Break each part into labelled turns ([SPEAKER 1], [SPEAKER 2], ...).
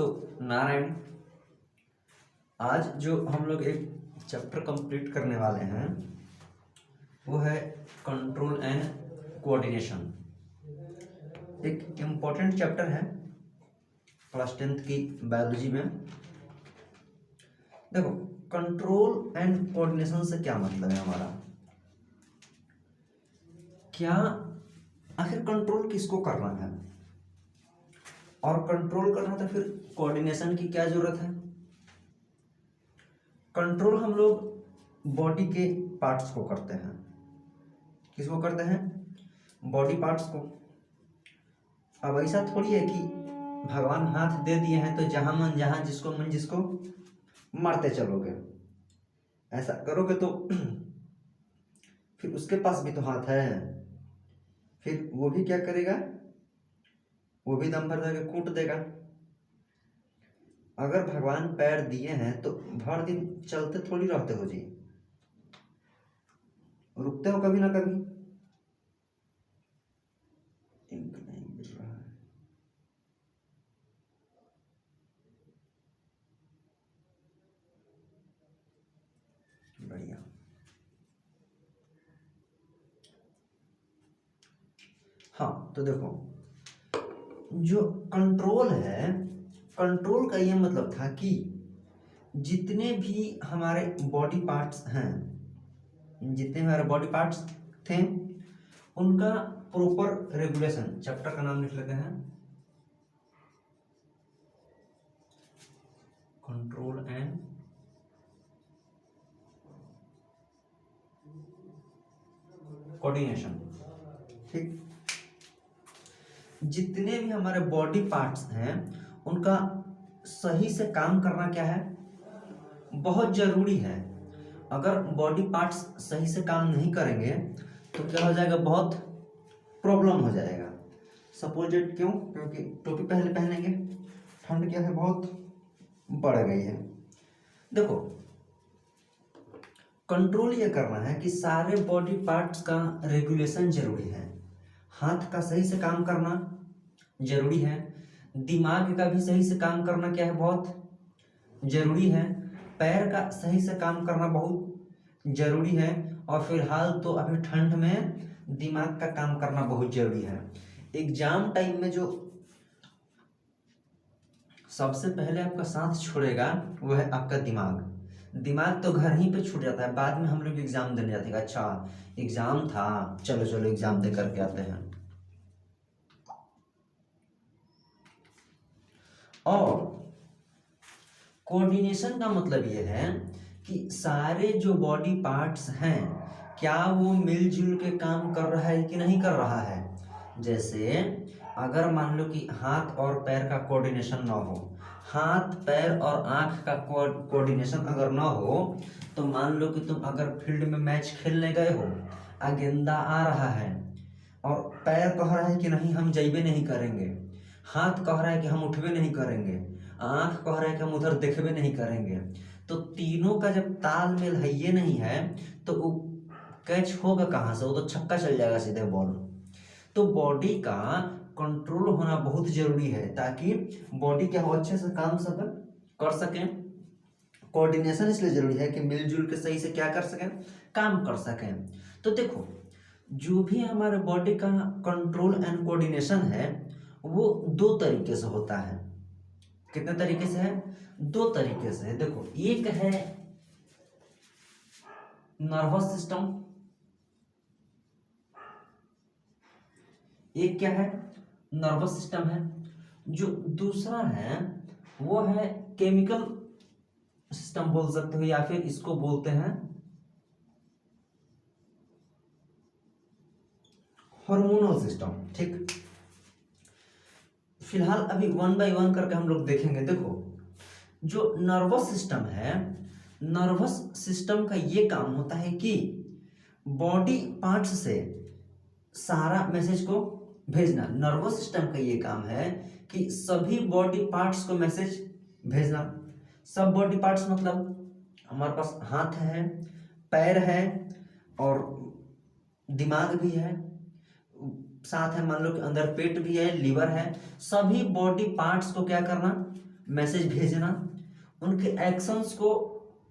[SPEAKER 1] तो नारायण, आज जो हम लोग एक चैप्टर कंप्लीट करने वाले हैं वो है कंट्रोल एंड कोऑर्डिनेशन। एक इम्पोर्टेंट चैप्टर है क्लास 10th की बायोलॉजी में। देखो, कंट्रोल एंड कोऑर्डिनेशन से क्या मतलब है हमारा, क्या आखिर कंट्रोल किसको करना है और कंट्रोल करना तो फिर कोऑर्डिनेशन की क्या जरूरत है। कंट्रोल हम लोग बॉडी के पार्ट्स को करते हैं। किसको करते हैं? बॉडी पार्ट्स को। अब ऐसा थोड़ी है कि भगवान हाथ दे दिए हैं तो जहां मन जहां जिसको मन जिसको मारते चलोगे। ऐसा करोगे तो फिर उसके पास भी तो हाथ है, फिर वो भी क्या करेगा, वो भी दम भर जाके कूट देगा। अगर भगवान पैर दिए हैं तो भर दिन चलते थोड़ी रहते हो जी, रुकते हो कभी ना कभी। इंक नहीं गिर रहा है। बढ़िया। हाँ, तो देखो, जो कंट्रोल है, कंट्रोल का ये मतलब था कि जितने भी हमारे बॉडी पार्ट्स हैं, जितने हमारे बॉडी पार्ट्स थे उनका प्रॉपर रेगुलेशन। चैप्टर का नाम लिख लेते हैं कंट्रोल एंड कोऑर्डिनेशन। ठीक, जितने भी हमारे बॉडी पार्ट्स हैं उनका सही से काम करना क्या है, बहुत जरूरी है। अगर बॉडी पार्ट्स सही से काम नहीं करेंगे तो क्या हो जाएगा, बहुत प्रॉब्लम हो जाएगा। सपोजेट क्यों? क्योंकि टोपी पहले पहनेंगे, ठंड क्या है बहुत बढ़ गई है। देखो, कंट्रोल ये करना है कि सारे बॉडी पार्ट्स का रेगुलेशन जरूरी है। हाथ का सही से काम करना जरूरी है, दिमाग का भी सही से काम करना क्या है, बहुत जरूरी है, पैर का सही से काम करना बहुत जरूरी है, और फिलहाल तो अभी ठंड में दिमाग का काम करना बहुत जरूरी है। एग्जाम टाइम में जो सबसे पहले आपका साथ छोड़ेगा वो है आपका दिमाग। दिमाग तो घर ही पे छूट जाता है, बाद में हम लोग एग्जाम देने जाते हैं, अच्छा एग्जाम था, चलो चलो एग्जाम दे करके आते हैं। और कोऑर्डिनेशन का मतलब ये है कि सारे जो बॉडी पार्ट्स हैं क्या वो मिलजुल के काम कर रहा है कि नहीं कर रहा है। जैसे अगर मान लो कि हाथ और पैर का कोऑर्डिनेशन ना हो, हाथ पैर और आंख का कोऑर्डिनेशन अगर ना हो, तो मान लो कि तुम अगर फील्ड में मैच खेलने गए हो, गेंदा आ रहा है और पैर कह रहा है कि नहीं हम जइबे नहीं करेंगे, हाथ कह रहा है कि हम उठबे नहीं करेंगे, आंख कह रहा है कि हम उधर देखबे नहीं करेंगे, तो तीनों का जब तालमेल है ये नहीं है तो वो कैच होगा कहाँ से, वो तो छक्का चल जाएगा सीधे बॉल। तो बॉडी का कंट्रोल होना बहुत जरूरी है ताकि बॉडी क्या हो, अच्छे से काम सब कर सकें। कोऑर्डिनेशन इसलिए जरूरी है कि मिलजुल के सही से क्या कर सकें, काम कर सकें। तो देखो, जो भी हमारे बॉडी का कंट्रोल एंड कोऑर्डिनेशन है वो दो तरीके से होता है। कितने तरीके से है? दो तरीके से है। देखो, एक है नर्वस सिस्टम, एक क्या है, नर्वस सिस्टम है। जो दूसरा है वो है केमिकल सिस्टम बोल सकते हो, या फिर इसको बोलते हैं हार्मोनल सिस्टम। ठीक, फिलहाल अभी वन बाय वन करके हम लोग देखेंगे। देखो, जो नर्वस सिस्टम है, नर्वस सिस्टम का ये काम होता है कि बॉडी पार्ट्स से सारा मैसेज को भेजना। नर्वस सिस्टम का ये काम है कि सभी बॉडी पार्ट्स को मैसेज भेजना। सब बॉडी पार्ट्स मतलब हमारे पास हाथ है, पैर है और दिमाग भी है, साथ है मान लो कि अंदर पेट भी है, लीवर है, सभी बॉडी पार्ट्स को क्या करना, मैसेज भेजना, उनके एक्शंस को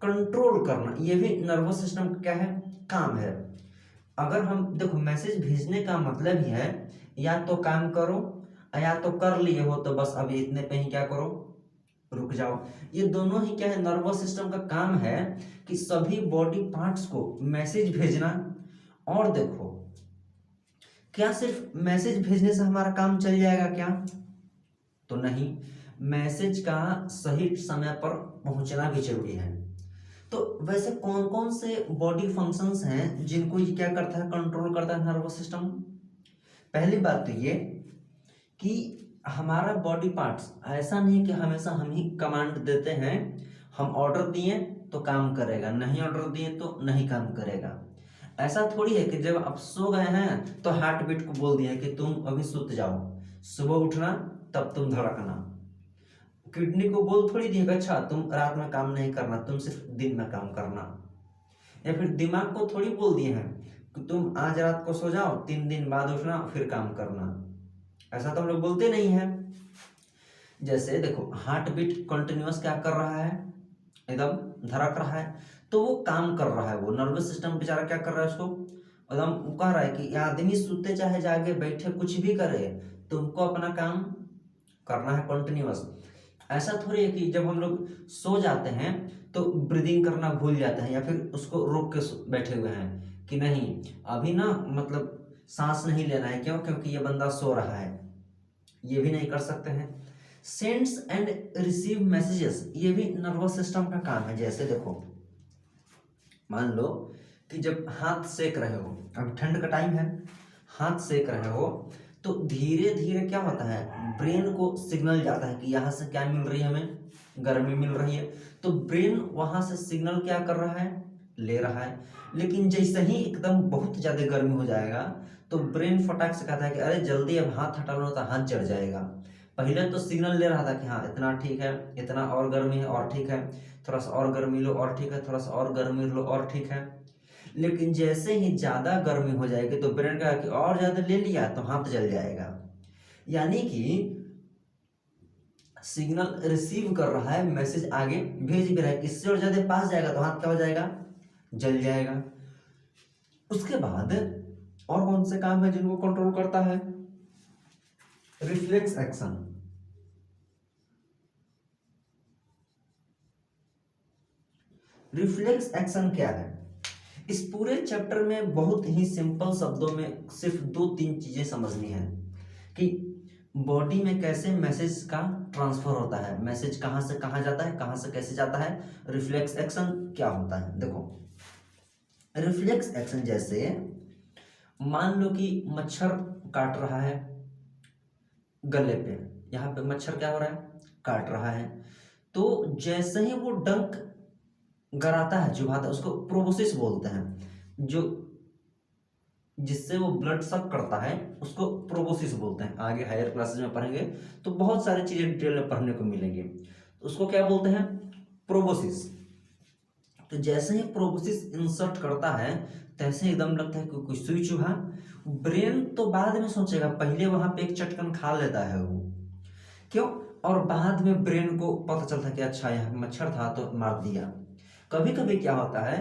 [SPEAKER 1] कंट्रोल करना, ये भी नर्वस सिस्टम का क्या है, काम है। अगर हम देखो, मैसेज भेजने का मतलब ही है या तो काम करो, या तो कर लिए हो तो बस अभी इतने पे ही क्या करो, रुक जाओ। ये दोनों ही क्या है, नर्वस सिस्टम का काम है कि सभी बॉडी पार्ट्स को मैसेज भेजना। और देखो, क्या सिर्फ मैसेज भेजने से हमारा काम चल जाएगा क्या, तो नहीं, मैसेज का सही समय पर पहुंचना भी जरूरी है। तो वैसे कौन कौन से बॉडी फंक्शंस हैं जिनको ये क्या करता है, कंट्रोल करता है नर्वस सिस्टम। पहली बात तो ये कि हमारा बॉडी पार्ट्स ऐसा नहीं कि हमेशा हम ही कमांड देते हैं, हम ऑर्डर दिए तो काम करेगा, नहीं ऑर्डर दिए तो नहीं काम करेगा। ऐसा थोड़ी है कि जब आप सो गए हैं तो हार्ट बीट को बोल दिया कि तुम अभी सुत जाओ, सुबह उठना तब तुम धड़कना। किडनी को बोल थोड़ी दिया अच्छा तुम रात में काम नहीं करना, तुम सिर्फ दिन में काम करना। या फिर दिमाग को थोड़ी बोल दिए हैं कि तुम आज रात को सो जाओ, 3 दिन बाद उठना फिर काम करना। ऐसा तो हम लोग बोलते नहीं है। जैसे देखो, हार्ट बीट कंटिन्यूअस क्या कर रहा है, एकदम धड़क रहा है, तो वो काम कर रहा है, वो नर्वस सिस्टम बेचारा क्या कर रहा है, उसको एकदम कह रहा है कि आदमी सोते चाहे जागे बैठे कुछ भी करे, तुमको अपना काम करना है कंटिन्यूअस। ऐसा थोड़ी है कि जब हम लोग सो जाते हैं तो ब्रीदिंग करना भूल जाते हैं, या फिर उसको रोक के बैठे हुए हैं कि नहीं अभी ना मतलब सांस नहीं लेना है, क्यों, क्योंकि ये बंदा सो रहा है, ये भी नहीं कर सकते हैं। सेंड्स एंड रिसीव मैसेजेस, ये भी नर्वस सिस्टम का काम है। जैसे देखो, मान लो कि जब हाथ सेक रहे हो, अब ठंड का टाइम है, हाथ सेक रहे हो, तो धीरे धीरे क्या होता है, ब्रेन को सिग्नल जाता है कि यहाँ से क्या मिल रही है, हमें गर्मी मिल रही है, तो ब्रेन वहां से सिग्नल क्या कर रहा है, ले रहा है। लेकिन जैसे ही एकदम बहुत ज्यादा गर्मी हो जाएगा तो ब्रेन फटाक से कहता है कि अरे जल्दी अब हाथ हटा लो तो हाथ जल जाएगा। पहले तो सिग्नल ले रहा था कि हाँ इतना ठीक है, इतना और गर्मी है और ठीक है, थोड़ा सा और गर्मी लो और ठीक है, थोड़ा सा और गर्मी लो और ठीक है। लेकिन जैसे ही ज्यादा गर्मी हो जाएगी तो ब्रेन कहा कि और ज्यादा ले लिया तो हाथ जल जाएगा। यानी कि सिग्नल रिसीव कर रहा है, मैसेज आगे भेज भी रहा है, इससे और ज्यादा पास जाएगा तो हाथ क्या हो जाएगा, जल जाएगा। उसके बाद और कौन से काम है जिनको कंट्रोल करता है, रिफ्लेक्स एक्शन। रिफ्लेक्स एक्शन क्या है, इस पूरे चैप्टर में बहुत ही सिंपल शब्दों में सिर्फ 2-3 चीजें समझनी है कि बॉडी में कैसे मैसेज का ट्रांसफर होता है, मैसेज कहां से कहां जाता है, कहां से कैसे जाता है, रिफ्लेक्स एक्शन क्या होता है। देखो, रिफ्लेक्स एक्शन जैसे मान लो कि मच्छर काट रहा है गले पे, यहाँ पे मच्छर क्या हो रहा है, काट रहा है, तो जैसे ही वो डंक गराता है, चुभाता है, उसको प्रोबोसिस बोलते हैं, जो जिससे वो ब्लड सक करता है उसको प्रोबोसिस बोलते हैं। आगे हायर क्लासेस में पढ़ेंगे तो बहुत सारी चीजें डिटेल में पढ़ने को मिलेंगी, तो उसको क्या बोलते हैं, प्रोबोसिस। तो जैसे ही प्रोबोसिस इंसर्ट करता है तैसे एकदम लगता है कि कुछ सुई चुभा। ब्रेन तो बाद में सोचेगा, पहले वहां पे एक चटकन खा लेता है वो, क्यों, और बाद में ब्रेन को पता चलता है कि अच्छा यहाँ मच्छर था तो मार दिया। कभी कभी क्या होता है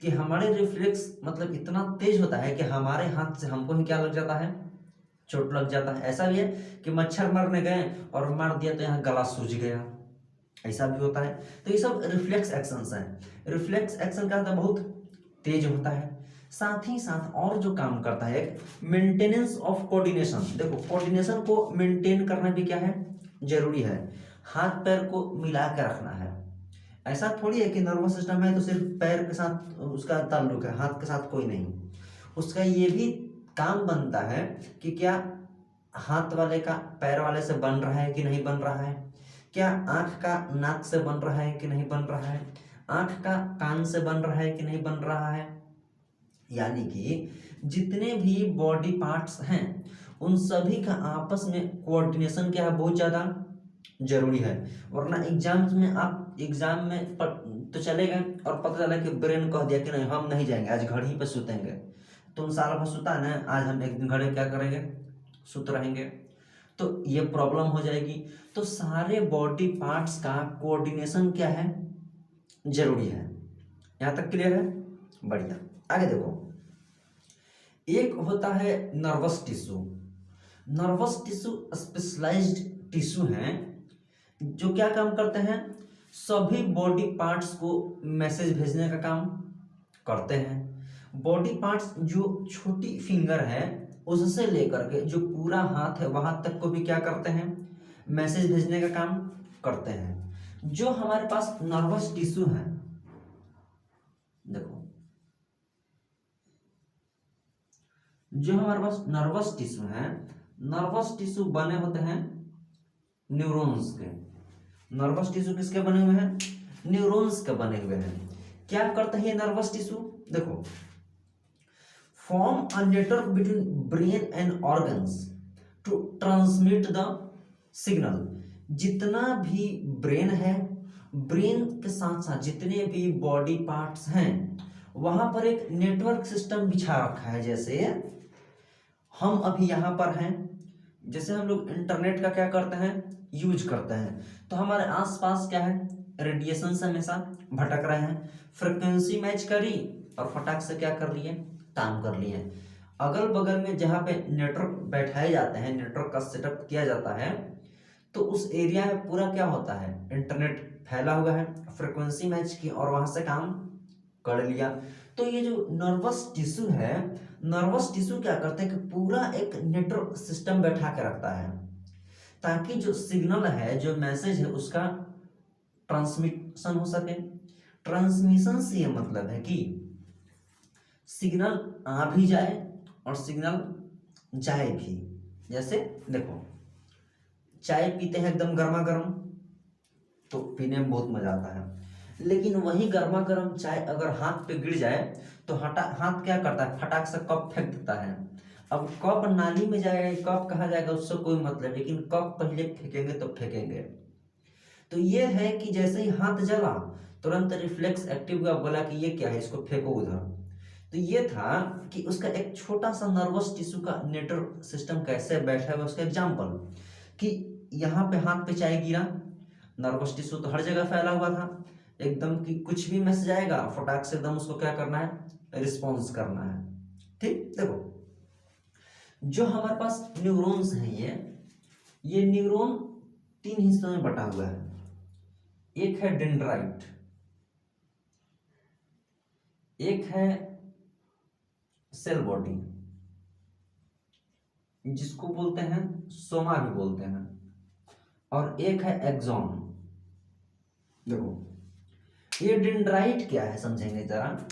[SPEAKER 1] कि हमारे रिफ्लेक्स मतलब इतना तेज होता है कि हमारे हाथ से हमको ही क्या लग जाता है, चोट लग जाता है। ऐसा भी है कि मच्छर मरने गए और मार दिया तो यहाँ गला सूज गया, ऐसा भी होता है। तो ये सब रिफ्लेक्स एक्शंस हैं। रिफ्लेक्स एक्शन का बहुत तेज होता है, साथ ही साथ और जो काम करता है, मेंटेनेंस ऑफ कोऑर्डिनेशन। देखो, कोऑर्डिनेशन को मेंटेन करना भी क्या है, जरूरी है। हाथ पैर को मिला के रखना है। ऐसा थोड़ी है कि नर्वस सिस्टम है तो सिर्फ पैर के साथ उसका ताल्लुक है, हाथ के साथ कोई नहीं। उसका ये भी काम बनता है कि क्या हाथ वाले का पैर वाले से बन रहा है कि नहीं बन रहा है, क्या आंख का नाक से बन रहा है कि नहीं बन रहा है, आंख का कान से बन रहा है कि नहीं बन रहा है। यानी कि जितने भी बॉडी पार्ट्स हैं उन सभी का आपस में कोऑर्डिनेशन क्या है, बहुत ज्यादा जरूरी है। वरना एग्जाम्स में आप एग्जाम में तो चले गए और पता चला कि ब्रेन कह दिया कि नहीं हम नहीं जाएंगे, आज घर ही पे सुतेंगे। तुम साल भर सुता ना, आज हम एक दिन घरे क्या करेंगे, सुत रहेंगे। तो ये प्रॉब्लम हो जाएगी। तो सारे बॉडी पार्ट्स का कोऑर्डिनेशन क्या है, जरूरी है। यहाँ तक क्लियर है? बढ़िया। आगे देखो, एक होता है nervous tissue. Nervous tissue specialised tissue हैं जो क्या काम करते हैं, सभी बॉडी पार्ट्स को मैसेज भेजने का काम करते हैं। बॉडी पार्ट्स जो छोटी फिंगर है उससे लेकर के जो पूरा हाथ है वहां तक को भी क्या करते हैं, मैसेज भेजने का काम करते हैं। जो हमारे पास नर्वस टिश्यू है, देखो जो हमारे पास नर्वस टिश्यू है, नर्वस टिश्यू बने होते हैं न्यूरॉन्स के। नर्वस टिश्यू किसके बने हुए हैं, न्यूरॉन्स के बने हुए हैं। क्या करते हैं ये नर्वस टिश्यू, देखो, form a network between brain and organs to transmit the signal. जितना भी ब्रेन है, ब्रेन के साथ साथ जितने भी बॉडी पार्ट्स हैं वहां पर एक नेटवर्क सिस्टम बिछा रखा है। जैसे हम अभी यहाँ पर हैं, जैसे हम लोग इंटरनेट का क्या करते हैं, यूज करते हैं, तो हमारे आसपास क्या है, रेडिएशन से हमेशा भटक रहे हैं। फ्रिक्वेंसी मैच करी और फटाक से क्या कर लिए, काम कर लिए। अगल बगल में जहाँ पे नेटवर्क बैठाए जाते हैं, नेटवर्क का सेटअप किया जाता है, तो उस एरिया में पूरा क्या होता है, इंटरनेट फैला हुआ है, फ्रिक्वेंसी मैच की और वहां से काम कर लिया। तो ये जो नर्वस टिश्यू है, नर्वस टिश्यू क्या करते हैं कि पूरा एक नेटवर्क सिस्टम बैठा के रखता है ताकि जो सिग्नल है, जो मैसेज है, उसका ट्रांसमिशन हो सके। ट्रांसमिशन से ये मतलब है कि सिग्नल आ भी जाए और सिग्नल जाए भी। जैसे देखो, चाय पीते हैं एकदम गर्मा गर्म, तो पीने में बहुत मजा आता है, लेकिन वही गर्मा गर्म चाय अगर हाथ पे गिर जाए तो हाथ क्या करता है, फटाक से कप फेंक देता है। अब कप नाली में जाएगा, कप कहाँ जाएगा उससे कोई मतलब, लेकिन कप पहले फेंकेंगे तो फेंकेंगे। तो ये है कि जैसे ही हाथ जला तुरंत रिफ्लेक्स एक्टिव हुआ, बोला कि ये क्या है, इसको फेंको उधर। तो ये था कि उसका एक छोटा सा नर्वस टिश्यू का नेटवर्क सिस्टम कैसे बैठा है, उसका एग्जाम्पल कि यहाँ पे हाथ पे चाय गिरा, नर्वस टिश्यू तो हर जगह फैला हुआ था एकदम, कि कुछ भी मैसेज आएगा फटाक से एकदम उसको क्या करना है, रिस्पॉन्स करना है। ठीक, देखो जो हमारे पास न्यूरॉन्स हैं, ये न्यूरॉन 3 हिस्सों में बटा हुआ है। एक है डेंड्राइट, एक है सेल बॉडी जिसको बोलते हैं सोमा भी बोलते हैं, और एक है एक्सॉन। देखो ये डेंड्राइट क्या है समझेंगे जरा।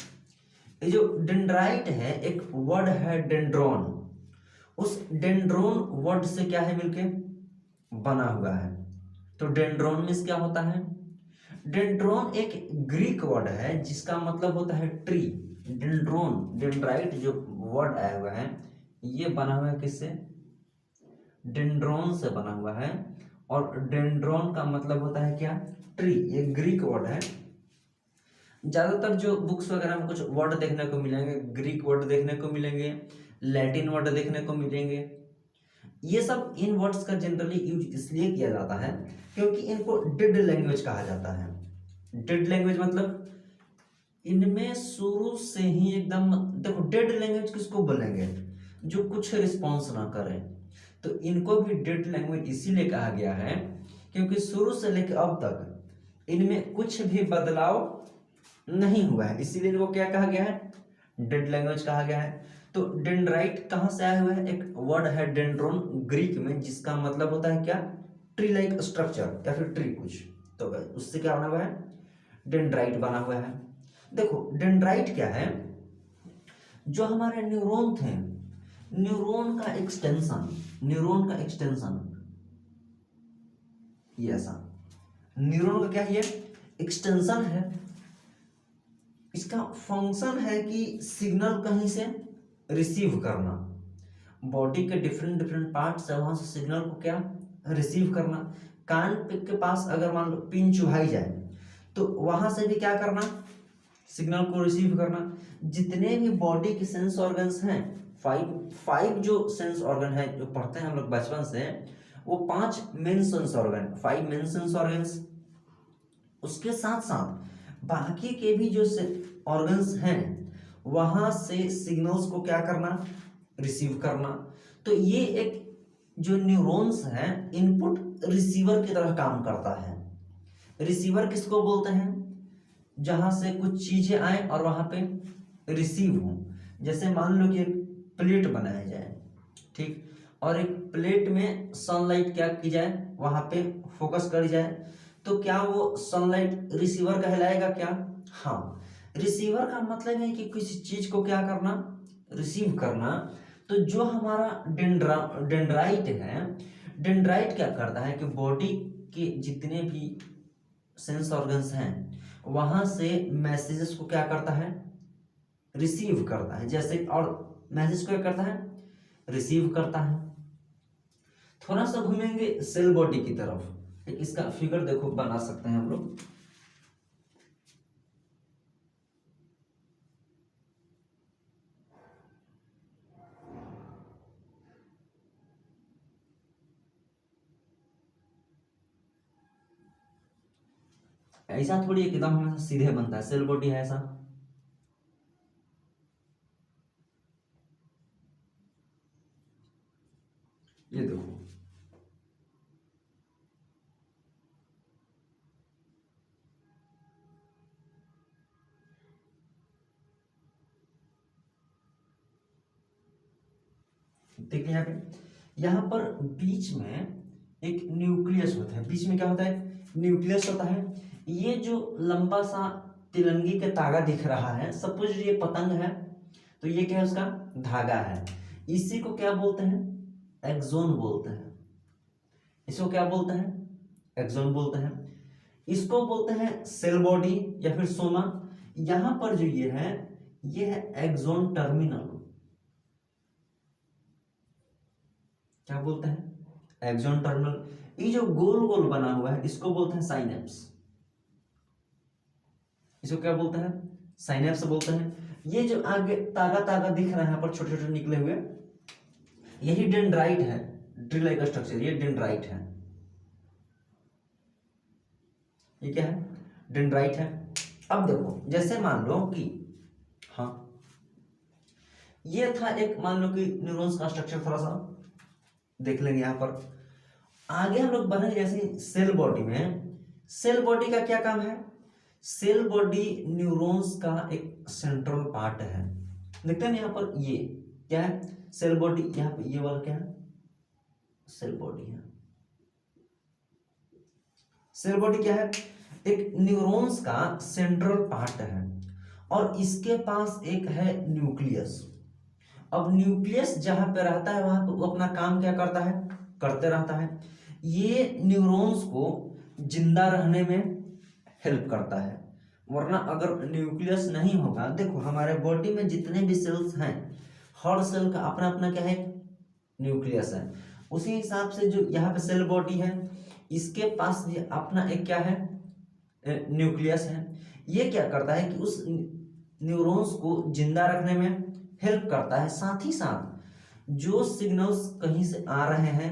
[SPEAKER 1] ये जो डेंड्राइट है, एक वर्ड है डेंड्रॉन, उस डेंड्रोन वर्ड से क्या है, मिलके बना हुआ है। तो डेंड्रोन मीन्स क्या होता है, डेंड्रोन एक ग्रीक वर्ड है जिसका मतलब होता है ट्री। डेंड्रोन, डेंड्राइट जो वर्ड आया हुआ है ये बना हुआ है किससे, डेंड्रोन से बना हुआ है, और डेंड्रोन का मतलब होता है क्या, ट्री। ये ग्रीक वर्ड है। ज्यादातर जो बुक्स वगैरह में कुछ वर्ड देखने को मिलेंगे, ग्रीक वर्ड देखने को मिलेंगे, लैटिन वर्ड देखने को मिलेंगे। ये सब इन वर्ड्स का जनरली यूज इसलिए किया जाता है क्योंकि इनको डेड लैंग्वेज कहा जाता है। डेड लैंग्वेज मतलब इनमें शुरू से ही एकदम, देखो डेड लैंग्वेज किसको बोलेंगे, जो कुछ रिस्पॉन्स ना करे। तो इनको भी डेड लैंग्वेज इसीलिए कहा गया है क्योंकि शुरू से लेकर अब तक इनमें कुछ भी बदलाव नहीं हुआ है, इसीलिए इनको क्या कहा गया है, डेड लैंग्वेज कहा गया है। तो डेंड्राइट कहाँ से आया हुआ है, एक वर्ड है डेंड्रोन ग्रीक में जिसका मतलब होता है क्या, ट्री लाइक स्ट्रक्चर या फिर ट्री कुछ, तो उससे क्या बना हुआ है, डेंड्राइट बना हुआ है। देखो डेंड्राइट क्या है, जो हमारे न्यूरॉन थे, न्यूरॉन का एक्सटेंशन, न्यूरॉन का एक्सटेंशन ये ऐसा, न्यूरॉन का क्या है, एक्सटेंशन है। इसका फंक्शन है कि सिग्नल कहीं से रिसीव करना, बॉडी के डिफरेंट डिफरेंट पार्ट्स है वहां से सिग्नल को क्या रिसीव करना। कान के पास अगर मान लो पिन चुभाई जाए तो वहां से भी क्या करना, सिग्नल को रिसीव करना। जितने भी बॉडी के सेंस ऑर्गन्स हैं, फाइव जो सेंस ऑर्गन है जो पढ़ते हैं हम लोग बचपन से, वो 5 main sense organ, 5 main sense organs, उसके साथ साथ बाकी के भी जो ऑर्गन्स हैं वहां से सिग्नल्स को क्या करना, रिसीव करना। तो ये एक जो न्यूरॉन्स है इनपुट रिसीवर की तरह काम करता है। रिसीवर किसको बोलते हैं, जहां से कुछ चीजें आए और वहां पे रिसीव हो। जैसे मान लो कि एक प्लेट बनाया जाए, ठीक, और एक प्लेट में सनलाइट क्या की जाए, वहां पे फोकस करी जाए, तो क्या वो सनलाइट रिसीवर कहलाएगा क्या? हाँ, रिसीवर का मतलब है कि किसी चीज को क्या करना, रिसीव करना। तो जो हमारा डेंड्राइट है, डेंड्राइट क्या करता है कि बॉडी के जितने भी सेंस ऑर्गन्स हैं वहां से मैसेजेस को क्या करता है, रिसीव करता है। जैसे, और मैसेज को क्या करता है, रिसीव करता है। थोड़ा सा घूमेंगे सेल बॉडी की तरफ, एक इसका फिगर देखो बना सकते हैं हम लोग। ऐसा थोड़ी एकदम हमेशा सीधे बनता है, सेल बॉडी है ऐसा। ये देखो, देखिए यहाँ पर बीच में एक न्यूक्लियस होता है। बीच में क्या होता है, न्यूक्लियस होता है। ये जो लंबा सा तिरंगी का तागा दिख रहा है, सपोज ये पतंग है, तो ये क्या है, उसका धागा है। इसी को क्या बोलते हैं, एक्सोन बोलते हैं। इसको क्या बोलते हैं, एक्सोन बोलते हैं। इसको बोलते हैं सेल बॉडी या फिर सोमा। यहां पर जो ये है एक्सोन टर्मिनल। क्या बोलते हैं, एक्सोन टर्मिनल। ये जो गोल गोल बना हुआ है इसको बोलते हैं साइनेप्स। इसको क्या बोलते हैं, साइनेप्स बोलते हैं। ये जो आगे तागा तागा दिख रहा है यहाँ पर छोटे छोटे निकले हुए, यही डेंड्राइट है, ड्रिल लाइक स्ट्रक्चर, ये डेंड्राइट है। ये क्या है, डेंड्राइट है। अब देखो, जैसे मान लो कि हाँ, ये था एक, मान लो कि न्यूरॉन्स का स्ट्रक्चर थोड़ा सा देख लेंगे। यहां पर आगे हम लोग बढ़ेंगे। जैसे सेल बॉडी में, सेल बॉडी का क्या काम है, सेल बॉडी न्यूरॉन्स का एक सेंट्रल पार्ट है। देखते हैं यहाँ पर ये क्या है, सेल बॉडी। यहाँ पे ये वाला क्या है, सेल बॉडी है। सेल बॉडी क्या है, एक न्यूरॉन्स का सेंट्रल पार्ट है और इसके पास एक है न्यूक्लियस। अब न्यूक्लियस जहां पे रहता है वहां पे वो अपना काम क्या करता है, करते रहता है। ये न्यूरॉन्स को जिंदा रहने में हेल्प करता है। वरना अगर न्यूक्लियस नहीं होगा, देखो हमारे बॉडी में जितने भी सेल्स हैं, हर सेल का अपना अपना क्या है, न्यूक्लियस है। उसी हिसाब से जो यहाँ पे सेल बॉडी है, इसके पास भी अपना एक क्या है, न्यूक्लियस है। ये क्या करता है कि उस न्यूरॉन्स को जिंदा रखने में हेल्प करता है। साथ ही साथ जो सिग्नल्स कहीं से आ रहे हैं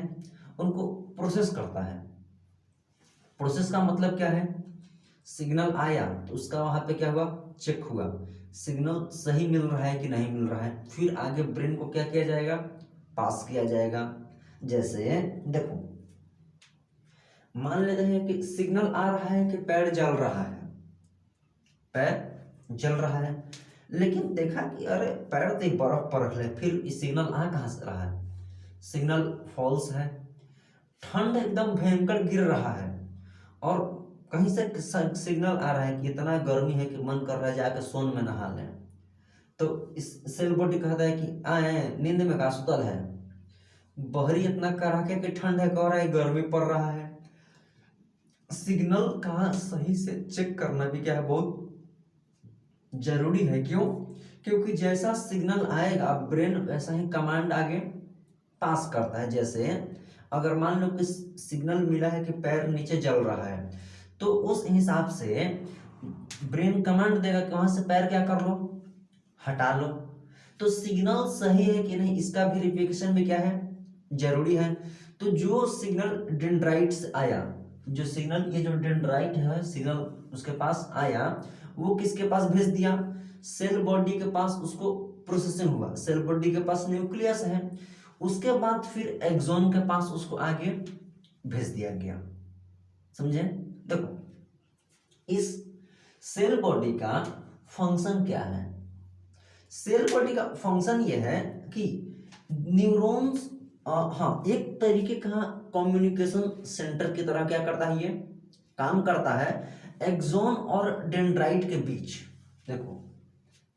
[SPEAKER 1] उनको प्रोसेस करता है। प्रोसेस का मतलब क्या है, सिग्नल आया तो उसका वहां पे क्या हुआ, चेक हुआ, सिग्नल सही मिल रहा है कि नहीं मिल रहा है, फिर आगे ब्रेन को क्या किया जाएगा, पास किया जाएगा। जैसे देखो, मान लेते हैं कि सिग्नल आ रहा है कि पैर जल रहा है, पैर जल रहा है, लेकिन देखा कि अरे पैर तो बर्फ पर रख ले, फिर सिग्नल आ कहां से रहा है, सिग्नल फॉल्स है। ठंड एकदम भयंकर गिर रहा है और कहीं से सिग्नल आ रहा है कि इतना गर्मी है कि मन कर रहा है जाकर सोन में नहा लें। तो इस सेल बॉडी कहता है कि आए नींद में का सुतल है, बहरी इतना कड़ाके की ठंड है, कह रहा है गर्मी पड़ रहा है। सिग्नल का सही से चेक करना भी क्या है, बहुत जरूरी है। क्यों, क्योंकि जैसा सिग्नल आएगा ब्रेन वैसा ही कमांड आगे पास करता है। जैसे अगर मान लो कि सिग्नल मिला है कि पैर नीचे जल रहा है, तो उस हिसाब से ब्रेन कमांड देगा कि वहां से पैर क्या कर लो, हटा लो। तो सिग्नल सही है कि नहीं इसका वेरिफिकेशन भी क्या है, जरूरी है। तो जो सिग्नल डेंड्राइट से आया, जो सिग्नल, ये जो डेंड्राइट है सिग्नल उसके पास आया, वो किसके पास भेज दिया? सेल बॉडी के पास उसको प्रोसेसिंग हुआ। सेल बॉडी के पास न्यूक्लियस है, उसके बाद फिर एक्सॉन के पास उसको आगे भेज दिया गया। समझे? देखो इस सेल बॉडी का फंक्शन क्या है? सेल बॉडी का फंक्शन ये है कि न्यूरॉन्स, हाँ, एक तरीके का कम्युनिकेशन सेंटर की तरह क्या करता है, ये काम करता है एक्सॉन और डेंड्राइट के बीच। देखो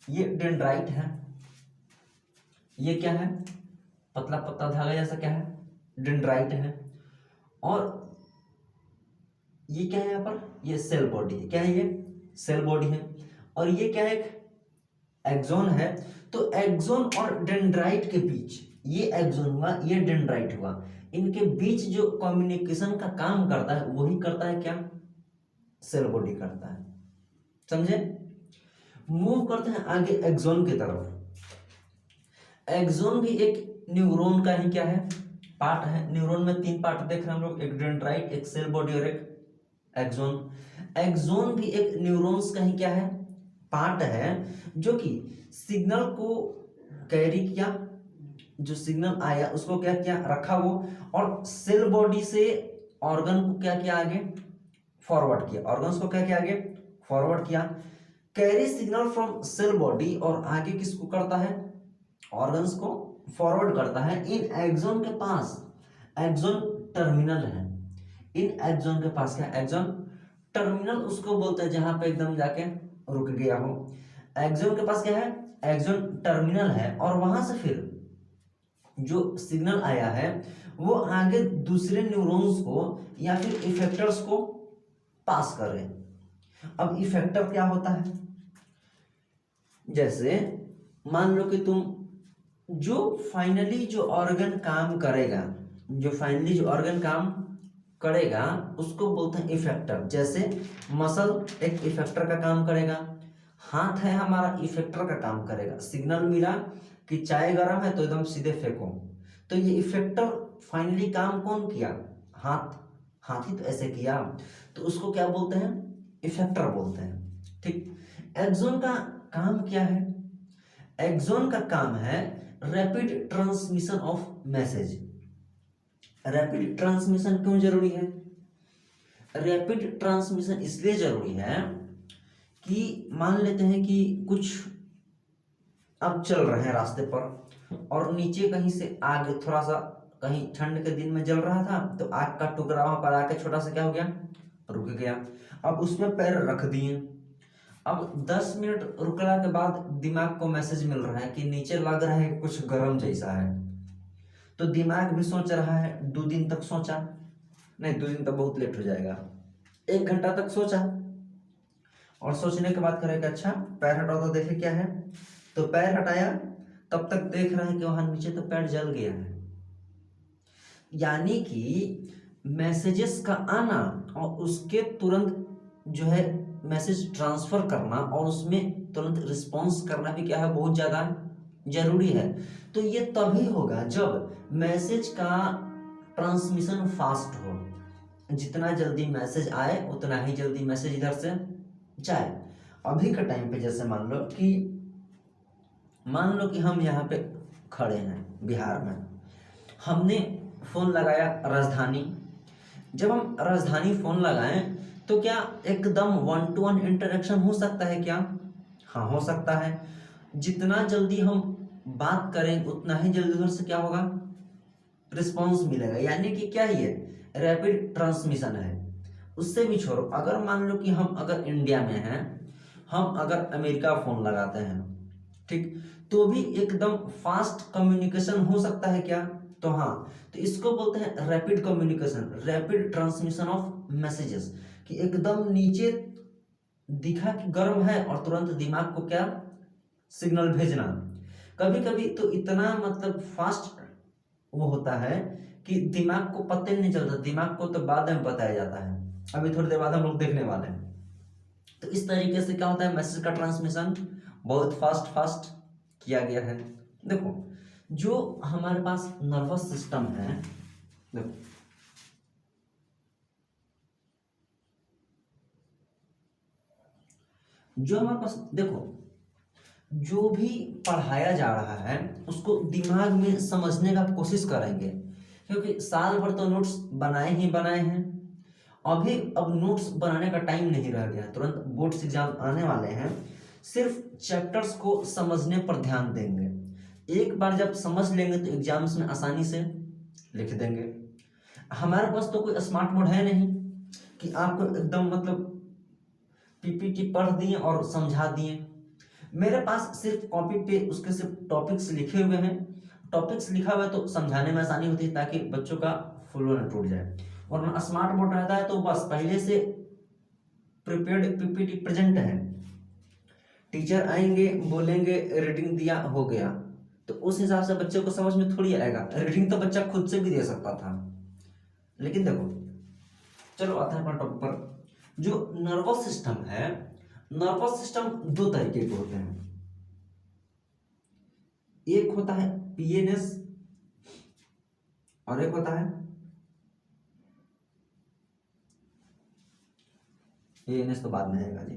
[SPEAKER 1] ये डेंड्राइट है, ये क्या है? पतला पतला धागा जैसा क्या है? डेंड्राइट है। और ये क्या है यहाँ पर? ये सेल बॉडी है। क्या है? ये सेल बॉडी है। और ये क्या है? एक्सॉन है। तो एक्सॉन और डेंड्राइट के बीच, ये एक्सॉन हुआ, ये डेंड्राइट हुआ, इनके बीच जो कम्युनिकेशन का काम करता है वही करता है क्या? सेल बॉडी करता है। समझे? मूव करते हैं आगे एक्सॉन की तरफ। एक्सॉन भी एक न्यूरॉन का ही क्या है? पार्ट है। न्यूरॉन में 3 पार्ट देख रहे हैं हम लोग, एक डेंड्राइट, एक सेल बॉडी और एक एक्सॉन। एक्सॉन भी एक न्यूरॉन्स का ही क्या है? पार्ट है, जो कि सिग्नल को कैरी किया, जो सिग्नल आया उसको क्या किया? रखा वो, और सेल बॉडी से ऑर्गन को क्या किया? आगे फॉरवर्ड किया। ऑर्गन्स को क्या किया? आगे फॉरवर्ड किया। Carry signal from cell body, और आगे किसको करता है? ऑर्गन्स को फॉरवर्ड करता है। इन एक्सॉन के पास एक्सॉन टर्मिनल है। इन एक्सॉन के पास क्या? एक्सॉन टर्मिनल उसको बोलते हैं जहां पे एकदम जाके रुक गया हो। एक्सॉन के पास क्या है? एक्सॉन टर्मिनल है, और वहां से फिर जो सिग्नल आया है वो आगे दूसरे न्यूरॉन्स को या फिर इफेक्टर्स को पास कर रहे हैं। अब इफेक्टर क्या होता है? जैसे मान लो कि तुम जो फाइनली जो ऑर्गन काम करेगा, जो फाइनली जो ऑर्गन काम करेगा उसको बोलते हैं इफेक्टर। जैसे मसल एक इफेक्टर का काम करेगा, हाथ है हमारा इफेक्टर का काम करेगा। सिग्नल मिला कि चाय गर्म है तो एकदम सीधे फेंको, तो ये इफेक्टर फाइनली काम कौन किया? हाथ। हाथ ही तो ऐसे किया, तो उसको क्या बोलते हैं? इफेक्टर बोलते हैं। ठीक। एक्सॉन का काम क्या है? एक्सॉन का काम है rapid transmission of message. Rapid transmission क्यों जरूरी है? रैपिड ट्रांसमिशन इसलिए जरूरी है कि मान लेते हैं कि कुछ अब चल रहे हैं रास्ते पर, और नीचे कहीं से आग थोड़ा सा, कहीं ठंड के दिन में जल रहा था तो आग का टुकड़ा वहां पर आके छोटा सा क्या हो गया? रुक गया। अब उसमें पैर रख दिए। अब 10 मिनट रुकने के बाद दिमाग को मैसेज मिल रहा है कि नीचे लग रहा है कि कुछ गर्म जैसा है, तो दिमाग भी सोच रहा है। 2 दिन तक सोचा नहीं, 2 दिन तक बहुत लेट हो जाएगा, 1 घंटा तक सोचा, और सोचने के बाद करेगा अच्छा पैर हटाओ तो देखे क्या है, तो पैर हटाया, तब तक देख रहा है कि वहां नीचे तो पैर जल गया है। यानी कि मैसेजेस का आना और उसके तुरंत जो है मैसेज ट्रांसफर करना और उसमें तुरंत रिस्पॉन्स करना भी क्या है? बहुत ज्यादा जरूरी है। तो ये तभी होगा जब मैसेज का ट्रांसमिशन फास्ट हो। जितना जल्दी मैसेज आए उतना ही जल्दी मैसेज इधर से जाए। अभी के टाइम पे जैसे मान लो कि हम यहाँ पे खड़े हैं बिहार में, हमने फोन लगाया राजधानी। जब हम राजधानी फोन लगाएं तो क्या एकदम 1-to-1 इंटरेक्शन हो सकता है क्या? हाँ, हो सकता है। जितना जल्दी हम बात करें उतना ही जल्दी उधर से क्या होगा? रिस्पॉन्स मिलेगा। यानी कि क्या ये रैपिड ट्रांसमिशन है। उससे भी छोड़ो, अगर मान लो कि हम अगर इंडिया में हैं, हम अगर अमेरिका फोन लगाते हैं, ठीक, तो भी एकदम फास्ट कम्युनिकेशन हो सकता है क्या? तो हाँ, तो इसको बोलते हैं rapid communication, rapid transmission of messages. कि एकदम नीचे दिखा कि गर्म है और तुरंत दिमाग को क्या? सिग्नल भेजना। कभी कभी तो इतना मतलब फास्ट वो होता है कि दिमाग को पता ही नहीं चलता, दिमाग को तो बाद में बताया जाता है। अभी थोड़ी देर बाद हम लोग देखने वाले हैं। तो इस तरीके से क्या होता है? मैसेज का ट्रांसमिशन बहुत फास्ट किया गया है। देखो, जो हमारे पास नर्वस सिस्टम है, देखो, जो हमारे पास देखो, जो भी पढ़ाया जा रहा है उसको दिमाग में समझने का कोशिश करेंगे, क्योंकि साल भर तो नोट्स बनाए ही बनाए हैं। अब नोट्स बनाने का टाइम नहीं रह गया, तुरंत बोर्ड्स एग्जाम आने वाले हैं। सिर्फ चैप्टर्स को समझने पर ध्यान देंगे। एक बार जब समझ लेंगे तो एग्जाम्स में आसानी से लिख देंगे। हमारे पास तो कोई स्मार्ट बोर्ड है नहीं कि आपको एकदम मतलब पीपीटी पढ़ दिए और समझा दिए। मेरे पास सिर्फ कॉपी पे उसके सिर्फ टॉपिक्स लिखे हुए हैं। टॉपिक्स लिखा हुआ है तो समझाने में आसानी होती है, ताकि बच्चों का फ्लो न टूट जाए। और स्मार्ट बोर्ड रहता है तो बस पहले से प्रिपेयर्ड पीपीटी प्रेजेंट है, टीचर आएंगे बोलेंगे रीडिंग दिया हो गया, तो उस हिसाब से बच्चे को समझ में थोड़ी आएगा। रीडिंग तो बच्चा खुद से भी दे सकता था। लेकिन देखो, चलो आता है अपना टॉपिक पर। जो नर्वस सिस्टम है, नर्वस सिस्टम दो तरीके के होते हैं। एक होता है पीएनएस और एक होता है एएनएस, तो बाद में आएगा जी।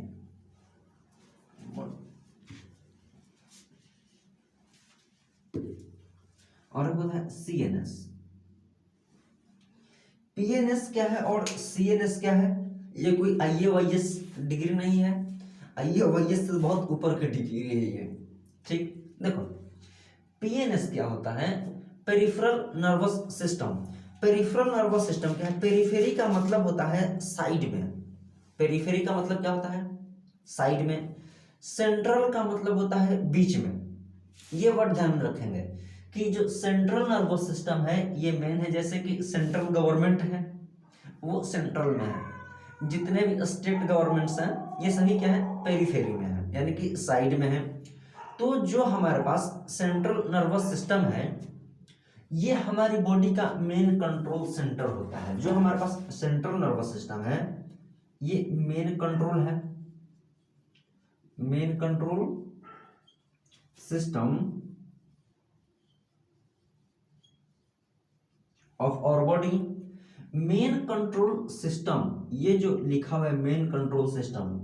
[SPEAKER 1] और एक होता है सीएनएस। पीएनएस क्या है और सीएनएस क्या है? ये कोई आईएवाईएस डिग्री नहीं है, आईएवाईएस से बहुत ऊपर की डिग्री है ये। ठीक, देखो पीएनएस क्या होता है? Peripheral nervous system. Peripheral nervous system क्या है? पेरिफेरी का मतलब होता है साइड में। पेरिफेरी का मतलब क्या होता है? साइड में। सेंट्रल का मतलब होता है बीच में। ये वर्ड ध्यान में रखेंगे कि जो सेंट्रल नर्वस सिस्टम है ये मेन है। जैसे कि सेंट्रल गवर्नमेंट है वो सेंट्रल में है, जितने भी स्टेट गवर्नमेंट्स हैं ये सभी क्या है? पेरिफेरी में है, यानी कि साइड में है। तो जो हमारे पास सेंट्रल नर्वस सिस्टम है ये हमारी बॉडी का मेन कंट्रोल सेंटर होता है। जो हमारे पास सेंट्रल नर्वस सिस्टम है ये मेन कंट्रोल है, main control system of our body. Main control system, ये जो लिखा हुआ है मेन कंट्रोल सिस्टम,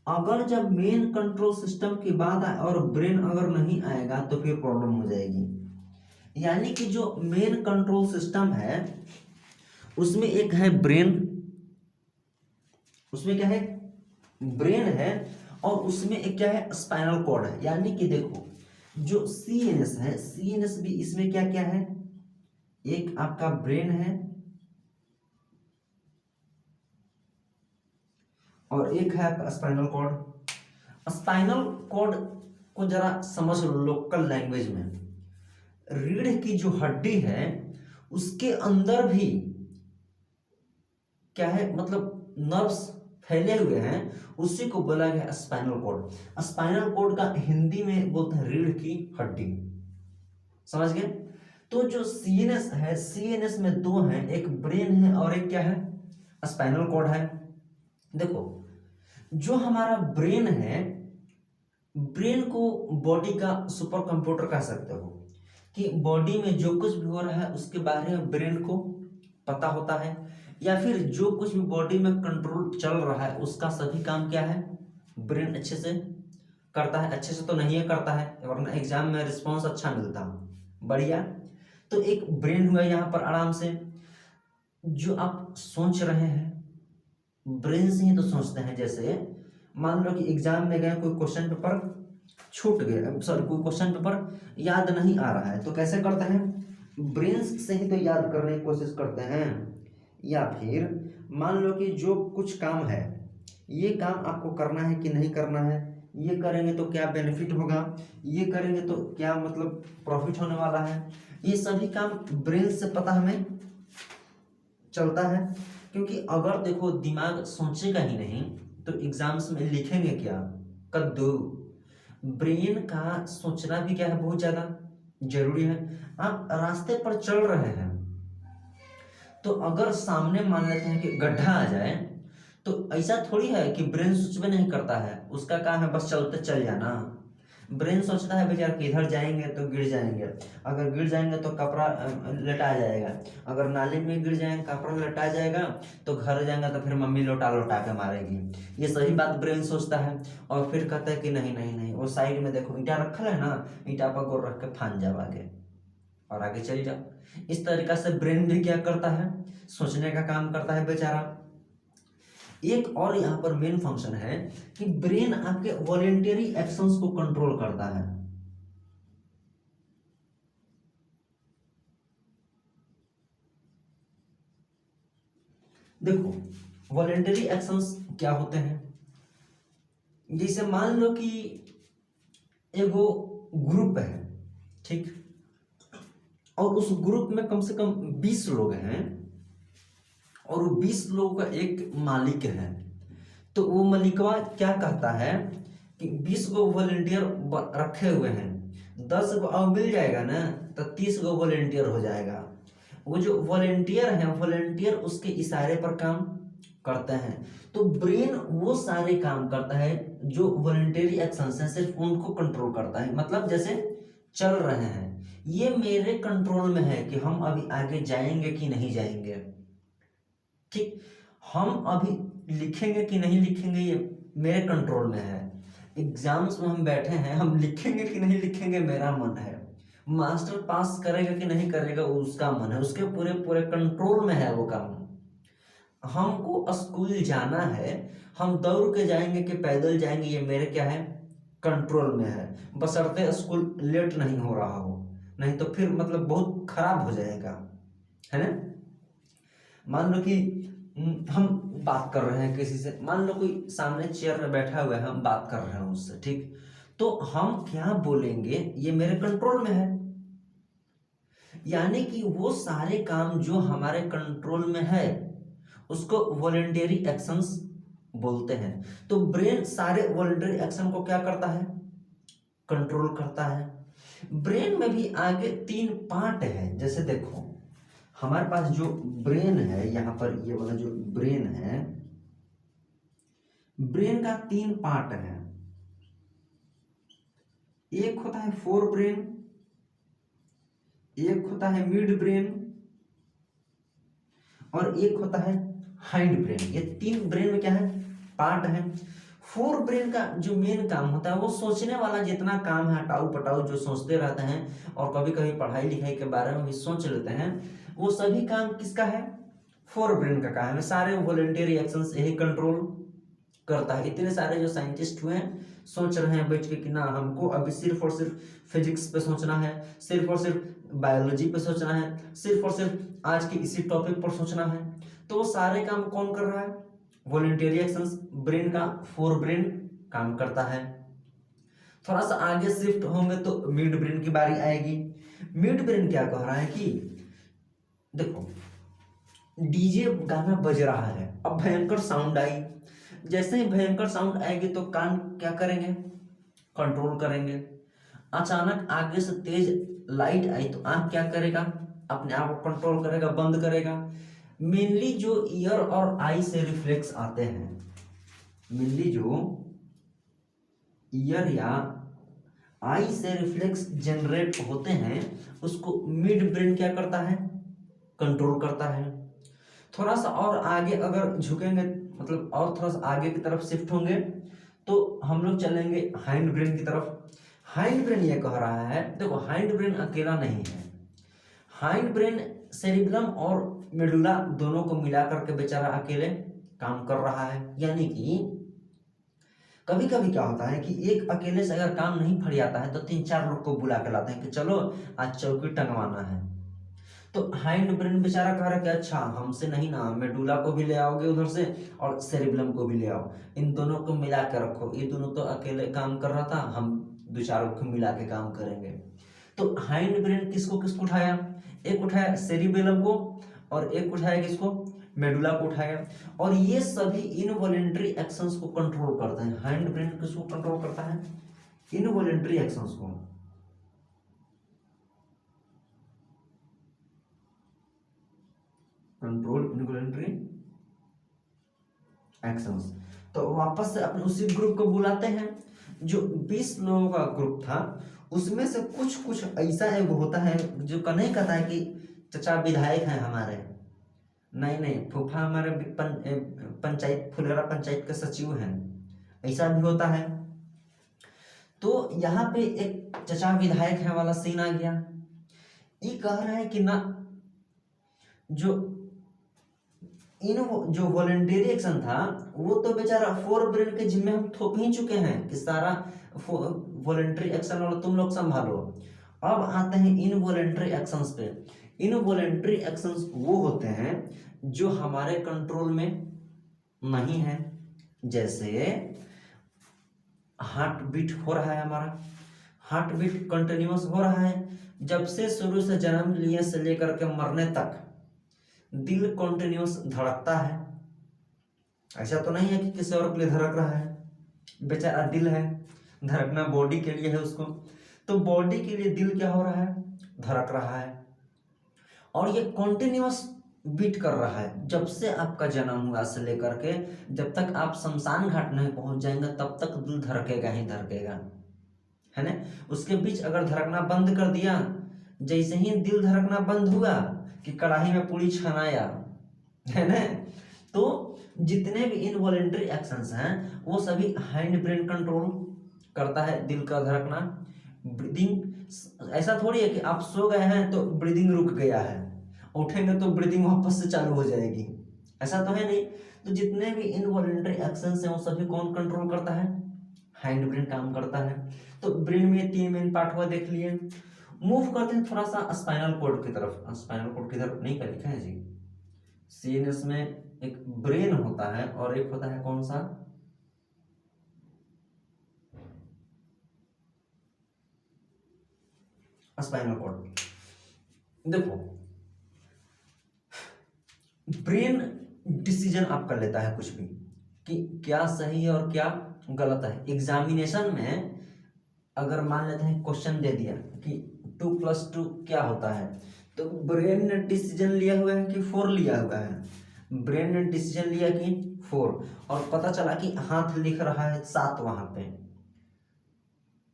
[SPEAKER 1] अगर जब मेन कंट्रोल सिस्टम की बात आए और ब्रेन अगर नहीं आएगा तो फिर प्रॉब्लम हो जाएगी। यानी कि जो मेन कंट्रोल सिस्टम है उसमें एक है ब्रेन, उसमें क्या है? ब्रेन है, और उसमें एक क्या है? स्पाइनल कॉर्ड है। यानी कि देखो जो सीएनएस है, सीएनएस भी इसमें क्या क्या है? एक आपका ब्रेन है और एक है आपका स्पाइनल कॉर्ड। स्पाइनल कॉर्ड को जरा समझ लो लोकल लैंग्वेज में। रीढ़ की जो हड्डी है उसके अंदर भी क्या है? मतलब नर्व्स फैले हुए हैं, उसी को बोला गया स्पाइनल कॉर्ड। स्पाइनल कॉर्ड का हिंदी में बोलते हैं रीढ़ की हड्डी। समझ गए? तो जो सीएनएस है, सीएनएस में दो हैं, एक ब्रेन है और एक क्या है? स्पाइनल कॉर्ड है। देखो जो हमारा ब्रेन है, ब्रेन को बॉडी का सुपर कंप्यूटर कह सकते हो, कि बॉडी में जो कुछ भी हो रहा है उसके बारे में ब्रेन को पता होता है, या फिर जो कुछ भी बॉडी में कंट्रोल चल रहा है उसका सभी काम क्या है? ब्रेन अच्छे से करता है। अच्छे से तो नहीं करता है, वरना एग्जाम में रिस्पॉन्स अच्छा मिलता। बढ़िया। तो एक ब्रेन हुआ यहाँ पर आराम से। जो आप सोच रहे हैं ब्रेन से ही तो सोचते हैं। जैसे मान लो कि एग्जाम में गए, कोई क्वेश्चन पेपर छूट गया, सॉरी कोई क्वेश्चन पेपर याद नहीं आ रहा है, तो कैसे करते हैं? ब्रेन से ही तो याद करने की कोशिश करते हैं। या फिर मान लो कि जो कुछ काम है, ये काम आपको करना है कि नहीं करना है, ये करेंगे तो क्या बेनिफिट होगा, ये करेंगे तो क्या मतलब प्रॉफिट होने वाला है, ये सभी काम ब्रेन से पता हमें चलता है। क्योंकि अगर देखो दिमाग सोचेगा ही नहीं तो एग्जाम्स में लिखेंगे क्या? कद्दू। ब्रेन का सोचना भी क्या है? बहुत ज्यादा जरूरी है। आप रास्ते पर चल रहे हैं तो अगर सामने मान लेते हैं कि गड्ढा आ जाए, तो ऐसा थोड़ी है कि ब्रेन कुछ भी नहीं करता है, उसका काम है बस चलते चल जाना। ब्रेन सोचता है बेचारा कि इधर जाएंगे तो गिर जाएंगे, अगर गिर जाएंगे तो कपड़ा लटा जाएगा, अगर नाली में गिर जाएंगे कपड़ा लटा जाएगा, तो घर जाएंगे तो फिर मम्मी लोटा लोटा के मारेगी। ये सही बात ब्रेन सोचता है। और फिर कहता है कि नहीं नहीं नहीं, वो साइड में देखो ईंटा रखल है ना, ईंटा पर गोर रख के फान जाओ आगे और आगे चली जाओ। इस तरीका से ब्रेन भी क्या करता है, सोचने का काम करता है बेचारा। एक और यहाँ पर मेन फंक्शन है कि ब्रेन आपके वॉलेंटरी एक्शंस को कंट्रोल करता है। देखो वॉलेंटरी एक्शंस क्या होते हैं, जैसे मान लो कि एगो ग्रुप है, ठीक, और उस ग्रुप में कम से कम 20 लोग हैं, और वो 20 लोगों का एक मालिक है। तो वो मालिकवा क्या कहता है कि 20 गो वॉलेंटियर रखे हुए हैं, 10 गो अब मिल जाएगा ना तो 30 गो वॉलेंटियर हो जाएगा। वो जो वॉलेंटियर हैं, वॉलेंटियर उसके इशारे पर काम करते हैं। तो ब्रेन वो सारे काम करता है जो वॉलेंटरी एक्शन है, सिर्फ उनको कंट्रोल करता है। मतलब जैसे चल रहे हैं, ये मेरे कंट्रोल में है कि हम अभी आगे जाएंगे कि नहीं जाएंगे, ठीक, हम अभी लिखेंगे कि नहीं लिखेंगे ये मेरे कंट्रोल में है। एग्जाम्स में हम बैठे हैं, हम लिखेंगे कि नहीं लिखेंगे मेरा मन है। मास्टर पास करेगा कि नहीं करेगा उसका मन है, उसके पूरे पूरे कंट्रोल में है वो काम। हमको स्कूल जाना है, हम दौड़ के जाएंगे कि पैदल जाएंगे, ये मेरे क्या है, कंट्रोल में है, बशर्ते स्कूल लेट नहीं हो रहा हो, नहीं तो फिर मतलब बहुत खराब हो जाएगा, है ना। मान लो कि हम बात कर रहे हैं किसी से, मान लो कोई सामने चेयर में बैठा हुआ है, हम बात कर रहे हैं उससे, ठीक, तो हम क्या बोलेंगे ये मेरे कंट्रोल में है। यानी कि वो सारे काम जो हमारे कंट्रोल में है उसको वॉलेंटरी एक्शंस बोलते हैं। तो ब्रेन सारे वॉलेंटरी एक्शन को क्या करता है, कंट्रोल करता है। ब्रेन में भी आगे 3 पार्ट है। जैसे देखो हमारे पास जो ब्रेन है, यहाँ पर ये वाला जो ब्रेन है, ब्रेन का 3 पार्ट है। एक होता है फोर ब्रेन, एक होता है मिड ब्रेन, और एक होता है हाइंड ब्रेन। ये 3 ब्रेन में क्या है, पार्ट है। फोर ब्रेन का जो मेन काम होता है वो सोचने वाला जितना काम है, हटाऊ पटाऊ जो सोचते रहते हैं और कभी कभी पढ़ाई लिखाई के बारे में भी सोच लेते हैं, वो सभी काम किसका है, फोर ब्रेन का काम है। सारे वॉलेंटरी एक्शंस यही कंट्रोल करता है। इतने सारे जो साइंटिस्ट हुए हैं सोच रहे हैं बैठ के कि ना हमको अभी सिर्फ और सिर्फ फिजिक्स पे सोचना है, सिर्फ और सिर्फ बायोलॉजी पे सोचना है, सिर्फ और सिर्फ आज के इसी टॉपिक पर सोचना है। तो वो सारे काम कौन कर रहा है, वॉलेंटरी एक्शंस, ब्रेन का फोर ब्रेन काम करता है। थोड़ा सा आगे शिफ्ट होंगे तो मिड ब्रेन की बारी आएगी। मिड ब्रेन क्या कह रहा है कि देखो डीजे गाना बज रहा है, अब भयंकर साउंड आई, जैसे ही भयंकर साउंड आएगी तो कान क्या करेंगे, कंट्रोल करेंगे। अचानक आगे से तेज लाइट आई तो आंख क्या करेगा, अपने आप को कंट्रोल करेगा, बंद करेगा। मेनली जो ईयर और आई से रिफ्लेक्स आते हैं, मेनली जो ईयर या आई से रिफ्लेक्स जनरेट होते हैं उसको मिड ब्रेन क्या करता है, कंट्रोल करता है। थोड़ा सा और आगे अगर झुकेंगे, मतलब और थोड़ा सा आगे की तरफ शिफ्ट होंगे तो हम लोग चलेंगे हाइंड ब्रेन की तरफ। हाइंड ब्रेन ये कह रहा है, देखो हाइंड ब्रेन अकेला नहीं है, हाइंड ब्रेन सेरिब्रम और मेडुला दोनों को मिला करके बेचारा अकेले काम कर रहा है। यानी कि कभी कभी क्या होता है कि एक अकेले से अगर काम नहीं फरियाता है तो 3-4 लोग को बुला के लाते हैं कि चलो आज चौकी टंगवाना है। तो हाइंड ब्रेन बेचारा कह रहा है कि अच्छा हमसे नहीं ना, मेडुला को भी ले आओगे उधर से और सेरिब्रम को भी ले आओ, इन दोनों को मिला के रखो, ये दोनों तो अकेले काम कर रहा था, हम 2-4 को मिला के काम करेंगे। तो हाइंड ब्रेन किसको किसको उठाया, एक उठाया सेरिबेलम को और एक उठाया किसको, मेडुला को उठाया। और ये सभी इनवॉलेंटरी एक्शंस को कंट्रोल करते हैं। हाइंड ब्रेन किसको कंट्रोल करता है, इनवॉलेंटरी एक्शंस को। Control involuntary actions. तो वापस से अपने उसी ग्रुप को बुलाते हैं, जो 20 लोगों का ग्रुप था उसमें से कुछ कुछ ऐसा एक होता है जो नहीं कहता है कि चचा विधायक हैं हमारे, नहीं नहीं फूफा हमारे पंचायत फुलेरा पंचायत के सचिव हैं, ऐसा भी होता है। तो यहाँ पे एक चचा विधायक है वाला सीन आ गया। ये कह रहा है कि ना जो जो वॉलंटियरी एक्शन था वो तो बेचारा 4 ब्रेन के जिम्मे हम थोप ही चुके हैं कि सारा वॉलंटरी एक्शन वाला तुम लोग संभालो। अब आते हैं इनवॉलंटरी एक्शंस पे। इनवॉलंटरी एक्शंस वो होते हैं जो हमारे कंट्रोल में नहीं है, जैसे हार्ट बीट हो रहा है, हमारा हार्ट बीट कंटिन्यूअस हो रहा है, जब से शुरू से जन्म लिए से लेकर के मरने तक दिल कंटिन्यूअस धड़कता है। ऐसा तो नहीं है कि किसी और के लिए धड़क रहा है, बेचारा दिल है, धड़कना बॉडी के लिए है उसको, तो बॉडी के लिए दिल क्या हो रहा है, धड़क रहा है, और ये कंटिन्यूअस बीट कर रहा है जब से आपका जन्म हुआ से लेकर के जब तक आप शमशान घाट नहीं पहुंच जाएंगे तब तक दिल धड़केगा ही धड़केगा, है ना। उसके बीच अगर धड़कना बंद कर दिया, जैसे ही दिल धड़कना बंद हुआ कि कढ़ाई में पूरी छनाया, है ना, तो जितने भी इनवॉलेंट्री एक्शंस हैं वो सभी हैंड ब्रेन कंट्रोल करता है दिल का धड़कना। ब्रीदिंग ऐसा थोड़ी है कि आप सो गए हैं तो ब्रीदिंग रुक गया है, उठेंगे तो ब्रीदिंग वापस से चालू हो जाएगी, ऐसा तो है नहीं। तो जितने भी इनवॉलेंट्री एक्शंस हैं वो सभी कौन कंट्रोल करता है, हैंड ब्रेन काम करता है। तो ब्रेन में 3 मेन पार्ट हुआ देख लिए। मूव करते हैं थोड़ा सा स्पाइनल कॉर्ड की तरफ। स्पाइनल कॉर्ड की तरफ नहीं कर लिखा है जी, सीएनएस में एक ब्रेन होता है और एक होता है कौन सा, स्पाइनल कॉर्ड। देखो ब्रेन डिसीजन आप कर लेता है कुछ भी कि क्या सही है और क्या गलत है। एग्जामिनेशन में अगर मान लेते हैं क्वेश्चन दे दिया कि 2+2 क्या होता है, तो ब्रेन ने डिसीजन लिया हुआ है कि 4 लिया हुआ है, ब्रेन ने डिसीजन लिया कि 4, और पता चला कि हाथ लिख रहा है 7 वहां पे,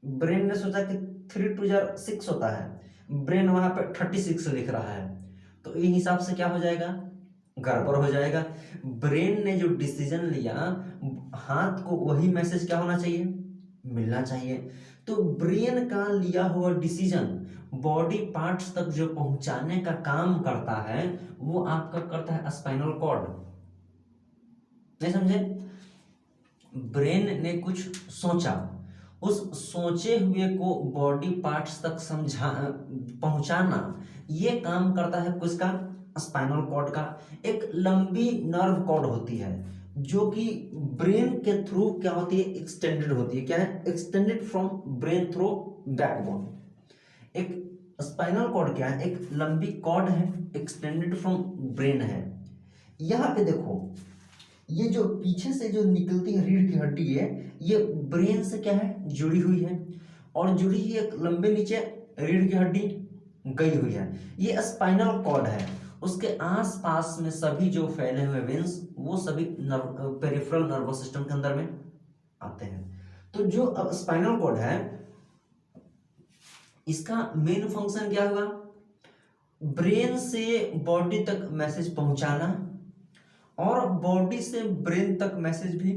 [SPEAKER 1] ब्रेन ने सोचा कि 3 2 6 होता है, ब्रेन वहां पे 36 लिख रहा है, तो इस हिसाब से क्या हो जाएगा, गड़बड़ हो जाएगा। ब्रेन ने जो डिसीजन लिया, हाथ को वही मैसेज क्या होना चाहिए, मिलना चाहिए। तो ब्रेन का लिया हुआ डिसीजन बॉडी पार्ट्स तक जो पहुंचाने का काम करता है वो आपका करता है स्पाइनल कॉर्ड। नहीं समझे, ब्रेन ने कुछ सोचा, उस सोचे हुए को बॉडी पार्ट्स तक पहुंचाना ये काम करता है किसका, स्पाइनल कॉर्ड का। एक लंबी नर्व कॉर्ड होती है जो कि ब्रेन के थ्रू क्या होती है, एक्सटेंडेड होती है। क्या है, extended from brain through backbone. एक स्पाइनल कॉर्ड क्या है, एक लंबी कॉर्ड है, एक्सटेंडेड फ्रॉम ब्रेन है। यहाँ पे देखो ये जो पीछे से जो निकलती है रीढ़ की हड्डी है, ये ब्रेन से क्या है, जुड़ी हुई है, और जुड़ी हुई एक लंबे नीचे रीढ़ की हड्डी गई हुई है, ये स्पाइनल कॉर्ड है। उसके आसपास में सभी जो फैले हुए वेन्स वो सभी पेरिफेरल नर्वस सिस्टम के अंदर में आते हैं। तो जो अब स्पाइनल कॉर्ड है इसका मेन फंक्शन क्या हुआ, ब्रेन से बॉडी तक मैसेज पहुंचाना और बॉडी से ब्रेन तक मैसेज भी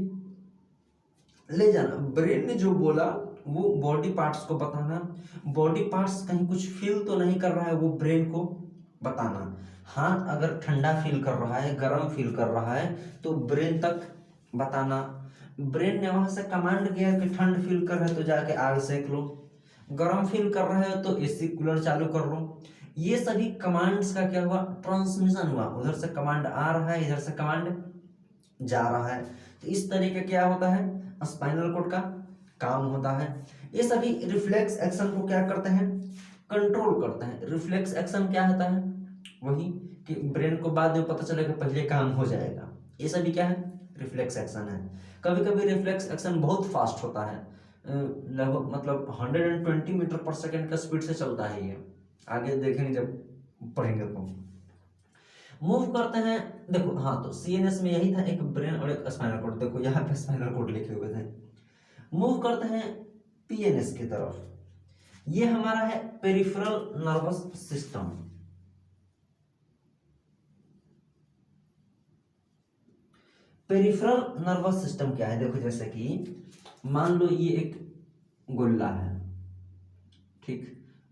[SPEAKER 1] ले जाना। ब्रेन ने जो बोला वो बॉडी पार्ट्स को बताना, बॉडी पार्ट्स कहीं कुछ फील तो नहीं कर रहा है वो ब्रेन को बताना। हाथ अगर ठंडा फील कर रहा है, गर्म फील कर रहा है तो ब्रेन तक बताना। ब्रेन ने वहां से कमांड किया कि ठंड फील कर रहे हो तो जाके आग सेक लो, गर्म फील कर रहे हो तो एसी कूलर चालू कर लो। ये सभी कमांड्स का क्या हुआ, ट्रांसमिशन हुआ, उधर से कमांड आ रहा है, इधर से कमांड जा रहा है। तो इस तरीके क्या होता है, स्पाइनल कॉर्ड का काम होता है। ये सभी रिफ्लेक्स एक्शन को क्या करते हैं, कंट्रोल करते हैं। रिफ्लेक्स एक्शन क्या होता है, वही कि ब्रेन को बाद में पता चलेगा पहले काम हो जाएगा, ये सभी क्या है, रिफ्लेक्स एक्शन है। कभी कभी रिफ्लेक्स एक्शन बहुत फास्ट होता है, लगभग मतलब 120 मीटर पर सेकेंड का स्पीड से चलता है ये, आगे देखेंगे जब पढ़ेंगे तो। मूव करते हैं, देखो हाँ, तो सीएनएस में यही था, एक ब्रेन और एक स्पाइनल कॉर्ड। देखो यहाँ पे स्पाइनल कॉर्ड लिखे हुए थे। मूव करते हैं पीएनएस की तरफ। ये हमारा है peripheral nervous system. Peripheral nervous system क्या है, देखो जैसे कि मान लो ये एक गोला है, ठीक,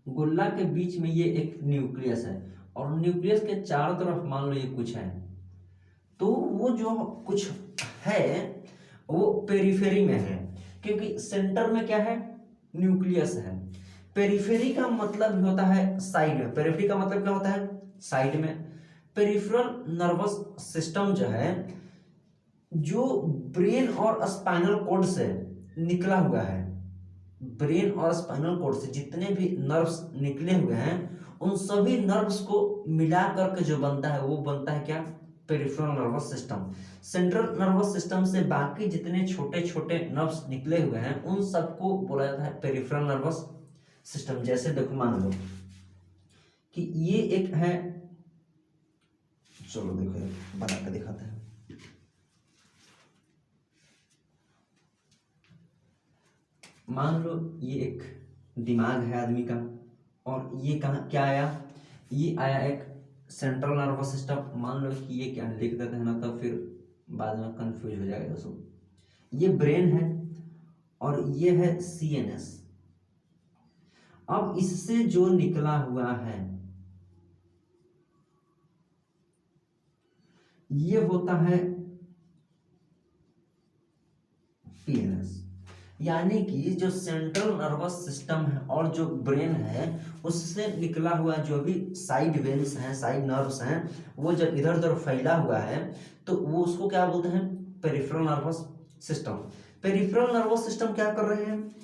[SPEAKER 1] गोला के बीच में ये एक न्यूक्लियस है और न्यूक्लियस के चारों तरफ मान लो ये कुछ है, तो वो जो कुछ है वो पेरिफेरी में है, क्योंकि सेंटर में क्या है, न्यूक्लियस है। पेरिफेरी का मतलब होता है साइड में, पेरिफेरी का मतलब क्या होता है, साइड में। पेरिफेरल नर्वस सिस्टम जो है, जो ब्रेन और स्पाइनल कॉर्ड से निकला हुआ है, ब्रेन और स्पाइनल कॉर्ड से जितने भी नर्व्स निकले हुए हैं उन सभी नर्व्स को मिला करके जो बनता है वो बनता है क्या, peripheral nervous system. Central nervous system से बाकी जितने छोटे छोटे नर्व्स निकले हुए हैं उन सबको बोला जाता है पेरिफेरल नर्वस सिस्टम। जैसे देखो मान लो कि ये एक है, चलो देखो बना के दिखाते हैं। मान लो ये एक दिमाग है आदमी का, और ये कहाँ क्या आया, ये आया एक सेंट्रल नर्वस सिस्टम। मान लो कि ये क्या लिख देते हैं ना, तो फिर बाद में कंफ्यूज हो जाएगा दोस्तों। ये ब्रेन है और ये है सीएनएस। अब इससे जो निकला हुआ है ये होता है पीएनएस। यानी कि जो सेंट्रल नर्वस सिस्टम है और जो ब्रेन है उससे निकला हुआ जो भी साइड वेन्स हैं, साइड नर्व्स हैं, वो जब इधर उधर फैला हुआ है तो वो उसको क्या बोलते हैं, peripheral nervous system. Peripheral nervous system क्या कर रहे हैं,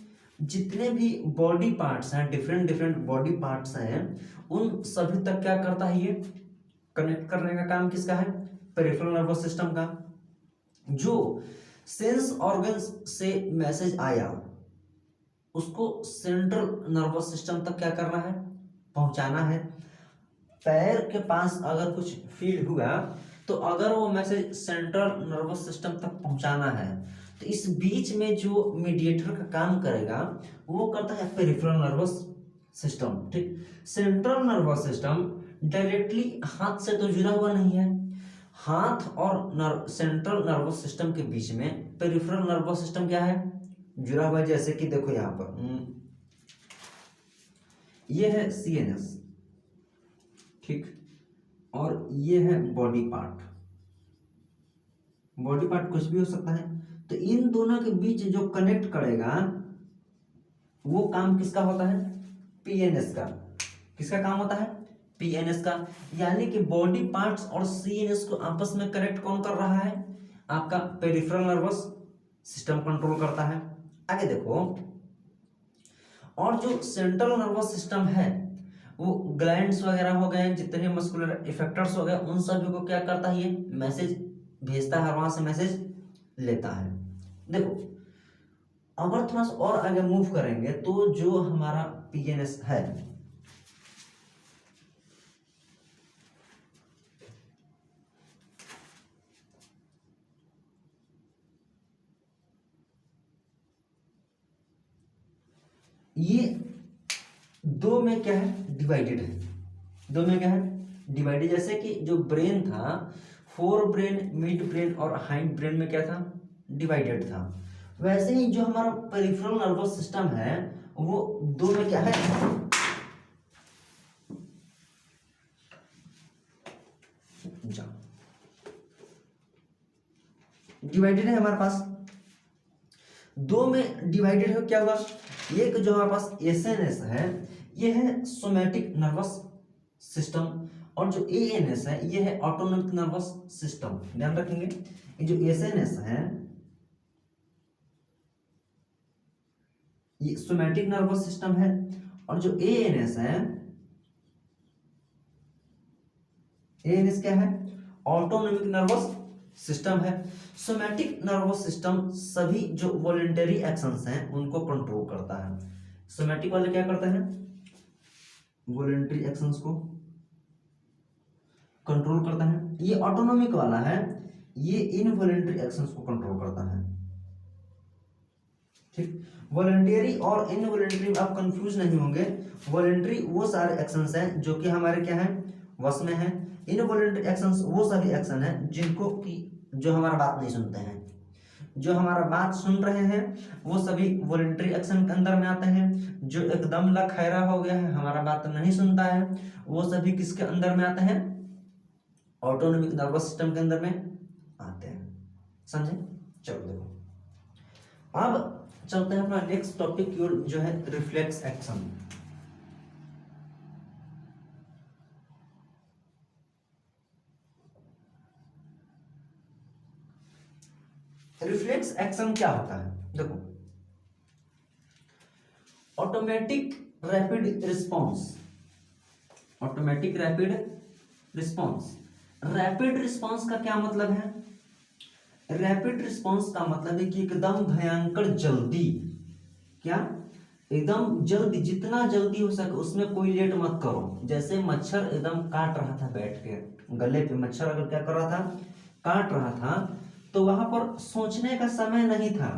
[SPEAKER 1] जितने भी बॉडी पार्ट्स हैं, डिफरेंट डिफरेंट बॉडी पार्ट्स हैं, उन सभी तक क्या करता है, ये कनेक्ट करने का काम किसका है, पेरिफेरल नर्वस सिस्टम का। जो सेंस ऑर्गन्स से मैसेज आया उसको सेंट्रल नर्वस सिस्टम तक क्या करना है, पहुंचाना है। पैर के पास अगर कुछ फील हुआ तो अगर वो मैसेज सेंट्रल नर्वस सिस्टम तक पहुंचाना है तो इस बीच में जो मीडिएटर का काम करेगा वो करता है पेरिफेरल नर्वस सिस्टम, ठीक। सेंट्रल नर्वस सिस्टम डायरेक्टली हाथ से तो जुड़ा हुआ नहीं है, हाथ और सेंट्रल नर्वस सिस्टम के बीच में पेरिफेरल नर्वस सिस्टम क्या है, जुड़ा हुआ है। जैसे कि देखो यहाँ पर ये है सीएनएस, ठीक, और ये है बॉडी पार्ट। बॉडी पार्ट कुछ भी हो सकता है, तो इन दोनों के बीच जो कनेक्ट करेगा वो काम किसका होता है, पीएनएस का। किसका काम होता है, पीएनएस का। यानी कि बॉडी पार्ट्स और सीएनएस को आपस में कनेक्ट कौन कर रहा है, आपका पेरिफेरल नर्वस सिस्टम कंट्रोल करता है। आगे देखो, और जो सेंट्रल नर्वस सिस्टम है वो ग्लैंड्स वगैरह हो गए, जितने मस्कुलर इफेक्टर्स हो गए, उन सभी को क्या करता है, ये मैसेज भेजता है और वहां से मैसेज लेता है। देखो अगर थोड़ा सा और आगे मूव करेंगे तो जो हमारा पीएनएस है ये दो में क्या है, डिवाइडेड है। दो में क्या है, डिवाइडेड। जैसे कि जो ब्रेन था, फोर ब्रेन, मिड ब्रेन और हाइंड ब्रेन में क्या था, डिवाइडेड था। वैसे ही जो हमारा पेरिफेरल नर्वस सिस्टम है वो दो में क्या है, डिवाइडेड है हमारे पास। दो में डिवाइडेड है, क्या हुआ, एक जो हमारे पास एसएनएस है ये है सोमैटिक नर्वस सिस्टम, और जो एएनएस है ये है ऑटोनॉमिक नर्वस सिस्टम। ध्यान रखेंगे, ये जो एसएनएस है ये सोमैटिक नर्वस सिस्टम है, और जो एएनएस है, एएनएस क्या है, ऑटोनॉमिक नर्वस सिस्टम है। सोमैटिक नर्वस सिस्टम सभी जो वॉलेंटरी एक्शंस हैं उनको कंट्रोल करता है। सोमैटिक वाले क्या करते हैं, वॉलेंटरी एक्शंस को कंट्रोल करता है। ये ऑटोनॉमिक वाला है, ये इनवॉलेंटरी एक्शंस को कंट्रोल करता है, ठीक। वॉलंटरी और इनवॉलंटरी में आप कंफ्यूज नहीं होंगे। वॉलंटरी वो सारे एक्शंस हैं जो कि हमारे क्या है, वश में है। इनवॉलंटरी एक्शंस वो सभी एक्शन हैं जिनको कि जो हमारा बात नहीं सुनते हैं। जो हमारा बात सुन रहे हैं वो सभी वॉलंटरी एक्शन के अंदर में आते हैं। जो एकदम लखैरा हो गया है, हमारा बात नहीं सुनता है, वो सभी किसके अंदर में आते हैं, ऑटोनॉमिक नर्वस सिस्टम के अंदर में आते हैं। समझे? चलो देखो, अब चलते हैं अपना नेक्स्ट टॉपिक जो है रिफ्लेक्स एक्शन। रिफ्लेक्स एक्शन क्या होता है? देखो, automatic rapid response. Automatic rapid response. Rapid response का क्या मतलब है? रैपिड रिस्पॉन्स का मतलब है कि एकदम भयंकर जल्दी, क्या एकदम जल्दी, जितना जल्दी हो सके उसमें कोई लेट मत करो। जैसे मच्छर एकदम काट रहा था बैठ के, गले पे मच्छर अगर क्या कर रहा था, काट रहा था, तो वहां पर सोचने का समय नहीं था,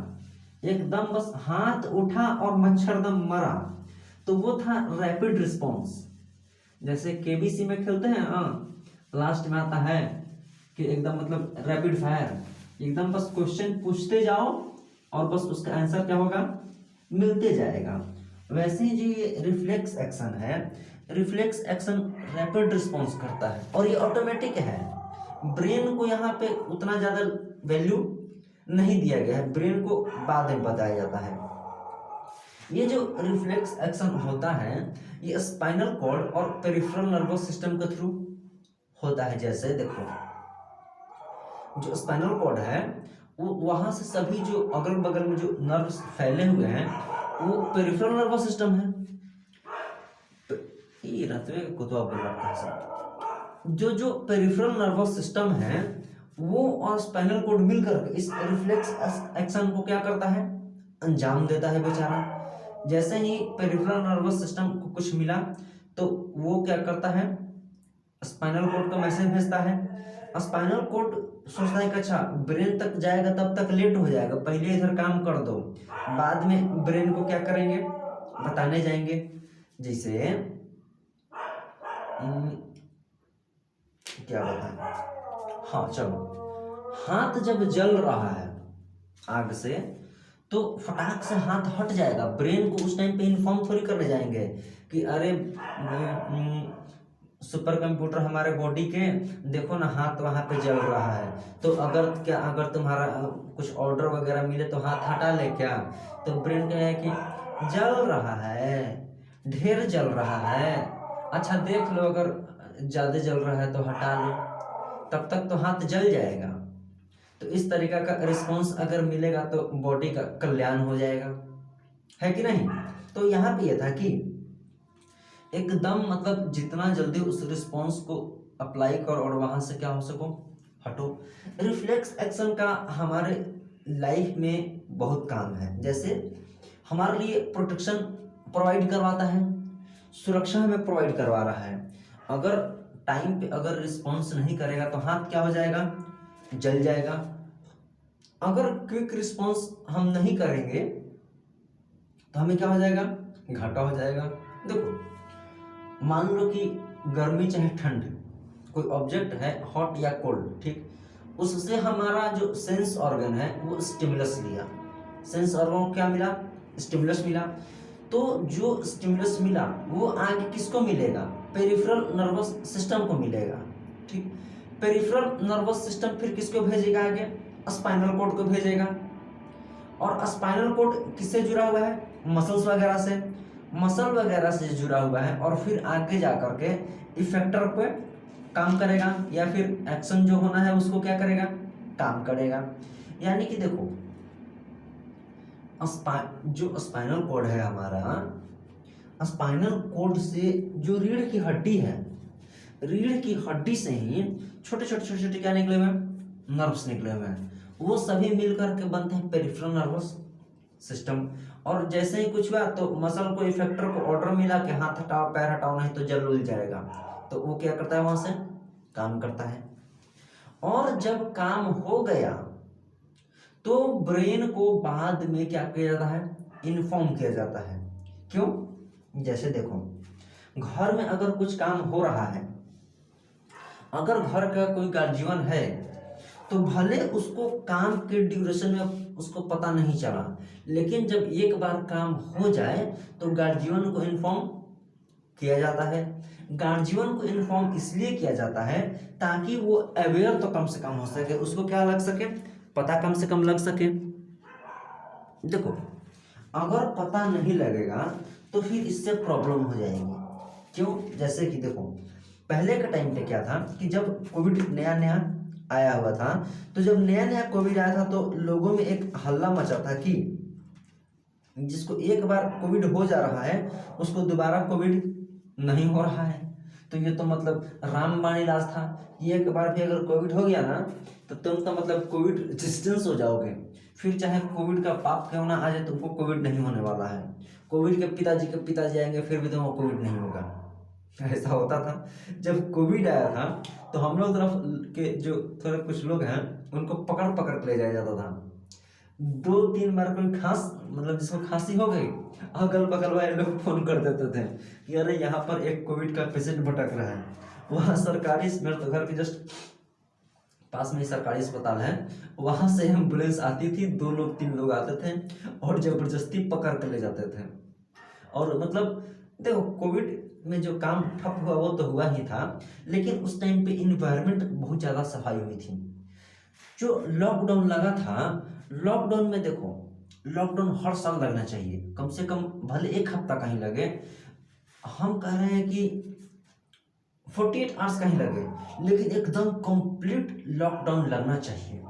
[SPEAKER 1] एकदम बस हाथ उठा और मच्छर दम मरा, तो वो था रैपिड रिस्पॉन्स। जैसे केबीसी में खेलते हैं, लास्ट में आता है कि एकदम मतलब रैपिड फायर, एकदम बस क्वेश्चन पूछते जाओ और बस उसका आंसर क्या होगा, मिलते जाएगा। वैसे ही जो ये रिफ्लेक्स एक्शन है, रिफ्लेक्स एक्शन रैपिड रिस्पॉन्स करता है और ये ऑटोमेटिक है। ब्रेन को यहाँ पे उतना ज्यादा वैल्यू नहीं दिया गया है, ब्रेन को बाद में बताया जाता है। ये जो रिफ्लेक्स एक्शन होता है ये स्पाइनल कॉर्ड और पेरिफेरल नर्वस सिस्टम के थ्रू होता है। जैसे देखो, जो स्पाइनल कॉर्ड है वो वहां से सभी जो अगल बगल में जो नर्व्स फैले हुए हैं वो पेरिफेरल नर्वस सिस्टम है। ये रहते कुतवा बोल रहा है। जो पेरिफेरल नर्वस सिस्टम है वो और स्पाइनल कॉर्ड मिलकर इस रिफ्लेक्स एक्शन को क्या करता है, अंजाम देता है बेचारा। जैसे ही पेरिफेरल नर्वस सिस्टम को कुछ मिला तो वो क्या करता है, स्पाइनल कॉर्ड को मैसेज भेजता है। स्पाइनल कॉर्ड सोचता है कि अच्छा ब्रेन तक जाएगा तब तक लेट हो जाएगा, पहले इधर काम कर दो, बाद में ब्रेन को क्या करेंगे, बताने जाएंगे। जैसे क्या बताएं, हाँ चलो, हाथ जब जल रहा है आग से तो फटाक से हाथ हट जाएगा, ब्रेन को उस टाइम पे इन्फॉर्म थोड़ी करने जाएंगे कि अरे सुपर कंप्यूटर हमारे बॉडी के देखो ना हाथ वहां पे जल रहा है, तो अगर तुम्हारा कुछ ऑर्डर वगैरह मिले तो हाथ हटा ले क्या, तो ब्रेन क्या है कि जल रहा है, ढेर जल रहा है, अच्छा देख लो अगर ज्यादा जल रहा है तो हटा लो, तब तक तो हाथ जल जाएगा। तो इस तरीका का रिस्पॉन्स अगर मिलेगा तो बॉडी का कल्याण हो जाएगा, है कि नहीं। तो यहाँ पे यह था कि एकदम मतलब जितना जल्दी उस रिस्पॉन्स को अप्लाई करो और वहां से क्या हो सको, हटो। रिफ्लेक्स एक्शन का हमारे लाइफ में बहुत काम है। जैसे हमारे लिए प्रोटेक्शन प्रोवाइड करवाता है, सुरक्षा हमें प्रोवाइड करवा रहा है। अगर टाइम पे अगर रिस्पॉन्स नहीं करेगा तो हाथ क्या हो जाएगा, जल जाएगा। अगर क्विक रिस्पॉन्स हम नहीं करेंगे तो हमें क्या हो जाएगा, घाटा हो जाएगा। देखो मान लो कि गर्मी चाहे ठंड, कोई ऑब्जेक्ट है हॉट या कोल्ड, ठीक, उससे हमारा जो सेंस ऑर्गन है वो स्टिमुलस लिया, सेंस ऑर्गन को क्या मिला, स्टिमुलस मिला। तो जो स्टिमुलस मिला वो आगे किसको मिलेगा, पेरिफेरल नर्वस सिस्टम को मिलेगा, ठीक। पेरिफेरल नर्वस सिस्टम फिर किसको भेजेगा, आगे स्पाइनल कॉर्ड को भेजेगा। और स्पाइनल कॉर्ड किससे जुड़ा हुआ है, मसल्स वगैरह से, मसल वगैरह से जुड़ा हुआ है, और फिर आगे जा करके इफेक्टर पे काम करेगा, या फिर एक्शन जो होना है उसको क्या करेगा, काम करेगा। यानी कि देखो जो स्पाइनल कॉर्ड है हमारा, स्पाइनल कॉर्ड से जो रीढ़ की हड्डी है, रीढ़ की हड्डी से ही छोटे छोटे छोटे छोटे क्या निकले हुए, नर्व्स निकले हुए हैं, वो सभी मिलकर के बनते हैं पेरिफेरल नर्वस सिस्टम। और जैसे ही कुछ हुआ तो मसल को इफेक्टर को ऑर्डर मिला कि हाथ हटाओ पैर हटाओ नहीं तो जल उल जाएगा, तो वो क्या करता है, वहां से काम करता है। और जब काम हो गया तो ब्रेन को बाद में क्या किया जाता है, इन्फॉर्म किया जाता है। क्यों? जैसे देखो, घर में अगर कुछ काम हो रहा है, अगर घर का कोई गार्जियन है तो भले उसको काम के ड्यूरेशन में उसको पता नहीं चला, लेकिन जब एक बार काम हो जाए तो गार्जियन को इन्फॉर्म किया जाता है। गार्जियन को इन्फॉर्म इसलिए किया जाता है ताकि वो अवेयर तो कम से कम हो सके, उसको क्या लग सके, पता कम से कम लग सके। देखो, अगर पता नहीं लगेगा तो फिर इससे प्रॉब्लम हो जाएगी। क्यों? जैसे कि देखो, पहले के टाइम पे क्या था कि जब कोविड नया नया आया हुआ था, तो जब नया नया कोविड आया था तो लोगों में एक हल्ला मचा था कि जिसको एक बार कोविड हो जा रहा है उसको दोबारा कोविड नहीं हो रहा है। तो ये तो मतलब रामबाण इलाज था कि एक बार भी अगर कोविड हो गया ना तो तुम तो मतलब कोविड रेजिस्टेंस हो जाओगे, फिर चाहे कोविड का पाप क्यों ना आ जाए तुमको कोविड नहीं होने वाला है। कोविड के पिताजी आएंगे फिर भी तुमको कोविड नहीं होगा। ऐसा होता था। जब कोविड आया था तो हम लोग तरफ के जो थोड़े कुछ लोग हैं उनको पकड़ पकड़ के ले जाया जाता था। 2-3 बार कोई मतलब जिसको खांसी हो गई, अगल बगल वाले लोग फोन कर देते थे कि अरे यहाँ पर एक कोविड का पेशेंट भटक रहा है। वहाँ सरकारी, मेरे तो घर के जस्ट पास में ही सरकारी अस्पताल है, वहां से एम्बुलेंस आती थी, 2 लोग 3 लोग आते थे और जबरदस्ती पकड़ कर ले जाते थे। और मतलब देखो, कोविड में जो काम ठप हुआ वो तो हुआ ही था, लेकिन उस टाइम पे इन्वायरमेंट बहुत ज़्यादा सफाई हुई थी। जो लॉकडाउन लगा था, लॉकडाउन में देखो, लॉकडाउन हर साल लगना चाहिए, कम से कम भले 1 हफ्ता का ही लगे। हम कह रहे हैं कि 48 आवर्स का ही लगे, लेकिन एकदम कंप्लीट लॉकडाउन लगना चाहिए।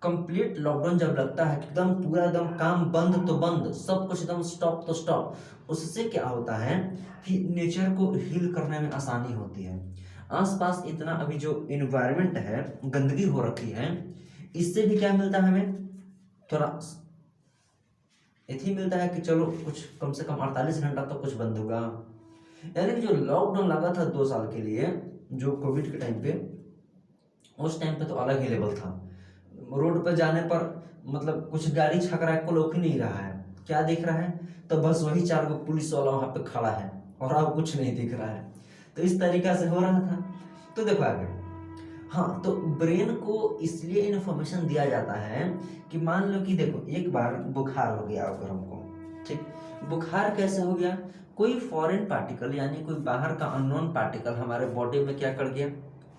[SPEAKER 1] कंप्लीट लॉकडाउन जब लगता है एकदम पूरा एकदम काम बंद तो बंद, सब कुछ एकदम स्टॉप तो स्टॉप, उससे क्या होता है कि नेचर को हील करने में आसानी होती है। आसपास इतना अभी जो इन्वायरमेंट है, गंदगी हो रखी है, इससे भी क्या मिलता है हमें, थोड़ा यही मिलता है कि चलो कुछ कम से कम 48 घंटा तो कुछ बंद होगा। यानी कि जो लॉकडाउन लगा था 2 साल के लिए, जो कोविड के टाइम पे, उस टाइम पे तो अलग ही लेवल था। रोड पर जाने पर मतलब कुछ गाड़ी छकरा को लोग ही नहीं रहा है, क्या दिख रहा है, तो बस वही 4 गो पुलिस वाला वहां पे खड़ा है और अब कुछ नहीं दिख रहा है। तो इस तरीका से हो रहा था। तो देखो आगे, हाँ, तो ब्रेन को इसलिए इन्फॉर्मेशन दिया जाता है कि मान लो कि देखो एक बार बुखार हो गया अगर हमको, ठीक, बुखार कैसे हो गया, कोई फॉरेन पार्टिकल यानी कोई बाहर का अननोन पार्टिकल हमारे बॉडी में क्या कर गया,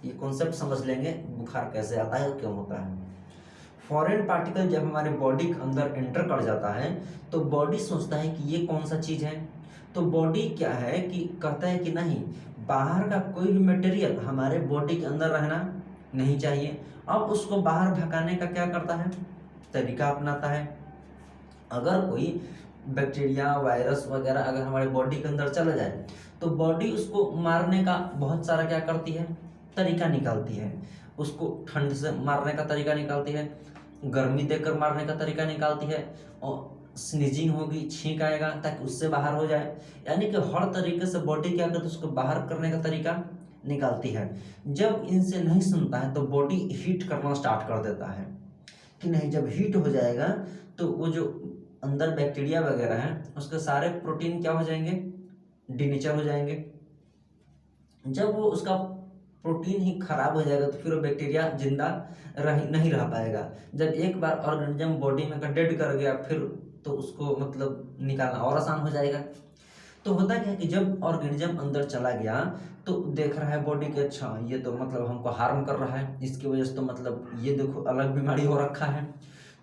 [SPEAKER 1] ये कॉन्सेप्ट समझ लेंगे बुखार कैसे आता है क्यों होता है। फॉरेन पार्टिकल जब हमारे बॉडी के अंदर एंटर कर जाता है तो बॉडी सोचता है कि ये कौन सा चीज़ है, तो बॉडी क्या है कि कहता है कि नहीं, बाहर का कोई भी मटेरियल हमारे बॉडी के अंदर रहना नहीं चाहिए। अब उसको बाहर भगाने का क्या करता है, तरीका अपनाता है। अगर कोई बैक्टीरिया वायरस वगैरह अगर हमारे बॉडी के अंदर चला जाए तो बॉडी उसको मारने का बहुत सारा क्या करती है, तरीका निकालती है। उसको ठंड से मारने का तरीका निकालती है, गर्मी देकर मारने का तरीका निकालती है, और स्नीजिंग होगी, छींक आएगा ताकि उससे बाहर हो जाए। यानी कि हर तरीके से बॉडी क्या करती है, उसको बाहर करने का तरीका निकालती है। जब इनसे नहीं सुनता है तो बॉडी हीट करना स्टार्ट कर देता है कि नहीं, जब हीट हो जाएगा तो वो जो अंदर बैक्टीरिया वगैरह हैं उसके सारे प्रोटीन क्या हो जाएंगे, डीनेचर हो जाएंगे। जब वो उसका प्रोटीन ही खराब हो जाएगा तो फिर वो बैक्टीरिया जिंदा नहीं रह पाएगा। जब एक बार ऑर्गेनिज्म बॉडी में डेड कर गया फिर तो उसको मतलब निकालना और आसान हो जाएगा। तो होता क्या है कि जब ऑर्गेनिज्म अंदर चला गया तो देख रहा है बॉडी के, अच्छा ये तो मतलब हमको हार्म कर रहा है, इसकी वजह से तो मतलब ये देखो अलग बीमारी हो रखा है।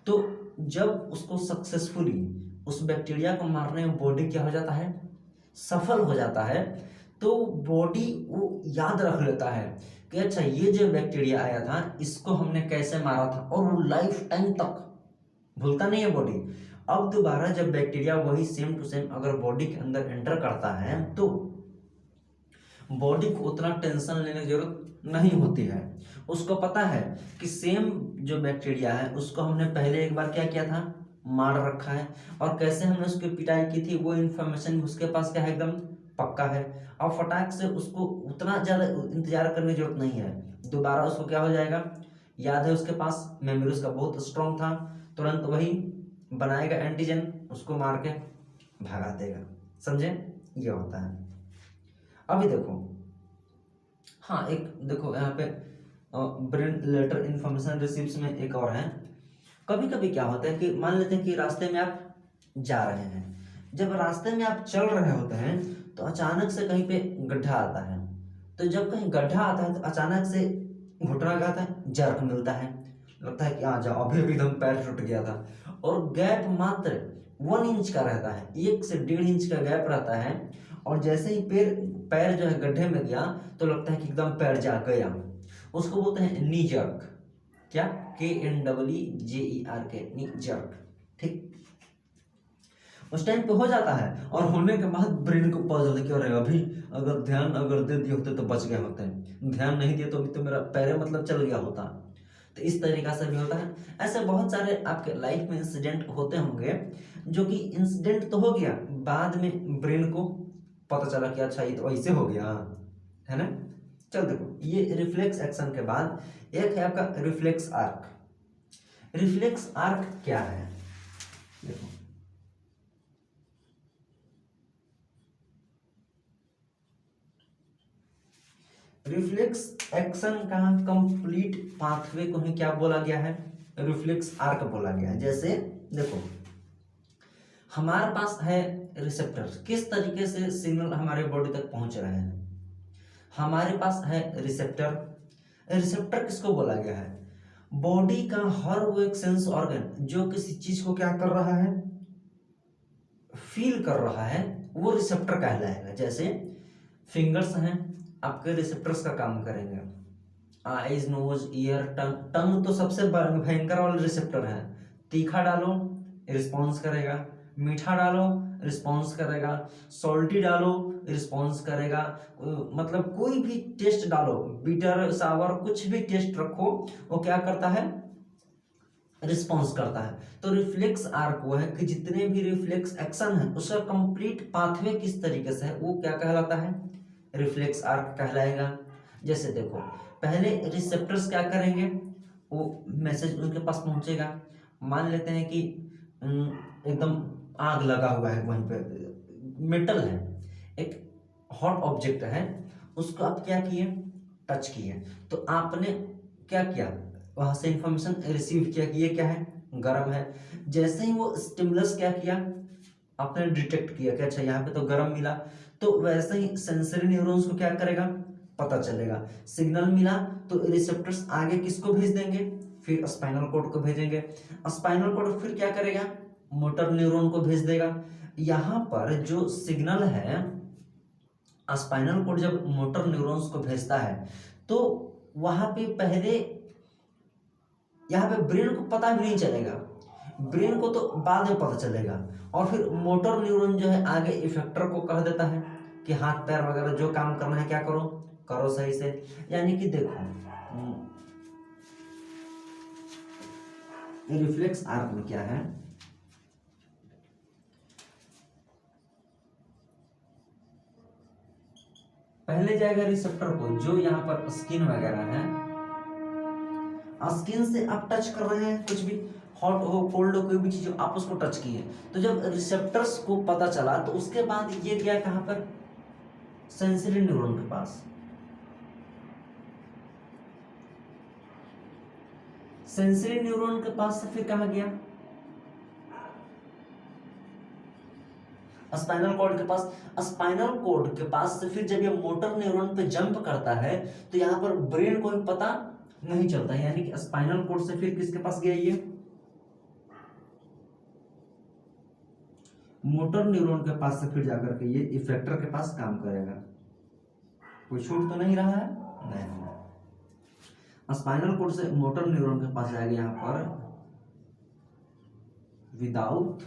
[SPEAKER 1] तो जब उसको सक्सेसफुली उस बैक्टीरिया को मारने में बॉडी क्या हो जाता है, सफल हो जाता है, तो बॉडी वो याद रख लेता है कि अच्छा ये जो बैक्टीरिया आया था इसको हमने कैसे मारा था, और वो लाइफ टाइम तक भूलता नहीं है बॉडी। अब दोबारा जब बैक्टीरिया वही सेम टू सेम अगर बॉडी के अंदर एंटर करता है तो बॉडी को उतना टेंशन लेने की जरूरत नहीं होती है। उसको पता है कि सेम जो बैक्टीरिया है उसको हमने पहले एक बार क्या किया था, मार रखा है, और कैसे हमने उसकी पिटाई की थी वो इन्फॉर्मेशन उसके पास क्या है, एकदम पक्का है। और फटाक से उसको उतना ज़्यादा इंतजार करने की जरूरत नहीं है, दोबारा उसको क्या हो जाएगा, याद है उसके पास, मेमोरी उसका बहुत स्ट्रांग था, तुरंत वही बनाएगा एंटीजन, उसको मार के भगा देगा। समझे, ये होता है। अभी देखो, हाँ एक देखो यहाँ पे ब्रेन लेटर इन्फॉर्मेशन रिसीव्स में एक और है। कभी कभी क्या होता है कि मान लेते हैं कि रास्ते में आप जा रहे हैं, जब रास्ते में आप चल रहे होते हैं तो अचानक से कहीं पे गड्ढा आता है। तो जब कहीं गड्ढा आता है तो अचानक से घुटना क्या आता है, जर्क मिलता है, लगता है कि आ जाओ, अभी अभी एकदम पैर टूट गया था। और गैप मात्र 1 इंच का रहता है, 1 से 1.5 इंच का गैप रहता है। और जैसे ही पैर जो है गड्ढे में गया तो लगता है कि एकदम पैर जा गया, उसको बोलते हैं नी जर्क। क्या, KNEJERK, नी जर्क। ठीक, उस टाइम पे हो जाता है और होने के बाद ब्रेन को पता चलता है कि अरे अभी अगर ध्यान दे दिए होते तो बच गए होते हैं, ध्यान नहीं दिया तो अभी तो मेरा पैर मतलब चल गया होता। तो इस तरीका से भी होता है। ऐसे बहुत सारे आपके लाइफ में इंसिडेंट होते होंगे जो कि इंसिडेंट तो हो गया, बाद में ब्रेन को पता चला कि अच्छा ये तो ऐसे हो गया, है ना। चल देखो, ये रिफ्लेक्स एक्शन के बाद एक है आपका रिफ्लेक्स आर्क। रिफ्लेक्स आर्क क्या है, देखो रिफ्लेक्स एक्शन का कंप्लीट पाथवे को ही क्या बोला गया है, रिफ्लेक्स आर्क बोला गया है। जैसे देखो, हमारे पास है रिसेप्टर, किस तरीके से सिग्नल हमारे बॉडी तक पहुंच रहे हैं। हमारे पास है रिसेप्टर। रिसेप्टर किसको बोला गया है, बॉडी का हर वो एक सेंस ऑर्गन जो किसी चीज को क्या कर रहा है, फील कर रहा है, वो रिसेप्टर कहलाएगा। जैसे फिंगर्स हैं, आपके रिसेप्टर्स का काम करेंगे। आईज, नोज, ईयर, टंग। टंग तो सबसे भयंकर वाला रिसेप्टर है। तीखा डालो रिस्पॉन्स करेगा, मीठा डालो रिस्पॉन्स करेगा, सॉल्टी डालो रिस्पॉन्स करेगा। मतलब कोई भी टेस्ट डालो, बीटर, सावर, कुछ भी टेस्ट रखो, वो क्या करता है, रिस्पॉन्स करता है। तो रिफ्लेक्स आर्क वो है कि जितने भी रिफ्लेक्स एक्शन है उसका कंप्लीट पाथवे किस तरीके से है, वो क्या कहलाता है, रिफ्लेक्स आर्क कहलाएगा। जैसे देखो, पहले रिसेप्टर्स क्या करेंगे, वो मैसेज उनके पास पहुंचेगा। मान लेते हैं कि एकदम आग लगा हुआ है, वहीं पे मेटल है, एक हॉट ऑब्जेक्ट है, उसको आप क्या किए, टच किए, तो आपने क्या किया, वहां से इंफॉर्मेशन रिसीव किया कि ये क्या है, गर्म है। जैसे ही वो स्टिमुलस क्या किया, आपने डिटेक्ट किया कि अच्छा यहाँ पे तो गर्म मिला, तो वैसे ही सेंसरी न्यूरॉन्स को क्या करेगा, पता चलेगा। सिग्नल मिला तो रिसेप्टर्स आगे किसको भेज देंगे, फिर स्पाइनल कॉर्ड को भेजेंगे। स्पाइनल कॉर्ड फिर क्या करेगा, मोटर न्यूरॉन को भेज देगा। यहाँ पर जो सिग्नल है, स्पाइनल कॉर्ड जब मोटर न्यूरॉन्स को भेजता है तो वहां पे पहले यहाँ पे ब्रेन को पता भी नहीं चलेगा, ब्रेन को तो बाद में पता चलेगा। और फिर मोटर न्यूरॉन जो है आगे इफेक्टर को कह देता है कि हाथ पैर वगैरह जो काम करना है क्या करो, करो सही से। यानी कि देखो, रिफ्लेक्स आर्क में क्या है, पहले जाएगा रिसेप्टर को, जो यहाँ पर स्किन वगैरह है, स्किन से आप टच कर रहे हैं, कुछ भी हॉट हो कोल्ड हो कोई भी चीज आप उसको टच किए, तो जब रिसेप्टर्स को पता चला तो उसके बाद ये गया कहां पर, सेंसरी न्यूरॉन के पास। सेंसरी न्यूरॉन के पास से फिर कहां गया, स्पाइनल कॉर्ड के पास। स्पाइनल कॉर्ड के पास से फिर जब ये मोटर न्यूरॉन पे जंप करता है तो यहाँ पर ब्रेन को भी पता नहीं चलता है, यानी कि स्पाइनल कॉर्ड से फिर किसके पास गया, ये मोटर न्यूरॉन के पास से फिर जाकर के ये इफेक्टर के पास काम करेगा। कोई छूट तो नहीं रहा है, नहीं। स्पाइनल कॉर्ड से मोटर न्यूरॉन के पास जाएगा यहाँ पर without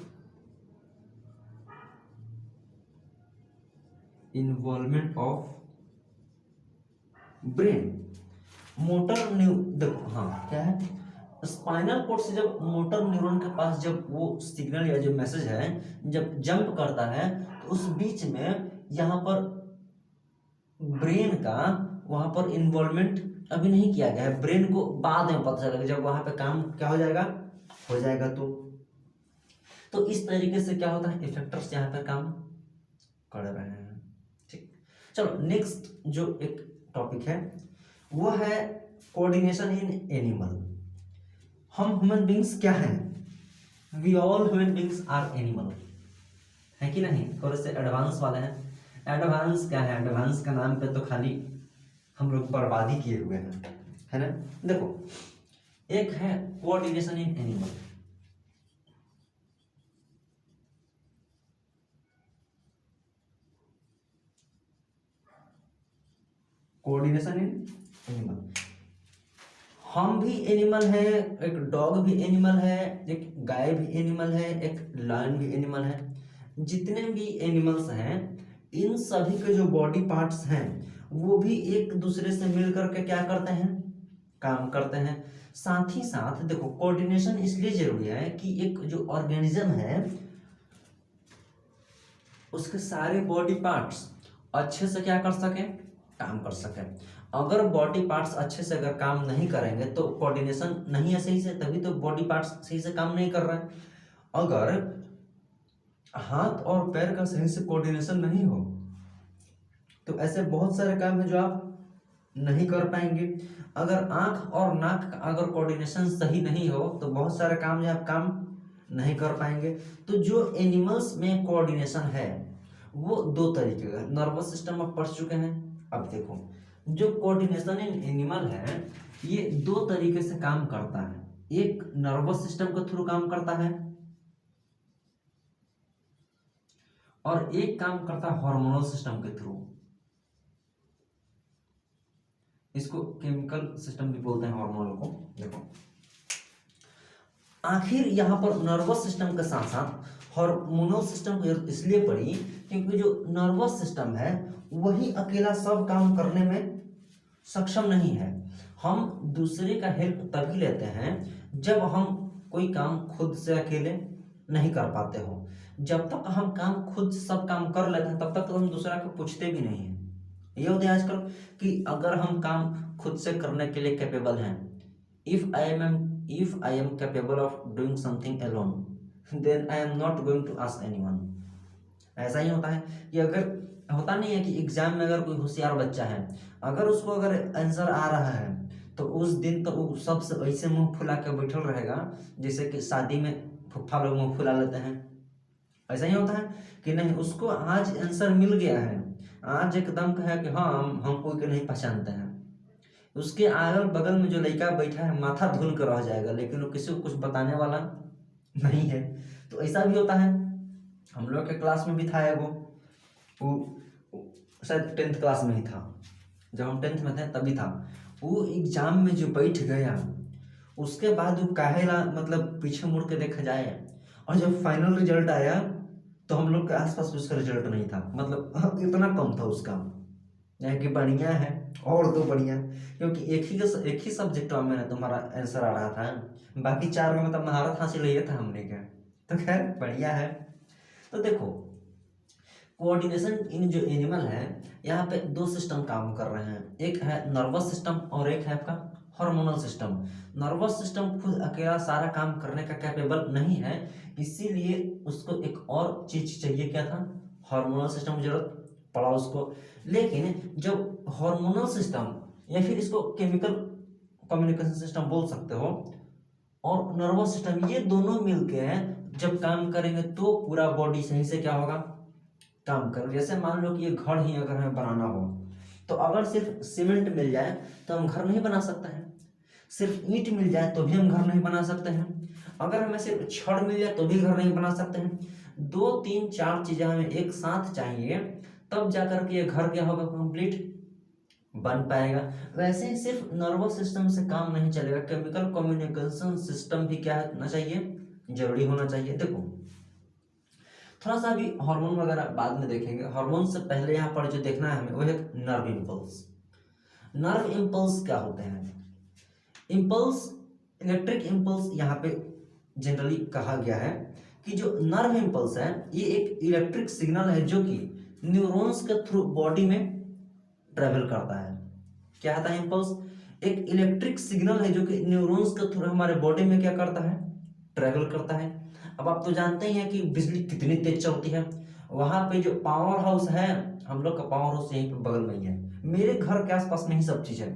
[SPEAKER 1] involvement of brain. Motor देखो, हाँ क्या है, स्पाइनल कॉर्ड से जब मोटर न्यूरॉन के पास जब वो सिग्नल या जो मैसेज है जब जंप करता है तो उस बीच में यहाँ पर ब्रेन का वहां पर इन्वॉल्वमेंट अभी नहीं किया गया है, ब्रेन को बाद में पता चलेगा जब वहां पे काम क्या हो जाएगा, हो जाएगा। तो इस तरीके से क्या होता है, इफेक्टर्स यहाँ पर काम कर रहे हैं। ठीक, चलो नेक्स्ट जो एक टॉपिक है वो है कोऑर्डिनेशन इन एनिमल। हम ह्यूमन बींग्स क्या हैं, we all human beings are animal, है कि नहीं। थोड़े से एडवांस वाले हैं। एडवांस क्या है, एडवांस का नाम पे तो खाली हम लोग बर्बादी किए हुए हैं, है ना। देखो एक है coordination in animal, coordination in animal. हम भी एनिमल है, एक डॉग भी एनिमल है, एक गाय भी एनिमल है, एक लायन भी एनिमल है। जितने भी एनिमल्स हैं इन सभी के जो बॉडी पार्ट्स हैं वो भी एक दूसरे से मिलकर के क्या करते हैं, काम करते हैं। साथ ही साथ देखो कोऑर्डिनेशन इसलिए जरूरी है कि एक जो ऑर्गेनिज्म है उसके सारे बॉडी पार्ट्स अच्छे से क्या कर सके, काम कर सके। अगर बॉडी पार्ट्स अच्छे से अगर काम नहीं करेंगे तो कोऑर्डिनेशन नहीं है सही से, तभी तो बॉडी पार्ट्स सही से काम नहीं कर रहा है। अगर हाथ और पैर का सही से कोऑर्डिनेशन नहीं हो तो ऐसे बहुत सारे काम है जो आप नहीं कर पाएंगे। अगर आंख और नाक का अगर कोऑर्डिनेशन सही नहीं हो तो बहुत सारे काम जो आप काम नहीं कर पाएंगे। तो जो एनिमल्स में कोऑर्डिनेशन है वो दो तरीके का, नर्वस सिस्टम आप पढ़ चुके हैं। अब देखो जो कोऑर्डिनेशन इन एनिमल है ये दो तरीके से काम करता है, एक नर्वस सिस्टम के थ्रू काम करता है और एक काम करता है हार्मोनल सिस्टम के थ्रू। इसको केमिकल सिस्टम भी बोलते हैं हार्मोनल को। देखो आखिर यहाँ पर नर्वस सिस्टम के साथ साथ हार्मोनल सिस्टम इसलिए पड़ी क्योंकि जो नर्वस सिस्टम है वही अकेला सब काम करने में सक्षम नहीं है। हम दूसरे का हेल्प तभी लेते हैं जब हम कोई काम खुद से अकेले नहीं कर पाते हो। जब तक हम काम खुद सब काम कर लेते हैं तब तक तो हम दूसरा को पूछते भी नहीं हैं। ये होता है आजकल कि अगर हम काम खुद से करने के लिए कैपेबल हैं, if I am capable of doing something alone then I am not going to ask anyone. ऐसा ही होता है कि अगर होता नहीं है कि एग्जाम में अगर कोई होशियार बच्चा है अगर उसको अगर आंसर आ रहा है तो उस दिन तो वो सबसे ऐसे मुंह फुला के बैठल रहेगा जैसे कि शादी में फुफ्फा लोग मुंह फुला लेते हैं। ऐसा ही होता है कि नहीं, उसको आज आंसर मिल गया है, आज एकदम कहा कि हाँ हम कोई को नहीं पहचानते हैं। उसके अगल बगल में जो लड़का बैठा है माथा धुल कर रह जाएगा लेकिन वो किसी को कुछ बताने वाला नहीं है। तो ऐसा भी होता है। हम लोग के क्लास में भी था एगो, वो शायद 10th क्लास में ही था, जब हम 10th में थे तभी था। वो एग्जाम में जो बैठ गया उसके बाद वो काहेला मतलब पीछे मुड़ के देखा जाए और जब फाइनल रिजल्ट आया तो हम लोग के आसपास उसका रिजल्ट नहीं था, मतलब इतना कम था उसका। यानी कि बढ़िया है और दो बढ़िया, क्योंकि एक ही सब्जेक्ट में ना तुम्हारा आंसर आ रहा था, बाकी 4 में मतलब महारत हासिल ही था हमने क्या। तो खैर बढ़िया है। तो देखो कोऑर्डिनेशन इन जो एनिमल है यहाँ पे दो सिस्टम काम कर रहे हैं, एक है नर्वस सिस्टम और एक है आपका हार्मोनल सिस्टम। नर्वस सिस्टम खुद अकेला सारा काम करने का कैपेबल नहीं है, इसीलिए उसको एक और चीज चाहिए, क्या था, हार्मोनल सिस्टम की जरूरत पड़ा उसको। लेकिन जब हार्मोनल सिस्टम या फिर इसको केमिकल कम्युनिकेशन सिस्टम बोल सकते हो और नर्वस सिस्टम, ये दोनों मिलके जब काम करेंगे तो पूरा बॉडी सही से क्या होगा, काम कर। जैसे मान लो कि ये घर ही अगर हमें बनाना हो तो अगर सिर्फ सीमेंट मिल जाए तो हम घर नहीं बना सकते हैं, सिर्फ ईंट मिल जाए तो भी हम घर नहीं बना सकते हैं, अगर हमें सिर्फ छड़ मिल जाए तो भी घर नहीं बना सकते हैं। 2 3 4 चीजें हमें एक साथ चाहिए तब जाकर के ये घर क्या होगा, कंप्लीट बन पाएगा। वैसे ही सिर्फ नर्वस सिस्टम से काम नहीं चलेगा, केमिकल कम्युनिकेशन सिस्टम भी क्या होना चाहिए, जरूरी होना चाहिए। देखो थोड़ा सा अभी हार्मोन वगैरह बाद में देखेंगे, हार्मोन से पहले यहाँ पर जो देखना है हमें वो है नर्व इम्पल्स। नर्व इम्पल्स क्या होते हैं, इम्पल्स इलेक्ट्रिक इम्पल्स यहाँ पे जनरली कहा गया है कि जो नर्व इम्पल्स है ये एक इलेक्ट्रिक सिग्नल है जो कि न्यूरॉन्स के थ्रू बॉडी में ट्रेवल करता है। क्या है इम्पल्स, एक इलेक्ट्रिक सिग्नल है जो कि न्यूरॉन्स के थ्रू हमारे बॉडी में क्या करता है, ट्रेवल करता है। अब आप तो जानते ही हैं कि बिजली कितनी तेज चलती है। वहां पे जो पावर हाउस है, हम लोग का पावर हाउस यहीं पे बगल में ही है, मेरे घर के आसपास में ही सब चीज है।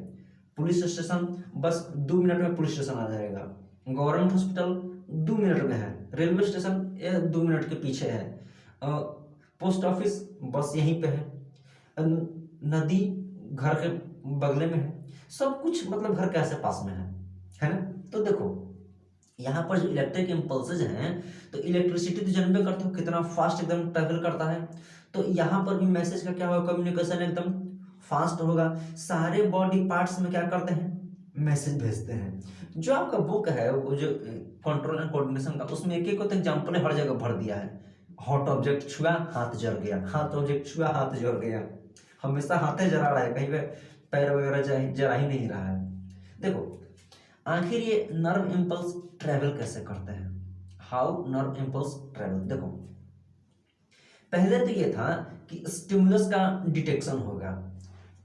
[SPEAKER 1] पुलिस स्टेशन बस 2 मिनट में पुलिस स्टेशन आ जाएगा, गवर्नमेंट हॉस्पिटल 2 मिनट में है, रेलवे स्टेशन 2 मिनट के पीछे है, पोस्ट ऑफिस बस यहीं पे है, नदी घर के बगले में है, सब कुछ मतलब घर के ऐसे पास में है ना। तो देखो यहाँ पर जो इलेक्ट्रिक इम्पल्सेज हैं, तो इलेक्ट्रिसिटी तो जानबे करते हो कितना फास्ट एकदम ट्रेवल करता है। तो यहाँ पर भी मैसेज का क्या होगा, कम्युनिकेशन एकदम फास्ट होगा। सारे बॉडी पार्ट्स में क्या करते हैं, मैसेज भेजते हैं। जो आपका बुक है वो जो कंट्रोल एंड कोऑर्डिनेशन का, उसमें एक एक एग्जाम्पल हर जगह भर दिया है। हॉट ऑब्जेक्ट छुआ हाथ जल गया, हाथ ऑब्जेक्ट छुआ हाथ जल गया, हमेशा हाथे जला रहा है, कहीं पे पैर वगैरह जला ही नहीं रहा है। देखो आखिर ये नर्व इम्पल्स ट्रेवल कैसे करते हैं, हाउ नर्व इम्पल्स ट्रेवल। देखो पहले तो ये था कि स्टिमुलस का डिटेक्शन होगा,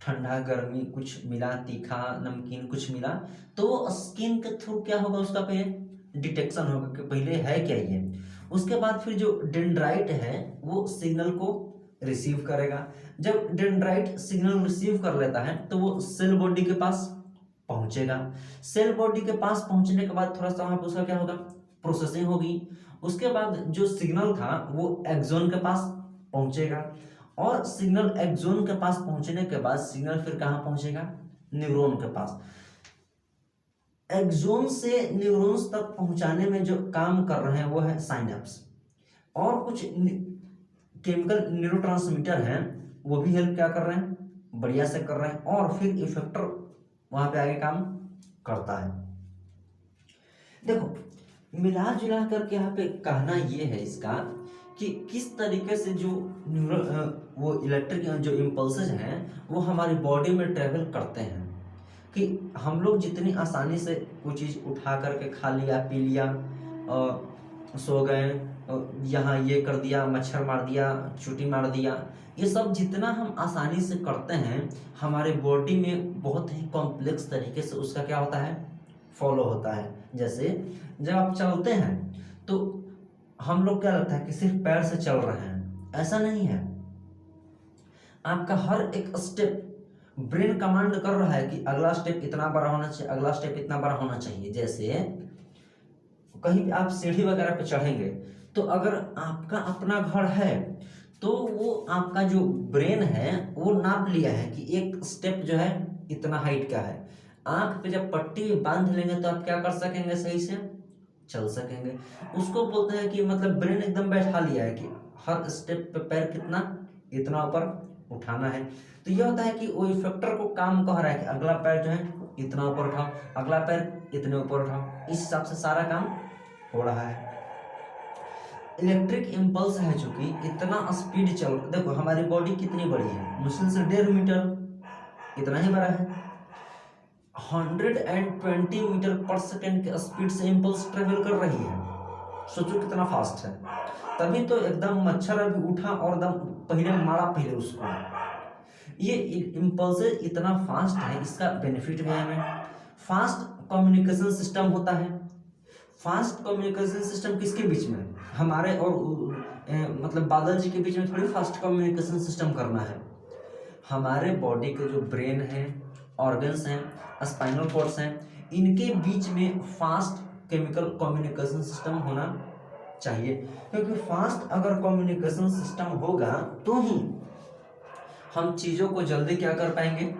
[SPEAKER 1] ठंडा गर्मी कुछ मिला, तीखा नमकीन कुछ मिला, तो स्किन के थ्रू क्या होगा, उसका पहले डिटेक्शन होगा कि पहले है क्या ये। उसके बाद फिर जो डेंड्राइट है वो सिग्नल को रिसीव करेगा। जब डेंड्राइट सिग्नल रिसीव कर लेता है तो वो सेल बॉडी के पास पहुंचेगा। सेल बॉडी के पास पहुंचने के बाद थोड़ा सा वहां पर उसका क्या होगा, प्रोसेसिंग होगी। उसके बाद जो सिग्नल था वो एक्सोन के पास पहुंचेगा, और सिग्नल एक्सोन के पास पहुंचने के बाद सिग्नल फिर कहां पहुंचेगा, न्यूरॉन के पास। एक्सोन से न्यूरॉन्स तक पहुंचाने में जो काम कर रहे हैं वो है साइनेप्स, और कुछ केमिकल न्यूरोट्रांसमीटर हैं वो भी हेल्प क्या कर रहे हैं, बढ़िया से कर रहे हैं, और फिर इफेक्टर वहां पे आगे काम करता है। देखो मिला जुला करके यहाँ पे कहना ये है इसका कि किस तरीके से जो वो इलेक्ट्रिक जो इम्पल्सेज हैं वो हमारी बॉडी में ट्रेवल करते हैं, कि हम लोग जितनी आसानी से कोई चीज़ उठा करके खा लिया पी लिया, सो गए, यहाँ ये कर दिया, मच्छर मार दिया, चूटी मार दिया, ये सब जितना हम आसानी से करते हैं हमारे बॉडी में बहुत ही कॉम्प्लेक्स तरीके से उसका क्या होता है, फॉलो होता है। जैसे जब आप चलते हैं तो हम लोग क्या लगता है कि सिर्फ पैर से चल रहे हैं, ऐसा नहीं है। आपका हर एक स्टेप ब्रेन कमांड कर रहा है कि अगला स्टेप इतना बड़ा होना चाहिए, अगला स्टेप इतना बड़ा होना चाहिए। जैसे कहीं भी आप सीढ़ी वगैरह पे चढ़ेंगे तो अगर आपका अपना घर है तो वो आपका जो ब्रेन है वो नाप लिया है कि एक स्टेप जो है इतना हाइट का है। आंख पे जब पट्टी बांध लेंगे तो आप क्या कर सकेंगे, सही से चल सकेंगे। उसको बोलते हैं कि मतलब ब्रेन एकदम बैठा लिया है कि हर स्टेप पे पैर कितना, इतना ऊपर उठाना है। तो ये होता है कि वो इफेक्टर को काम कह रहा है कि अगला पैर जो है इतना ऊपर उठाओ, अगला पैर इतने ऊपर उठाओ, इस हिसाब से सारा काम हो रहा है। इलेक्ट्रिक इम्पल्स है जो कि इतना स्पीड चल, देखो हमारी बॉडी कितनी बड़ी है, मुश्किल से 1.5 मीटर इतना ही बड़ा है, 120 मीटर पर सेकेंड के स्पीड से इम्पल्स ट्रेवल कर रही है। सोचो कितना फास्ट है। तभी तो एकदम मच्छर अभी उठा और एकदम पहले मारा पहले उसको। ये इम्पल्स इतना फास्ट है, इसका बेनिफिट भी है हमें। फास्ट कम्युनिकेशन सिस्टम होता है। फास्ट कम्युनिकेशन सिस्टम किसके बीच में, हमारे और मतलब बादल जी के बीच में थोड़ी फास्ट कम्युनिकेशन सिस्टम करना है। हमारे बॉडी के जो ब्रेन है, ऑर्गन्स हैं, स्पाइनल कॉर्ड्स हैं, इनके बीच में फास्ट केमिकल कम्युनिकेशन सिस्टम होना चाहिए। क्योंकि फास्ट अगर कम्युनिकेशन सिस्टम होगा तो ही हम चीज़ों को जल्दी क्या कर पाएंगे,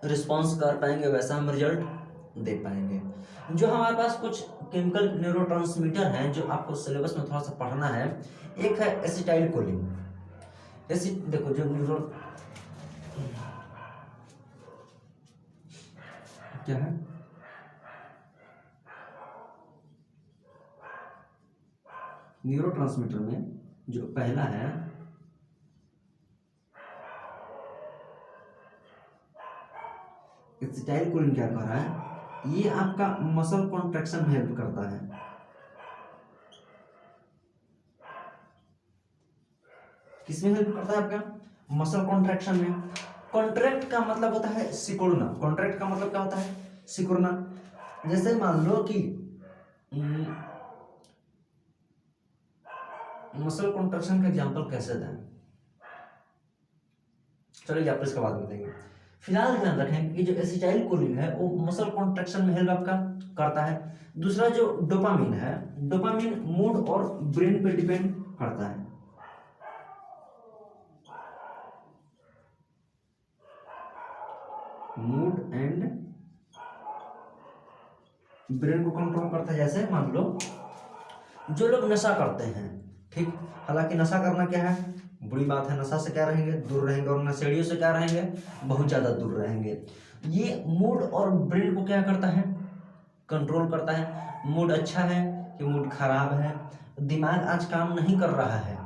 [SPEAKER 1] रिस्पॉन्स कर पाएंगे, वैसा हम रिजल्ट दे पाएंगे। जो हमारे पास कुछ केमिकल न्यूरोट्रांसमीटर हैं जो आपको सिलेबस में थोड़ा सा पढ़ना है, एक है एसिटाइलकोलिन। देखो जो क्या है, न्यूरोट्रांसमीटर में जो पहला है एसिटाइलकोलिन, क्या कर रहा है, ये आपका मसल कॉन्ट्रैक्शन में हेल्प करता है। किसमें हेल्प करता है, आपका मसल कॉन्ट्रैक्शन में। कॉन्ट्रैक्ट का मतलब होता है सिकुड़ना, कॉन्ट्रैक्ट का मतलब क्या होता है, सिकुड़ना। जैसे मान लो कि मसल कॉन्ट्रैक्शन का एग्जांपल कैसे दें, चलिए आपको इसका बाद में देंगे। फिलहाल ध्यान रखें कि जो एसिटाइल कोलिन है वो मसल कॉन्ट्रैक्शन में हेल्प आपका करता है। दूसरा जो डोपामिन है, डोपामिन मूड और ब्रेन पे डिपेंड करता है। मूड एंड ब्रेन को कंट्रोल करता है। जैसे मान लो जो लोग नशा करते हैं, ठीक, हालांकि नशा करना क्या है, बुरी बात है, नशा से क्या रहेंगे, दूर रहेंगे, और नशेड़ियों से क्या रहेंगे, बहुत ज्यादा दूर रहेंगे। ये मूड और ब्रेन को क्या करता है, कंट्रोल करता है। मूड अच्छा है कि मूड खराब है, दिमाग आज काम नहीं कर रहा है,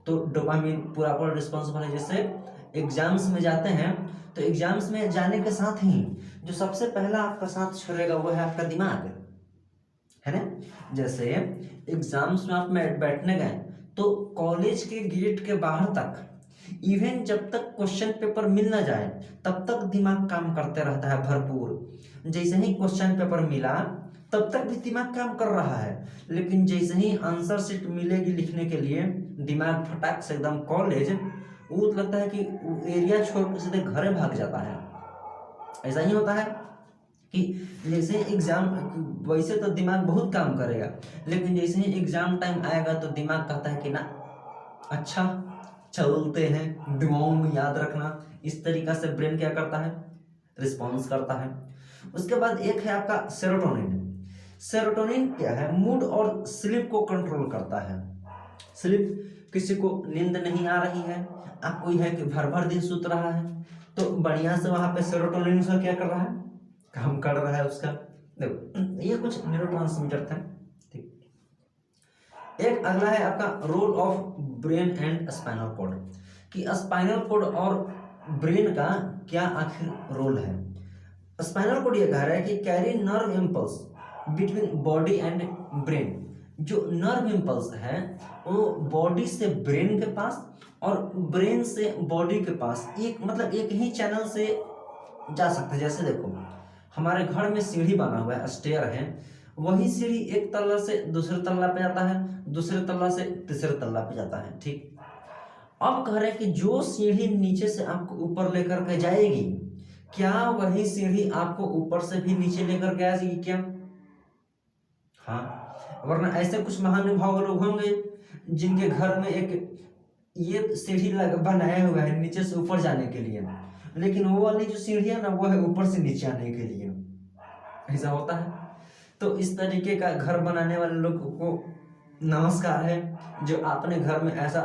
[SPEAKER 1] तो डोपामिन पूरा पूरा रिस्पॉन्सिबल है। जैसे एग्जाम्स में जाते हैं तो एग्जाम्स में जाने के साथ ही जो सबसे पहला आपका साथ छोड़ेगा वो है आपका दिमाग, है ना। जैसे एग्जाम्स में आप बैठने गए तो कॉलेज के गेट के बाहर तक, इवन जब तक क्वेश्चन पेपर मिल ना जाए तब तक दिमाग काम करते रहता है भरपूर। जैसे ही क्वेश्चन पेपर मिला तब तक भी दिमाग काम कर रहा है, लेकिन जैसे ही आंसर शीट मिलेगी लिखने के लिए, दिमाग फटाक से एकदम कॉलेज, वो लगता है कि एरिया छोड़ कर सीधे घरे भाग जाता है। ऐसा ही होता है कि जैसे एग्जाम, वैसे तो दिमाग बहुत काम करेगा, लेकिन जैसे ही एग्जाम टाइम आएगा तो दिमाग कहता है कि ना अच्छा चलते हैं, दिमाग में याद रखना। इस तरीका से ब्रेन क्या करता है, रिस्पॉन्स करता है। उसके बाद एक है आपका सेरोटोनिन। सेरोटोनिन क्या है, मूड और स्लीप को कंट्रोल करता है। स्लीप, किसी को नींद नहीं आ रही है, आपको यह है कि भर भर दिन सूत रहा है, तो बढ़िया से वहां पे सेरोटोनिन उसका क्या कर रहा है, काम कर रहा है उसका। देखो ये कुछ न्यूरोट्रांसमीटर थे, ठीक। एक अगला है आपका role of brain and spinal cord, कि स्पाइनल कॉर्ड और ब्रेन का क्या आखिर रोल है। स्पाइनल कॉर्ड ये कह रहा है कि carry nerve impulse between body and brain. जो नर्व इम्पल्स है वो बॉडी से ब्रेन के पास और ब्रेन से बॉडी के पास एक मतलब एक ही चैनल से जा सकता है। जैसे देखो हमारे घर में सीढ़ी बना हुआ है, स्टेयर है, वही सीढ़ी एक तल्ला से दूसरे तल्ला पे जाता है, दूसरे तल्ला से तीसरे तल्ला पे जाता है, ठीक। अब कह रहे हैं कि जो सीढ़ी नीचे से आपको ऊपर लेकर के जाएगी, क्या वही सीढ़ी आपको ऊपर से भी नीचे लेकर के आएगी क्या? हाँ, वरना ऐसे कुछ महानुभाव लोग होंगे जिनके घर में एक ये सीढ़ी बनाया हुआ है नीचे से ऊपर जाने के लिए, लेकिन वो वाली जो सीढ़ी है ना वो है ऊपर से नीचे आने के लिए। ऐसा होता है। तो इस तरीके का घर बनाने वाले लोगों को नमस्कार है, जो अपने घर में ऐसा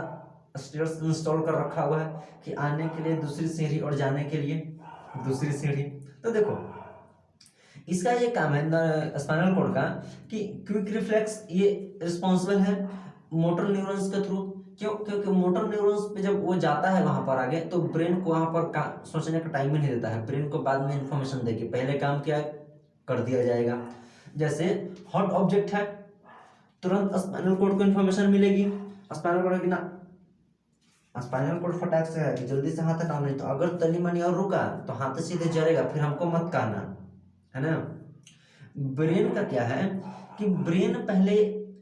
[SPEAKER 1] स्टेयर्स इंस्टॉल कर रखा हुआ है कि आने के लिए दूसरी सीढ़ी और जाने के लिए दूसरी सीढ़ी। तो देखो इसका ये काम है स्पाइनल कॉर्ड का कि क्विक रिफ्लेक्स ये रिस्पॉन्सिबल है मोटर न्यूरॉन्स के थ्रू। क्यों? क्योंकि मोटर न्यूरॉन्स पे जब वो जाता है वहां पर आगे, तो ब्रेन को वहां पर सोचने का टाइम ही नहीं देता है। ब्रेन को बाद में इंफॉर्मेशन देगी, पहले काम क्या कर दिया जाएगा। जैसे हॉट ऑब्जेक्ट है, तुरंत स्पाइनल कॉर्ड को इंफॉर्मेशन मिलेगी। स्पाइनल कॉर्ड की ना, स्पाइनल कॉर्ड फटाक से है कि जल्दी से हाथ हटाओ, नहीं तो अगर तनी मनी और रुका तो हाथ सीधे जलेगा, फिर हमको मत कहना, है ना। ब्रेन का क्या है कि ब्रेन पहले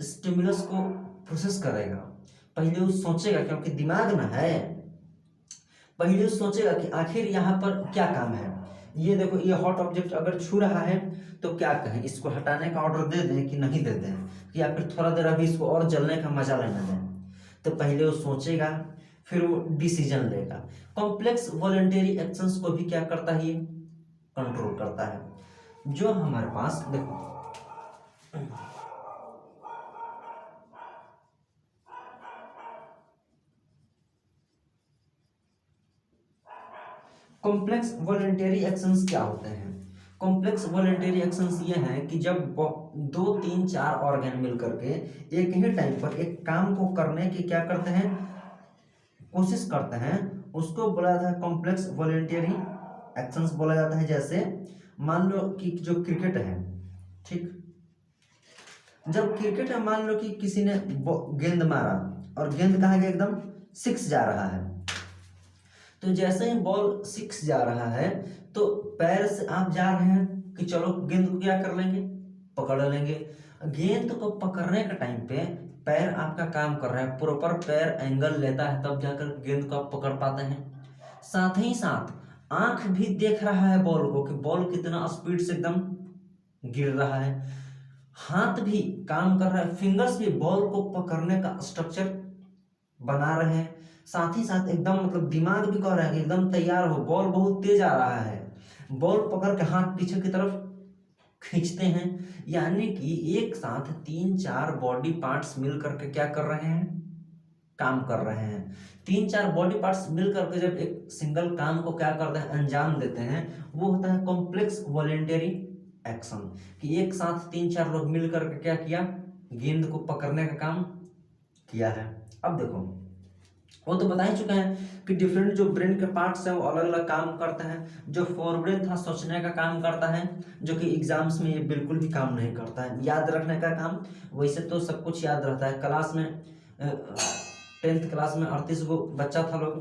[SPEAKER 1] स्टिमुलस को प्रोसेस करेगा, पहले वो सोचेगा, क्योंकि दिमाग ना है, पहले वो सोचेगा कि आखिर यहाँ पर क्या काम है। ये देखो ये हॉट ऑब्जेक्ट अगर छू रहा है तो क्या कहें, इसको हटाने का ऑर्डर दे दें कि नहीं दे दें, या फिर थोड़ा देर अभी इसको और जलने का मजा लेने दें। तो पहले वो सोचेगा, फिर वो डिसीजन लेगा। कॉम्प्लेक्स वॉलंटरी एक्शंस को भी क्या करता है, ये कंट्रोल करता है। जो हमारे पास देखो कॉम्प्लेक्स वॉलंटरी एक्शंस क्या होते हैं। कॉम्प्लेक्स वॉलंटरी एक्शंस ये हैं कि जब 2, 3, 4 ऑर्गन मिल करके एक ही टाइम पर एक काम को करने की क्या करते हैं, कोशिश करते हैं, उसको बोला जाता है कॉम्प्लेक्स वॉलंटरी एक्शंस बोला जाता है। जैसे मान लो कि जो क्रिकेट है, ठीक, जब क्रिकेट में मान लो कि किसी ने गेंद मारा और गेंद कहाँ गया, एकदम 6 जा रहा है, तो जैसे ही बॉल 6 जा रहा है तो पैर से आप जा रहे हैं कि चलो गेंद को क्या कर लेंगे, पकड़ लेंगे। गेंद को पकड़ने के टाइम पे पैर आपका काम कर रहा है, प्रॉपर पैर एंगल लेता है, तब जाकर गेंद को आप पकड़ पाते हैं। साथ ही साथ आंख भी देख रहा है बॉल को कि बॉल कितना स्पीड से एकदम गिर रहा है। हाथ भी काम कर रहा है, फिंगर्स भी बॉल को पकड़ने का स्ट्रक्चर बना रहे हैं। साथ ही साथ एकदम मतलब दिमाग भी कह रहा है कि एकदम तैयार हो, बॉल बहुत तेज आ रहा है, बॉल पकड़ के हाथ पीछे की तरफ खींचते हैं। यानी कि एक साथ 3-4 बॉडी पार्ट्स मिल करके क्या कर रहे हैं, काम कर रहे हैं। 3-4 बॉडी पार्ट्स मिल करके जब एक सिंगल काम को क्या करते हैं, अंजाम देते हैं, वो होता है कॉम्प्लेक्स वॉलेंटरी एक्शन। कि एक साथ 3-4 लोग मिल करके क्या किया, गेंद को पकड़ने का काम किया है। अब देखो, वो तो बता ही चुके हैं कि डिफरेंट जो ब्रेन के पार्ट्स हैं वो अलग अलग काम करते हैं। जो फोर ब्रेन था सोचने का काम करता है, जो कि एग्जाम्स में ये बिल्कुल भी काम नहीं करता है। याद रखने का काम, वैसे तो सब कुछ याद रहता है। क्लास में 10th क्लास में 38 गो बच्चा था लोग,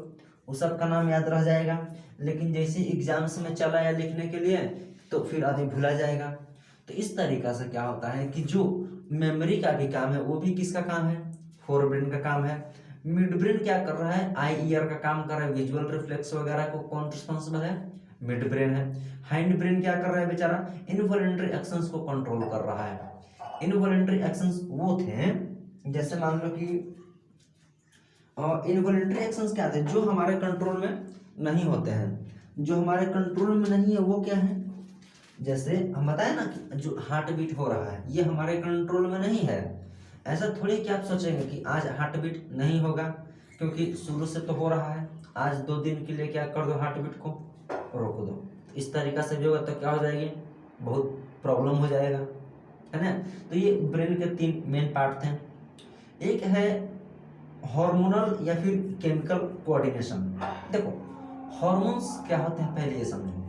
[SPEAKER 1] वो सब का नाम याद रह जाएगा, लेकिन जैसे एग्जाम्स में चला या लिखने के लिए तो फिर आदमी भूला जाएगा। तो इस तरीका से क्या होता है कि जो मेमोरी का भी काम है वो भी किसका काम है, फोर ब्रेन का काम है। मिड ब्रेन क्या कर रहा है, आई ईयर का काम कर रहा है, विजुअल रिफ्लेक्स वगैरह को कौन रिस्पॉन्सिबल है, मिड ब्रेन है। हैंड ब्रेन क्या कर रहा है बेचारा, इनवॉलेंटरी एक्शंस को कंट्रोल कर रहा है। इनवॉलेंटरी एक्शंस वो थे, जैसे मान लो कि इनवॉलेंटरी एक्शंस क्या थे, जो हमारे कंट्रोल में नहीं होते हैं। जो हमारे कंट्रोल में नहीं है वो क्या है, जैसे हम बताए ना कि जो हार्ट बीट हो रहा है ये हमारे कंट्रोल में नहीं है। ऐसा थोड़ी कि आप सोचेंगे कि आज हार्ट बीट नहीं होगा, क्योंकि शुरू से तो हो रहा है, आज 2 दिन के लिए क्या कर दो, हार्ट बीट को रोक दो। इस तरीका से भी होगा तो क्या हो जाएगी, बहुत प्रॉब्लम हो जाएगा, है ना। तो ये ब्रेन के 3 मेन पार्ट थे। एक है हार्मोनल या फिर केमिकल कोऑर्डिनेशन। देखो हार्मोन्स क्या होते हैं पहले ये समझो।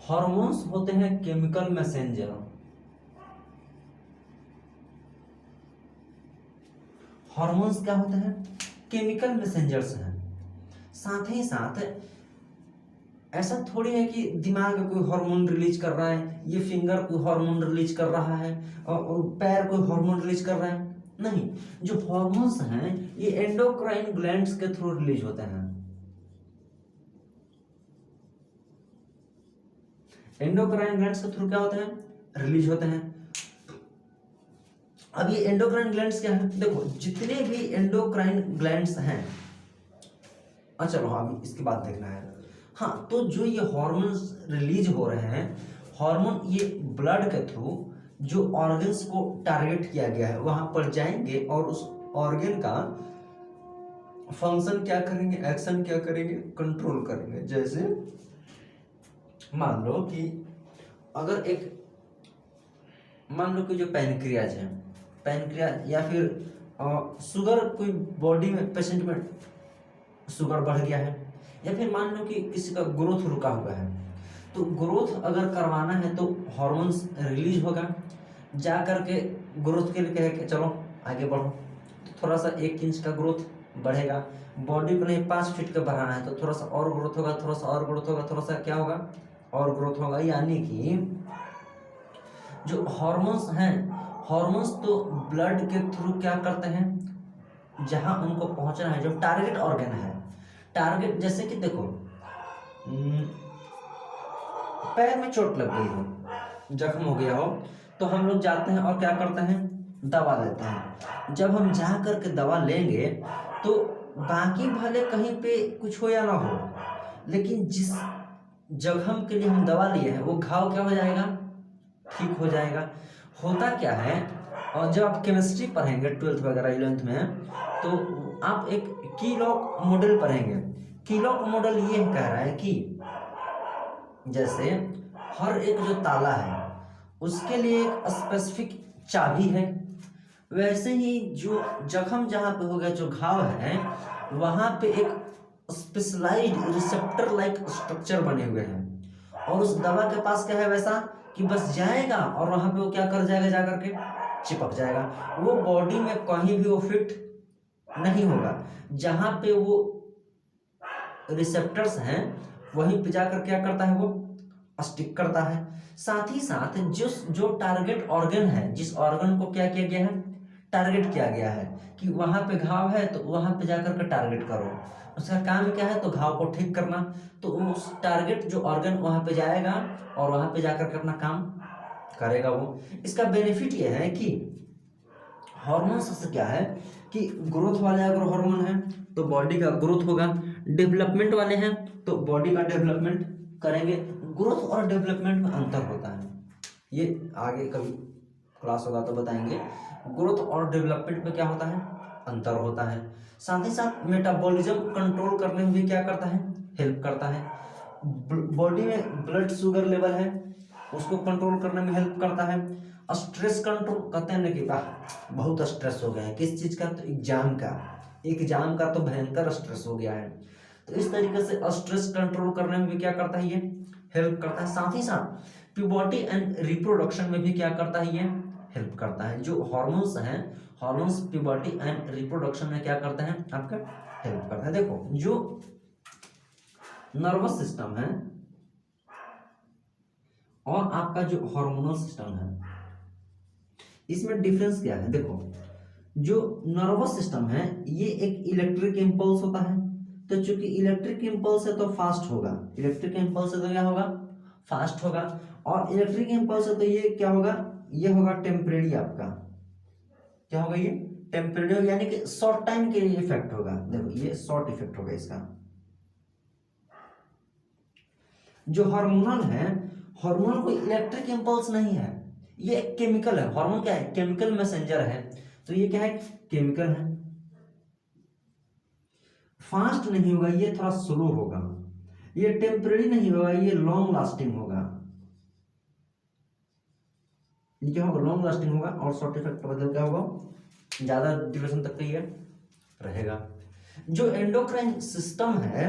[SPEAKER 1] हार्मोन्स होते हैं केमिकल मैसेंजर। हार्मोन्स क्या होते हैं, केमिकल मैसेंजर्स हैं। साथ ही साथ ऐसा थोड़ी है कि दिमाग कोई हार्मोन रिलीज कर रहा है, ये फिंगर कोई हार्मोन रिलीज कर रहा है और पैर कोई हार्मोन रिलीज कर रहा है, नहीं। जो हार्मोन्स हैं ये एंडोक्राइन ग्लैंड्स के थ्रू रिलीज होते हैं। एंडोक्राइन ग्लैंड्स के थ्रू क्या होते हैं, रिलीज होते हैं। अब ये एंडोक्राइन ग्लैंड्स क्या है, देखो जितने भी एंडोक्राइन ग्लैंड्स हैं, चलो अभी इसके बाद देखना है। हाँ, तो जो ये हार्मोन्स रिलीज हो रहे हैं, हार्मोन ये ब्लड के थ्रू जो ऑर्गन्स को टारगेट किया गया है वहां पर जाएंगे और उस ऑर्गन का फंक्शन क्या करेंगे, एक्शन क्या करेंगे, कंट्रोल करेंगे। जैसे मान लो कि अगर एक मान लो कि जो पैनक्रियाज है, पैनक्रियाज या फिर शुगर, कोई बॉडी में पेशेंट में शुगर बढ़ गया है, या फिर मान लो कि किसी का ग्रोथ रुका हुआ है, तो ग्रोथ अगर करवाना है तो हार्मोन्स रिलीज होगा, जा करके ग्रोथ के लिए कहे कि चलो आगे बढ़ो, तो थोड़ा सा 1 इंच का ग्रोथ बढ़ेगा। बॉडी को नहीं 5 फीट का बढ़ाना है तो थोड़ा सा और ग्रोथ होगा, थोड़ा सा और ग्रोथ होगा, थोड़ा सा क्या होगा, और ग्रोथ होगा। यानी कि जो हार्मोन्स हैं, हार्मोन्स तो ब्लड के थ्रू क्या करते हैं, जहां उनको पहुंचना है, जो टारगेट ऑर्गन है, टारगेट, जैसे कि देखो पैर में चोट लग गई हो, जख्म हो गया हो, तो हम लोग जाते हैं और क्या करते हैं, दवा लेते हैं। जब हम जा करके दवा लेंगे तो बाकी भले कहीं पे कुछ हो या ना हो, लेकिन जिस जख्म के लिए हम दवा लिए हैं वो घाव क्या हो जाएगा, ठीक हो जाएगा। होता क्या है, और जब आप केमिस्ट्री पढ़ेंगे 12th वगैरह 11th में, तो आप एक कीलॉक मॉडल पढ़ेंगे। कीलॉक मॉडल ये कह रहा है कि जैसे हर एक जो ताला है उसके लिए एक स्पेसिफिक चाबी है, वैसे ही जो जख्म जहाँ पे हो गया, जो घाव है, वहाँ पे एक स्पेशलाइज्ड रिसेप्टर लाइक स्ट्रक्चर बने हुए हैं, और उस दवा के पास क्या है वैसा कि बस जाएगा और वहाँ पे वो क्या कर जाएगा, जा करके चिपक जाएगा। वो बॉडी में कहीं भी वो फिट नहीं होगा। जहाँ पे वो रिसेप्टर्स हैं वहीं पे जाकर क्या करता है, वो स्टिक करता है। साथ ही साथ जो टारगेट ऑर्गन है, जिस ऑर्गन को क्या किया गया है, टारगेट किया गया है कि वहां पे घाव है तो वहां पे जाकर के टारगेट करो, उसका काम क्या है, तो घाव को ठीक करना। तो उस टारगेट जो ऑर्गन वहां पे जाएगा और वहां पे जाकर के अपना काम करेगा वो। इसका बेनिफिट ये है कि हार्मोन्स से क्या है कि ग्रोथ वाले अगर हार्मोन है तो बॉडी का ग्रोथ होगा, डेवलपमेंट वाले हैं तो बॉडी का डेवलपमेंट करेंगे। ग्रोथ और डेवलपमेंट में अंतर होता है, ये आगे कभी क्लास होगा तो बताएंगे। ग्रोथ और डेवलपमेंट में क्या होता है, अंतर होता है। साथ ही साथ मेटाबॉलिज्म कंट्रोल करने में भी क्या करता है, हेल्प करता है। बॉडी में ब्लड शुगर लेवल है उसको कंट्रोल करने में हेल्प करता है। स्ट्रेस कंट्रोल, कहते हैं ना कि वाह बहुत स्ट्रेस हो गया है, किस चीज का, तो एग्जाम का तो भयंकर स्ट्रेस हो गया है, तो इस तरीके से स्ट्रेस कंट्रोल करने में भी क्या करता है, ये हेल्प करता है। साथ ही साथ प्यूबर्टी एंड रिप्रोडक्शन में भी क्या करता है, ये हेल्प करता है। जो हार्मोन्स हैं, हार्मोन्स प्यूबर्टी एंड रिप्रोडक्शन में क्या करते हैं, आपका हेल्प करता है। देखो जो नर्वस सिस्टम है और आपका जो हार्मोनल सिस्टम है, इसमें डिफरेंस क्या है। देखो जो नर्वस सिस्टम है ये एक इलेक्ट्रिक इम्पल्स होता है, तो चूंकि इलेक्ट्रिक इम्पल्स है तो फास्ट होगा, इलेक्ट्रिक इम्पल्स है तो क्या होगा, फास्ट होगा। और इलेक्ट्रिक इम्पल्स है तो ये क्या होगा, ये होगा टेम्परेरी, आपका क्या होगा, ये टेम्परेरी, यानी कि शॉर्ट टाइम के लिए इफेक्ट होगा। देखो ये शॉर्ट इफेक्ट होगा इसका। जो हार्मोनल है, हार्मोन कोई इलेक्ट्रिक इम्पल्स नहीं है, ये एक केमिकल है। हार्मोन क्या है, केमिकल मैसेंजर है, तो ये क्या है, केमिकल है। फास्ट नहीं होगा, ये थोड़ा स्लो होगा। ये टेम्परेरी नहीं होगा, ये लॉन्ग लास्टिंग होगा। ये क्या होगा, लॉन्ग लास्टिंग होगा। और शॉर्ट इफेक्ट का मतलब क्या होगा, ज्यादा ड्यूरेशन तक का ये रहेगा। जो एंडोक्राइन सिस्टम है,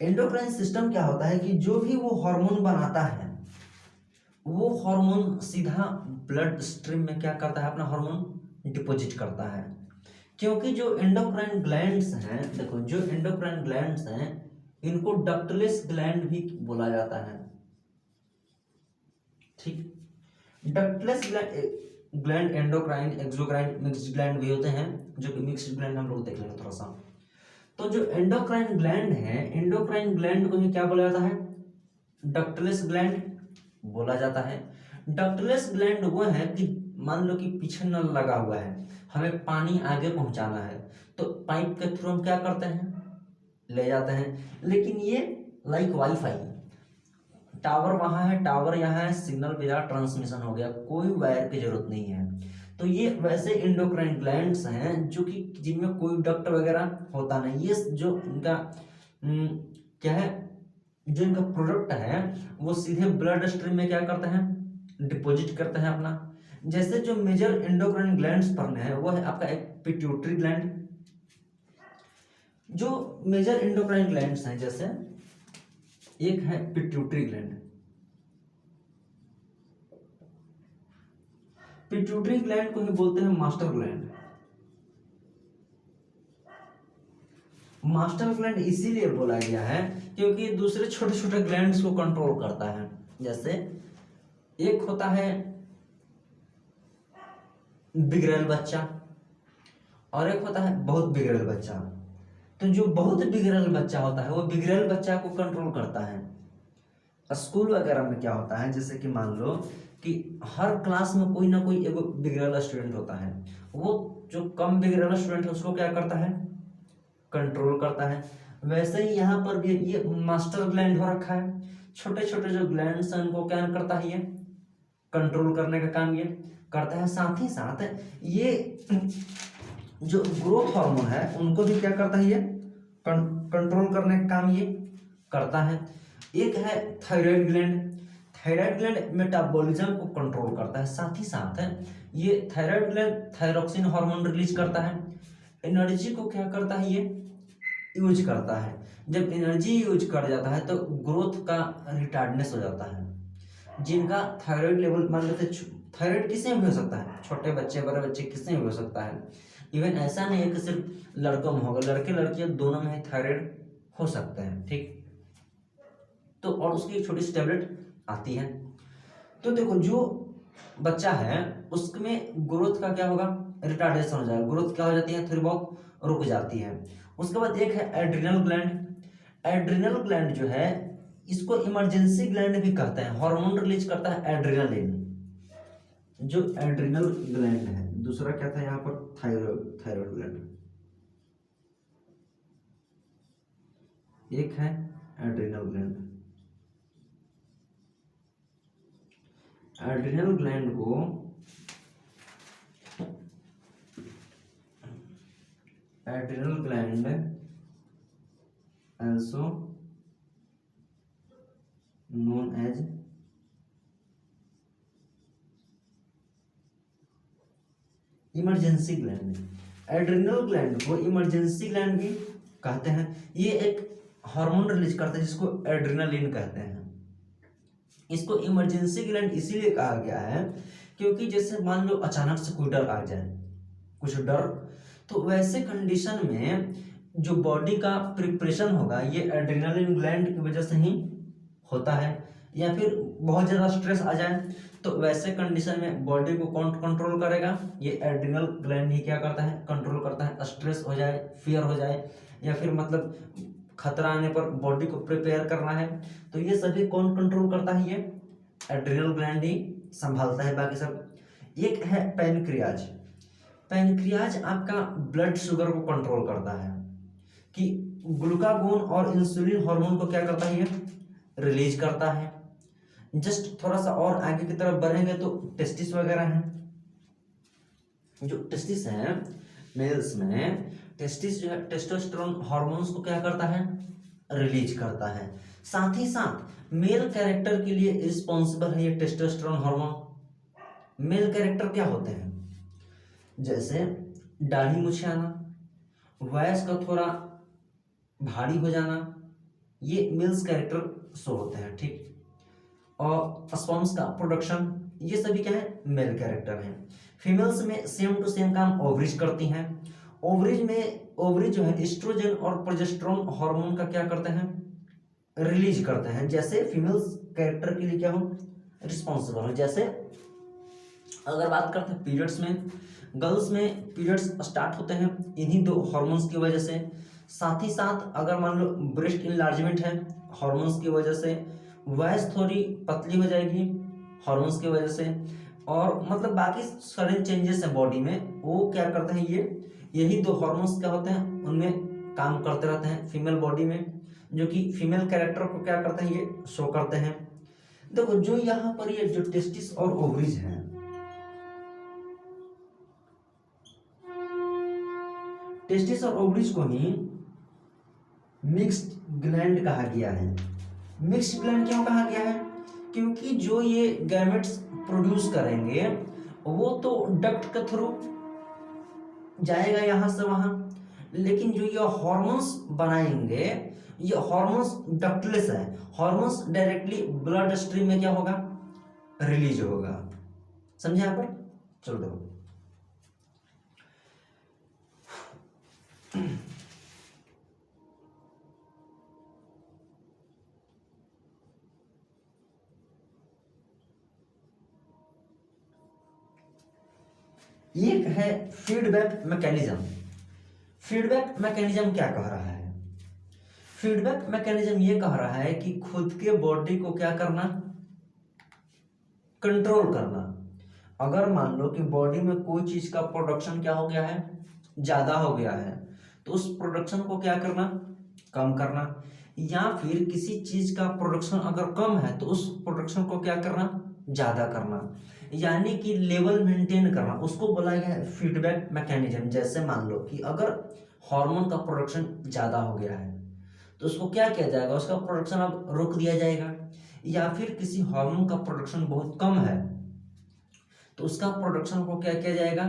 [SPEAKER 1] एंडोक्राइन सिस्टम क्या होता है कि जो भी वो हार्मोन बनाता है वो हार्मोन सीधा ब्लड स्ट्रीम में क्या करता है, अपना हार्मोन डिपॉजिट करता है। क्योंकि जो एंडोक्राइन ग्लैंड्स हैं, देखो जो एंडोक्राइन ग्लैंड्स हैं इनको डक्टलेस ग्लैंड भी बोला जाता है, ठीक। Ductless gland endocrine, exocrine, mixed gland भी होते हैं, जो कि मिक्स्ड ग्लैंड हम लोग देख लेंगे थोड़ा सा। तो जो एंडोक्राइन ग्लैंड है, एंडोक्राइन ग्लैंड को ही क्या बोला जाता है, डक्टलेस ग्लैंड बोला जाता है। डक्टलेस ग्लैंड वो है कि मान लो कि पीछे नल लगा हुआ है, हमें पानी आगे पहुंचाना है तो पाइप के थ्रू हम क्या करते हैं, ले जाते हैं। लेकिन ये लाइक वाईफाई, टावर वहां है, टावर यहाँ है, सिग्नल बिना ट्रांसमिशन हो गया, कोई वायर की जरूरत नहीं है। तो ये वैसे एंडोक्राइन ग्लैंड्स हैं जो कि जिनमें कोई डक्ट वगैरह होता नहीं। ये जो इनका क्या है, जो इनका प्रोडक्ट है वो सीधे ब्लड स्ट्रीम में क्या करते हैं, डिपॉजिट करते हैं अपना। जैसे जो मेजर एंडोक्राइन ग्लैंड्स पढ़ने हैं वो है आपका एक पिट्यूटरी ग्लैंड। जो मेजर एंडोक्राइन ग्लैंड्स हैं, जैसे एक है पिट्यूटरी ग्लैंड। पिट्यूटरी ग्लैंड को ही बोलते हैं मास्टर ग्लैंड। मास्टर ग्लैंड इसीलिए बोला गया है क्योंकि दूसरे छोटे छोटे ग्लैंड्स को कंट्रोल करता है। जैसे एक होता है बिगड़ेल बच्चा और एक होता है बहुत बिगड़ेल बच्चा। तो जो बहुत बिगड़ेल बच्चा होता है वो बिगड़ेल बच्चा को कंट्रोल करता है। स्कूल वगैरह में क्या होता है, जैसे कि मान लो कि हर क्लास में कोई ना कोई एगो बिगड़ेल स्टूडेंट होता है, वो जो कम बिगड़ेल स्टूडेंट है उसको क्या करता है, कंट्रोल करता है। वैसे ही यहाँ पर भी ये मास्टर ग्लैंड हो रखा है, छोटे छोटे जो ग्लैंड्स हैं उनको क्या करता है, ये कंट्रोल करने का काम ये करता है। साथ ही साथ ये जो ग्रोथ हार्मोन है उनको भी क्या करता है, ये कंट्रोल करने का काम ये करता है। एक है thyroid gland. Thyroid gland metabolism को कंट्रोल करता है। साथ ही साथ ये thyroid gland thyroxine hormone release करता है। एनर्जी को क्या करता है, ये यूज करता है। जब एनर्जी यूज कर जाता है तो ग्रोथ का रिटार्डनेस हो जाता है। जिनका थायराइड लेवल मान लेते, थायराइड किसी में भी हो सकता है, छोटे बच्चे बड़े बच्चे किसी में भी हो सकता है। इवन ऐसा नहीं है कि सिर्फ लड़कों में होगा, लड़के लड़कियां दोनों में ही थायराइड हो सकते हैं, ठीक। तो और उसकी एक छोटी सी टैबलेट आती है। तो देखो जो बच्चा है उसमें ग्रोथ का क्या होगा, रिटार्डेशन हो जाएगा, ग्रोथ क्या हो जाती है, थोड़ी बहुत रुक जाती है। उसके बाद एक है एड्रिनल ग्लैंड। एड्रिनल ग्लैंड जो है इसको इमरजेंसी ग्लैंड भी कहते हैं, हार्मोन रिलीज करता है एड्रिनलिन। जो एड्रिनल ग्लैंड है, दूसरा क्या था यहाँ पर, थायराइड, थायराइड ग्लैंड, एक है एड्रिनल ग्लैंड। एड्रिनल ग्लैंड को adrenal gland also known as emergency gland. Adrenal gland को इमरजेंसी ग्लैंड भी कहते हैं। ये एक हार्मोन रिलीज करता है जिसको एड्रिनलिन कहते हैं। इसको इमरजेंसी ग्लैंड इसीलिए कहा गया है क्योंकि जैसे मान लो अचानक से कोई डर आ जाए, कुछ डर, तो वैसे कंडीशन में जो बॉडी का प्रिपरेशन होगा ये एड्रिनलिन ग्लैंड की वजह से ही होता है। या फिर बहुत ज़्यादा स्ट्रेस आ जाए तो वैसे कंडीशन में बॉडी को कौन कंट्रोल करेगा, ये एड्रिनल ग्लैंड ही क्या करता है, कंट्रोल करता है। स्ट्रेस हो जाए, फियर हो जाए, या फिर मतलब खतरा आने पर बॉडी को प्रिपेयर करना है, तो ये सभी कौन कंट्रोल करता है, ये एड्रिनल ग्लैंड ही संभालता है बाकी सब। एक है पैनक्रियाज। पैनक्रियाज आपका ब्लड शुगर को कंट्रोल करता है कि ग्लूकागोन और इंसुलिन हार्मोन को क्या करता है, ये रिलीज करता है। जस्ट थोड़ा सा और आगे की तरफ बढ़ेंगे तो टेस्टिस वगैरह है। जो टेस्टिस है मेल्स में, टेस्टिस जो है टेस्टोस्टेरोन हार्मोन्स को क्या करता है, रिलीज करता है। साथ ही साथ मेल कैरेक्टर के लिए रिस्पॉन्सिबल है ये टेस्टोस्टेरोन हार्मोन। मेल कैरेक्टर क्या होते हैं, जैसे दाढ़ी मुछ आना, वॉइस का थोड़ा भारी हो जाना, ये मेल्स कैरेक्टर शो होते हैं, ठीक। और स्पर्म्स का प्रोडक्शन, ये सभी क्या है, मेल कैरेक्टर हैं। फीमेल्स में सेम टू सेम काम ओवरीज करती हैं। ओवरीज में, ओवरीज जो है एस्ट्रोजन और प्रोजेस्टेरोन हार्मोन का क्या करते हैं, रिलीज करते हैं। जैसे फीमेल्स कैरेक्टर के लिए क्या हो, रिस्पॉन्सिबल हो। जैसे अगर बात करते हैं पीरियड्स में, गर्ल्स में पीरियड्स स्टार्ट होते हैं इन्हीं दो हार्मोन्स की वजह से। साथ ही साथ अगर मान लो ब्रेस्ट इनलार्जमेंट है, हार्मोन्स की वजह से। वॉइस थोड़ी पतली हो जाएगी हार्मोन्स की वजह से। और मतलब बाकी सडन चेंजेस है बॉडी में, वो क्या करते हैं, ये यही दो हार्मोन्स क्या होते हैं, उनमें काम करते रहते हैं फीमेल बॉडी में, जो कि फीमेल कैरेक्टर को क्या करते हैं, ये शो करते हैं। देखो जो यहाँ पर ये जो टेस्टिस और ओवरीज हैं, टेस्टिस और ओवरीज को ही मिक्स्ड ग्लैंड कहा गया है। मिक्स्ड ग्लैंड क्यों कहा गया है, क्योंकि जो ये गैमेट्स प्रोड्यूस करेंगे वो तो डक्ट के थ्रू जाएगा यहाँ से वहाँ, लेकिन जो ये हॉर्मोन्स बनाएंगे ये हॉर्मोन्स डक्टलेस है। हॉर्मोन्स डायरेक्टली ब्लड स्ट्रीम में क्या होगा, रिलीज होगा। समझे यहाँ पर, चलो देखो एक है फीडबैक मैकेनिज्म। फीडबैक मैकेनिज्म क्या कह रहा है, फीडबैक मैकेनिज्म ये कह रहा है कि खुद के बॉडी को क्या करना, कंट्रोल करना। अगर मान लो कि बॉडी में कोई चीज का प्रोडक्शन क्या हो गया है, ज्यादा हो गया है, तो उस प्रोडक्शन को क्या करना, कम करना। या फिर किसी चीज का प्रोडक्शन अगर कम है तो उस प्रोडक्शन को क्या करना, ज्यादा करना, यानी कि लेवल मेंटेन करना, उसको बोला गया है फीडबैक मैकेनिज्म। जैसे मान लो कि अगर हार्मोन का प्रोडक्शन ज्यादा हो गया है तो उसको क्या किया जाएगा, उसका प्रोडक्शन अब रोक दिया जाएगा। या फिर किसी हार्मोन का प्रोडक्शन बहुत कम है तो उसका प्रोडक्शन को क्या किया जाएगा,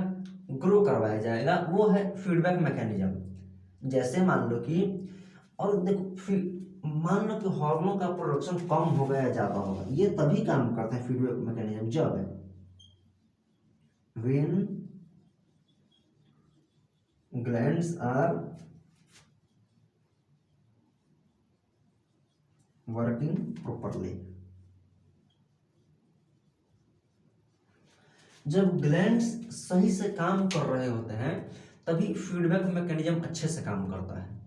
[SPEAKER 1] ग्रो करवाया जाएगा, वो है फीडबैक मैकेनिज्म। जैसे मान लो कि, और देखो मान लो कि हार्मोन का प्रोडक्शन कम हो गया या ज्यादा होगा, ये तभी काम करता है फीडबैक मैकेनिज्म जब है when glands are working properly. जब ग्लैंड्स सही से काम कर रहे होते हैं तभी फीडबैक मैकेनिज्म अच्छे से काम करता है।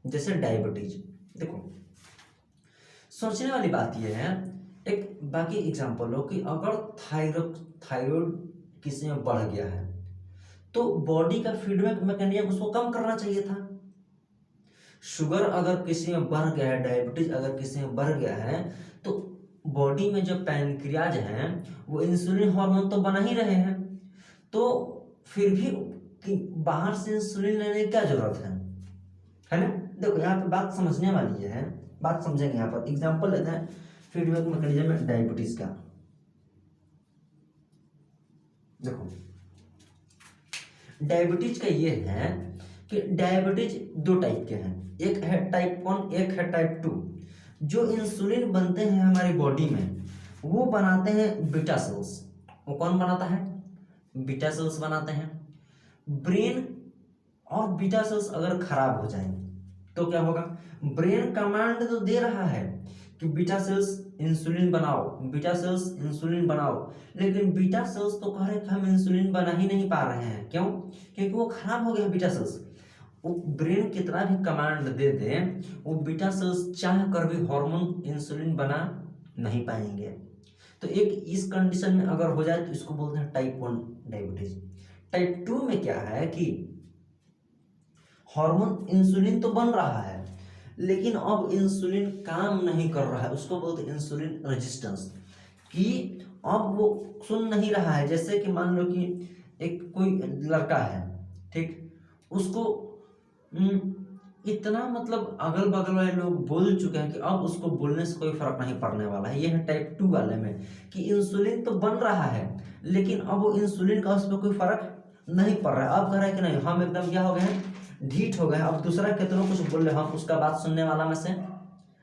[SPEAKER 1] जैसे डायबिटीज, देखो सोचने वाली बात यह है, एक बाकी एग्जांपल लो कि अगर थायराइड किसी में बढ़ गया है तो बॉडी का फीडबैक मैकेनिज्म उसको कम करना चाहिए था। शुगर अगर किसी में बढ़ गया है, डायबिटीज अगर किसी में बढ़ गया है, तो बॉडी में जो पैनक्रियाज हैं वो इंसुलिन हार्मोन तो बना ही रहे हैं, तो फिर भी कि बाहर से इंसुलिन लेने की क्या जरूरत है ना। देखो यहाँ पे बात समझने वाली है, बात समझेंगे। यहाँ पर एग्जांपल लेते हैं फीडबैक मैकेनिज्म में डायबिटीज का। देखो डायबिटीज का ये है कि डायबिटीज दो टाइप के हैं, एक है टाइप 1, एक है टाइप 2। जो इंसुलिन बनते हैं हमारी बॉडी में वो बनाते हैं बीटा सेल्स। वो कौन बनाता है? बीटा सेल्स बनाते हैं। ब्रेन और बीटा सेल्स अगर खराब हो जाए तो क्या होगा? ब्रेन कमांड तो दे रहा है कि बीटा सेल्स इंसुलिन बनाओ, बीटा सेल्स इंसुलिन बनाओ, लेकिन बीटा सेल्स तो कह रहे हैं कि हम इंसुलिन बना ही नहीं पा रहे हैं। क्यों? क्योंकि वो खराब हो गया बीटा सेल्स। वो ब्रेन कितना भी कमांड दे दे, वो बीटा सेल्स चाह कर भी हार्मोन इंसुलिन बना नहीं पाएंगे। तो एक इस कंडीशन में अगर हो जाए तो इसको बोलते हैं टाइप 1 डायबिटीज। टाइप 2 में क्या है कि हार्मोन इंसुलिन तो बन रहा है लेकिन अब इंसुलिन काम नहीं कर रहा है, उसको बोलते हैं इंसुलिन रेजिस्टेंस, कि अब वो सुन नहीं रहा है। जैसे कि मान लो कि एक कोई लड़का है, ठीक, उसको इतना मतलब अगल बगल वाले लोग बोल चुके हैं कि अब उसको बोलने से कोई फर्क नहीं पड़ने वाला है। ये है टाइप 2 वाले में कि इंसुलिन तो बन रहा है लेकिन अब वो इंसुलिन का उस पर कोई फर्क नहीं पड़ रहा है। अब कह रहा है कि नहीं, हम एकदम क्या हो गए हैं, ढीठ हो गए हैं, अब दूसरा कितना कुछ बोल रहे, हम उसका बात सुनने वाला में से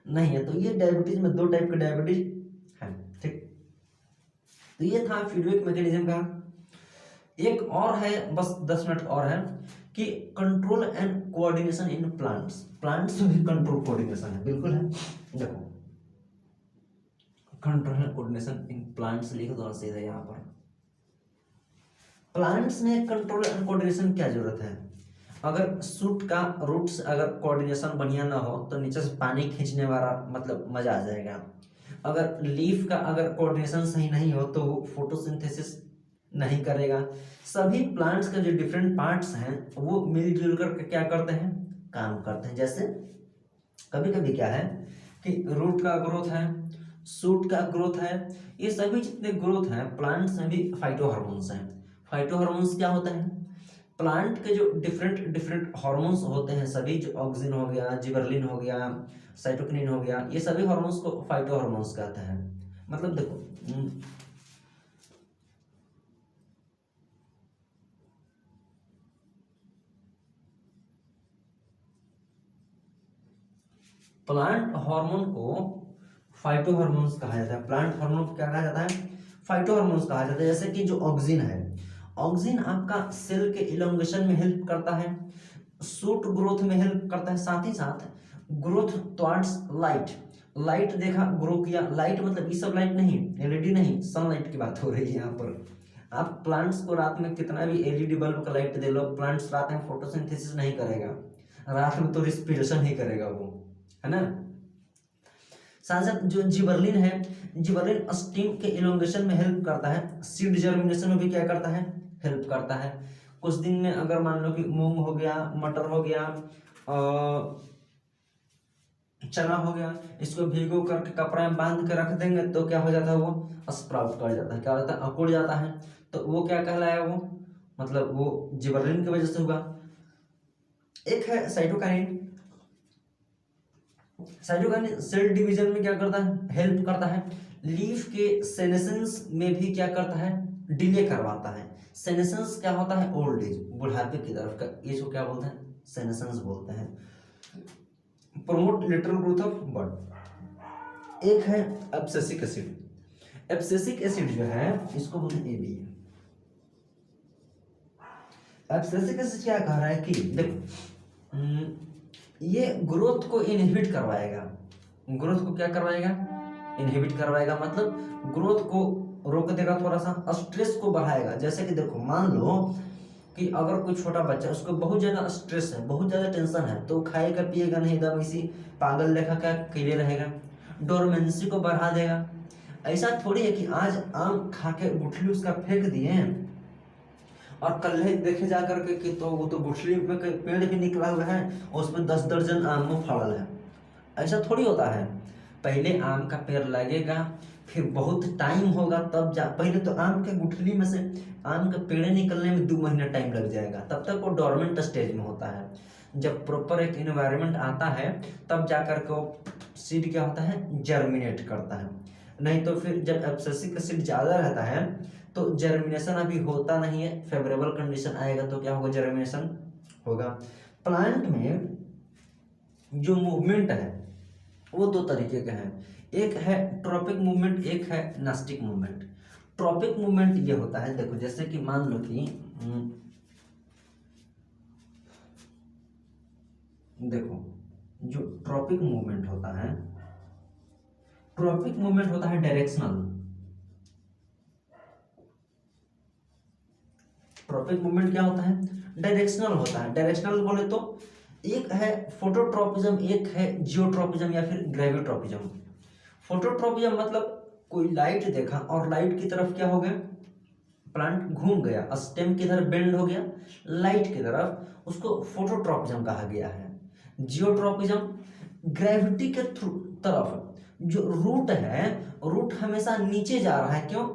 [SPEAKER 1] नहीं है। तो ये डायबिटीज में दो टाइप के डायबिटीज है, ठीक। तो ये था फीडबैक मैकेनिज्म का। एक और है, बस 10 मिनट और है, कि control and coordination in plants. Plants में भी कंट्रोल कोऑर्डिनेशन है, बिल्कुल है। देखो control and coordination in plants लिख दो सीधे यहाँ पर। प्लांट्स में कंट्रोल एंड कोऑर्डिनेशन क्या जरूरत है? अगर शूट का रूट्स अगर कोऑर्डिनेशन बढ़िया ना हो तो नीचे से पानी खींचने वाला मतलब मजा आ जाएगा। अगर लीफ का अगर कोऑर्डिनेशन सही नहीं हो तो वो फोटोसिंथेसिस नहीं करेगा। सभी प्लांट्स का जो डिफरेंट पार्ट्स हैं वो मिलजुल कर क्या करते हैं, काम करते हैं। जैसे कभी कभी क्या है कि रूट का ग्रोथ है, शूट का ग्रोथ है, ये सभी जितने ग्रोथ हैं प्लांट्स में भी फाइटो हार्मोन्स हैं। फाइटो हार्मोन्स क्या होते हैं? प्लांट के जो डिफरेंट डिफरेंट हार्मोन्स होते हैं सभी, जो ऑक्सिन हो गया, जिबरलिन हो गया, साइटोकिनिन हो गया, ये सभी हार्मोन्स को फाइटो हार्मोन्स कहते हैं। मतलब देखो प्लांट हार्मोन को फाइटो हार्मोन्स कहा जाता है। प्लांट हार्मोन को क्या कहा जाता है? फाइटो हार्मोन्स कहा जाता है। जैसे कि जो ऑक्सिन है, ऑक्सिन आपका सेल के इलोंगेशन में हेल्प करता है, शूट ग्रोथ में हेल्प करता है, साथ ही साथ ग्रोथ टुवर्ड्स लाइट। लाइट देखा, ग्रो किया, लाइट मतलब ये सब लाइट नहीं, एलईडी नहीं, सनलाइट की बात हो रही है यहाँ पर। आप प्लांट्स को रात में कितना भी एलईडी बल्ब का लाइट दे लो, प्लांट्स रात में फोटोसिंथेसिस नहीं करेगा, रात में तो रिस्पिरेशन ही करेगा वो, है ना। साथ साथ जो जिबरलिन है, जिबरलिन स्टीम के इलोंगेशन में हेल्प करता है, सीड जर्मिनेशन में भी क्या करता है, हेल्प करता है। कुछ दिन में अगर मान लो कि मूंग हो गया, मटर हो गया, चना हो गया, इसको भिगो करके कपड़ा में बांध के रख देंगे तो क्या हो जाता है, वो स्प्राउट कर जाता है, क्या होता है, अंकुर जाता है। तो वो क्या कहलाया, वो मतलब वो जिबरलिन की वजह से हुआ। एक है साइटोकाइनिन। साइटोकाइनिन सेल डिवीजन में क्या करता है, हेल्प करता है। लीफ के सेनेसेंस में भी क्या करता है, डिले करवाता है। सेनेसेंस क्या होता है, ओल्ड एज, बुढ़ापे की तरफ का एज को क्या बोलते हैं, सेनेसेंस बोलते हैं। प्रमोट लेटरल ग्रोथ ऑफ बड। एक है एब्सिसिक एसिड। एब्सिसिक एसिड जो है इसको बोलते हैं एबी। एब्सिसिक एसिड क्या कह रहा है कि देखो ये ग्रोथ को इनहिबिट करवाएगा, ग्रोथ को क्या करवाएगा, इनहिबिट करवाएगा, मतलब ग्रोथ को रोक देगा, थोड़ा सा स्ट्रेस को बढ़ाएगा। जैसे कि देखो मान लो कि अगर कोई छोटा बच्चा, उसको बहुत ज़्यादा स्ट्रेस है, बहुत ज़्यादा टेंशन है, तो खाएगा पिएगा नहीं, एकदम इसी पागल लेखा क्या केले रहेगा, डोरमेंसी को बढ़ा देगा। ऐसा थोड़ी है कि आज आम खा के गुठली उसका फेंक दिए और कल ही देखे जा करके कि तो वो तो गुठली में पेड़ भी निकला हुआ है और उसमें 10 दर्जन आम फड़ल है। ऐसा थोड़ी होता है। पहले आम का पेड़ लगेगा, फिर बहुत टाइम होगा, तब जा, पहले तो आम के गुठली में से आम के पेड़ निकलने में 2 महीना टाइम लग जाएगा, तब तक वो डोरमेंट स्टेज में होता है। जब प्रॉपर एक इन्वायरमेंट आता है तब जाकर के वो सीड क्या होता है, जर्मिनेट करता है। नहीं तो फिर जब एब्सेसिक एसिड ज़्यादा रहता है तो जर्मिनेशन अभी होता नहीं है, फेवरेबल कंडीशन आएगा तो क्या होगा, जर्मिनेशन होगा। प्लांट में जो मूवमेंट है वो 2 तरीके के हैं, एक है ट्रॉपिक मूवमेंट, एक है नास्टिक मूवमेंट। ट्रॉपिक मूवमेंट ये होता है, देखो जैसे कि मान लो कि देखो जो ट्रॉपिक मूवमेंट होता है, ट्रॉपिक मूवमेंट होता है डायरेक्शनल। ट्रॉपिक मूवमेंट क्या होता है, डायरेक्शनल होता है। डायरेक्शनल बोले तो एक है फोटोट्रॉपिज्म, एक है जियोट्रॉपिज्म या फिर ग्रेविट्रॉपिज्म। फोटोट्रॉपिज्म मतलब कोई लाइट देखा और लाइट की तरफ क्या हो गया, प्लांट घूम गया, स्टेम की तरफ बेंड हो गया लाइट की तरफ, उसको फोटोट्रॉपिज्म कहा गया है। जियोट्रॉपिज्म ग्रेविटी के तरफ, जो रूट है, रूट हमेशा नीचे जा रहा है, क्यों,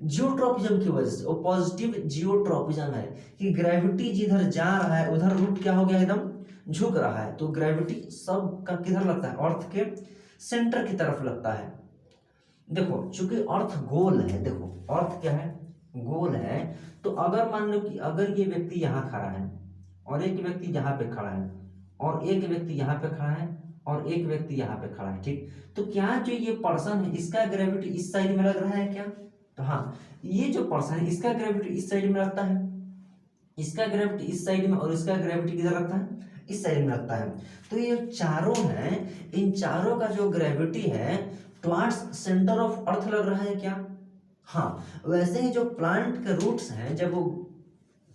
[SPEAKER 1] जियोट्रॉपिज्म की वजह से। वो पॉजिटिव जियोट्रॉपिज्म है कि ग्रेविटी जिधर जा रहा है उधर रूट क्या हो गया, एकदम झुक रहा है। तो ग्रेविटी सब का किधर लगता है, अर्थ के सेंटर की तरफ लगता है। देखो चूंकि अर्थ गोल है, देखो अर्थ क्या है, गोल है, तो अगर मान लो कि अगर ये व्यक्ति यहाँ खड़ा है और एक व्यक्ति यहाँ पे खड़ा है और एक व्यक्ति यहाँ पे खड़ा है और एक व्यक्ति यहाँ पे खड़ा है, ठीक, तो क्या जो ये पर्सन है इसका ग्रेविटी इस साइड में लग रहा है क्या, तो हाँ, ये जो पर्सन है इसका ग्रेविटी इस साइड में लगता है, इसका ग्रेविटी इस साइड में और इसका ग्रेविटी किधर लगता है, इस साइड में लगता है। तो ये चारों हैं, इन चारों का जो ग्रेविटी है टुवर्ड्स सेंटर ऑफ अर्थ लग रहा है क्या, हाँ। वैसे ही जो प्लांट के रूट्स हैं, जब वो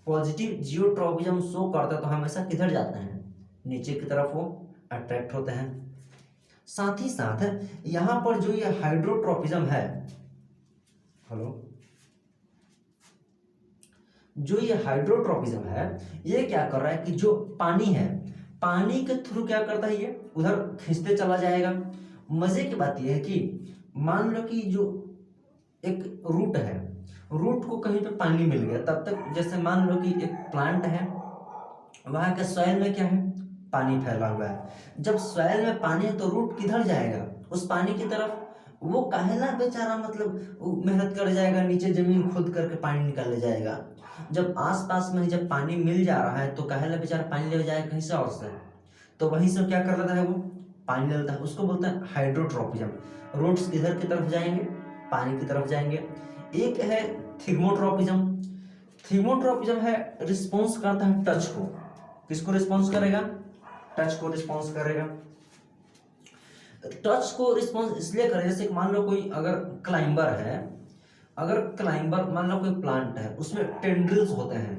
[SPEAKER 1] पॉजिटिव जियोट्रॉपिज्म शो करता है तो हमेशा किधर जाते हैं, नीचे की तरफ वो अट्रैक्ट होते हैं। साथ ही साथ यहाँ पर जो ये हाइड्रोट्रोपिज्म है, हेलो, जो ये हाइड्रोट्रोपिज्म है ये क्या कर रहा है कि जो पानी है, पानी के थ्रू क्या करता है, ये उधर खींचते चला जाएगा। मजे की बात यह है कि मान लो कि जो एक रूट है, रूट को कहीं पे पानी मिल गया, तब तक जैसे मान लो कि एक प्लांट है, वहां के सॉइल में क्या है, पानी फैला हुआ है। जब सॉइल में पानी है तो रूट किधर जाएगा, उस पानी की तरफ। वो काहेला बेचारा मतलब मेहनत कर जाएगा, नीचे जमीन खोद करके पानी निकाल ले जाएगा। जब आसपास में जब पानी मिल जा रहा है तो काहेला बेचारा पानी ले जाएगा कहीं से और से, तो वहीं से क्या कर लेता है, वो पानी ले लेता है, उसको बोलते हैं हाइड्रोट्रोपिज्म। रूट्स इधर की तरफ जाएंगे, पानी की तरफ जाएंगे। एक है थिग्मोट्रोपिज्म। थिग्मोट्रोपिज्म है रिस्पॉन्स करता है टच को, किसको रिस्पॉन्स करेगा, टच को रिस्पॉन्स करेगा। टच को रिस्पॉन्स इसलिए करे, जैसे मान लो कोई अगर क्लाइंबर है, अगर क्लाइंबर मान लो कोई प्लांट है, उसमें टेंड्रिल्स होते हैं,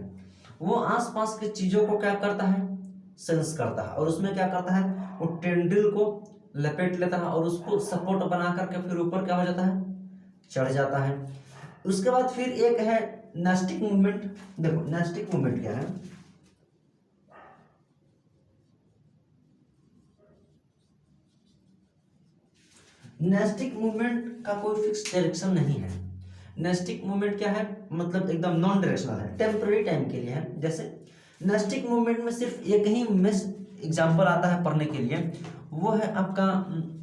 [SPEAKER 1] वो आसपास के चीजों को क्या करता है, सेंस करता है, और उसमें क्या करता है, वो टेंड्रिल को लपेट लेता है और उसको सपोर्ट बना करके फिर ऊपर क्या हो जाता है, चढ़ जाता है। उसके बाद फिर एक है नेस्टिक मूवमेंट। देखो नेस्टिक मूवमेंट क्या है, नेस्टिक मूवमेंट का कोई फिक्स डायरेक्शन नहीं है। नेस्टिक मूवमेंट क्या है, मतलब एकदम नॉन डायरेक्शनल है, टेम्पररी टाइम के लिए है। जैसे नेस्टिक मूवमेंट में सिर्फ एक ही मिस एग्जांपल आता है पढ़ने के लिए, वो है आपका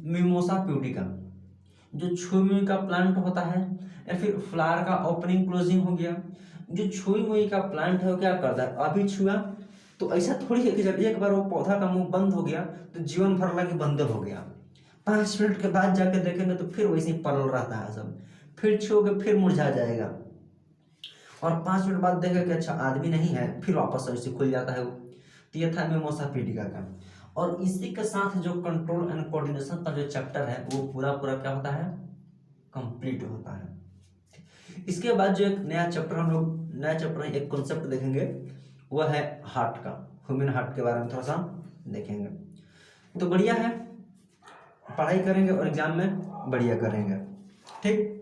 [SPEAKER 1] मिमोसा प्यूडिका। जो छुई मुई का प्लांट होता है या फिर फ्लावर का ओपनिंग क्लोजिंग हो गया, जो छुई मुई का प्लांट है वो क्या करता है, अभी छुआ तो ऐसा थोड़ी है कि जब एक बार वो पौधा का मुंह बंद हो गया तो जीवन भर लगे बंद हो गया। 5 मिनट के बाद जाके देखेंगे तो फिर वैसे ही पलल रहता है सब, फिर छूओगे फिर मुरझा जाएगा, और 5 मिनट बाद देखेंगे कि अच्छा आदमी नहीं है, फिर वापस ऐसे खुल जाता है वो। तो ये था मिमोसा प्यूडिका का। और इसी के साथ जो कंट्रोल एंड कोऑर्डिनेशन का जो चैप्टर है वो पूरा पूरा क्या होता है, कंप्लीट होता है। इसके बाद जो एक नया चैप्टर हम लोग एक कॉन्सेप्ट देखेंगे, वो है हार्ट का, ह्यूमन हार्ट के बारे में थोड़ा सा देखेंगे। तो बढ़िया है, पढ़ाई करेंगे और एग्जाम में बढ़िया करेंगे, ठीक।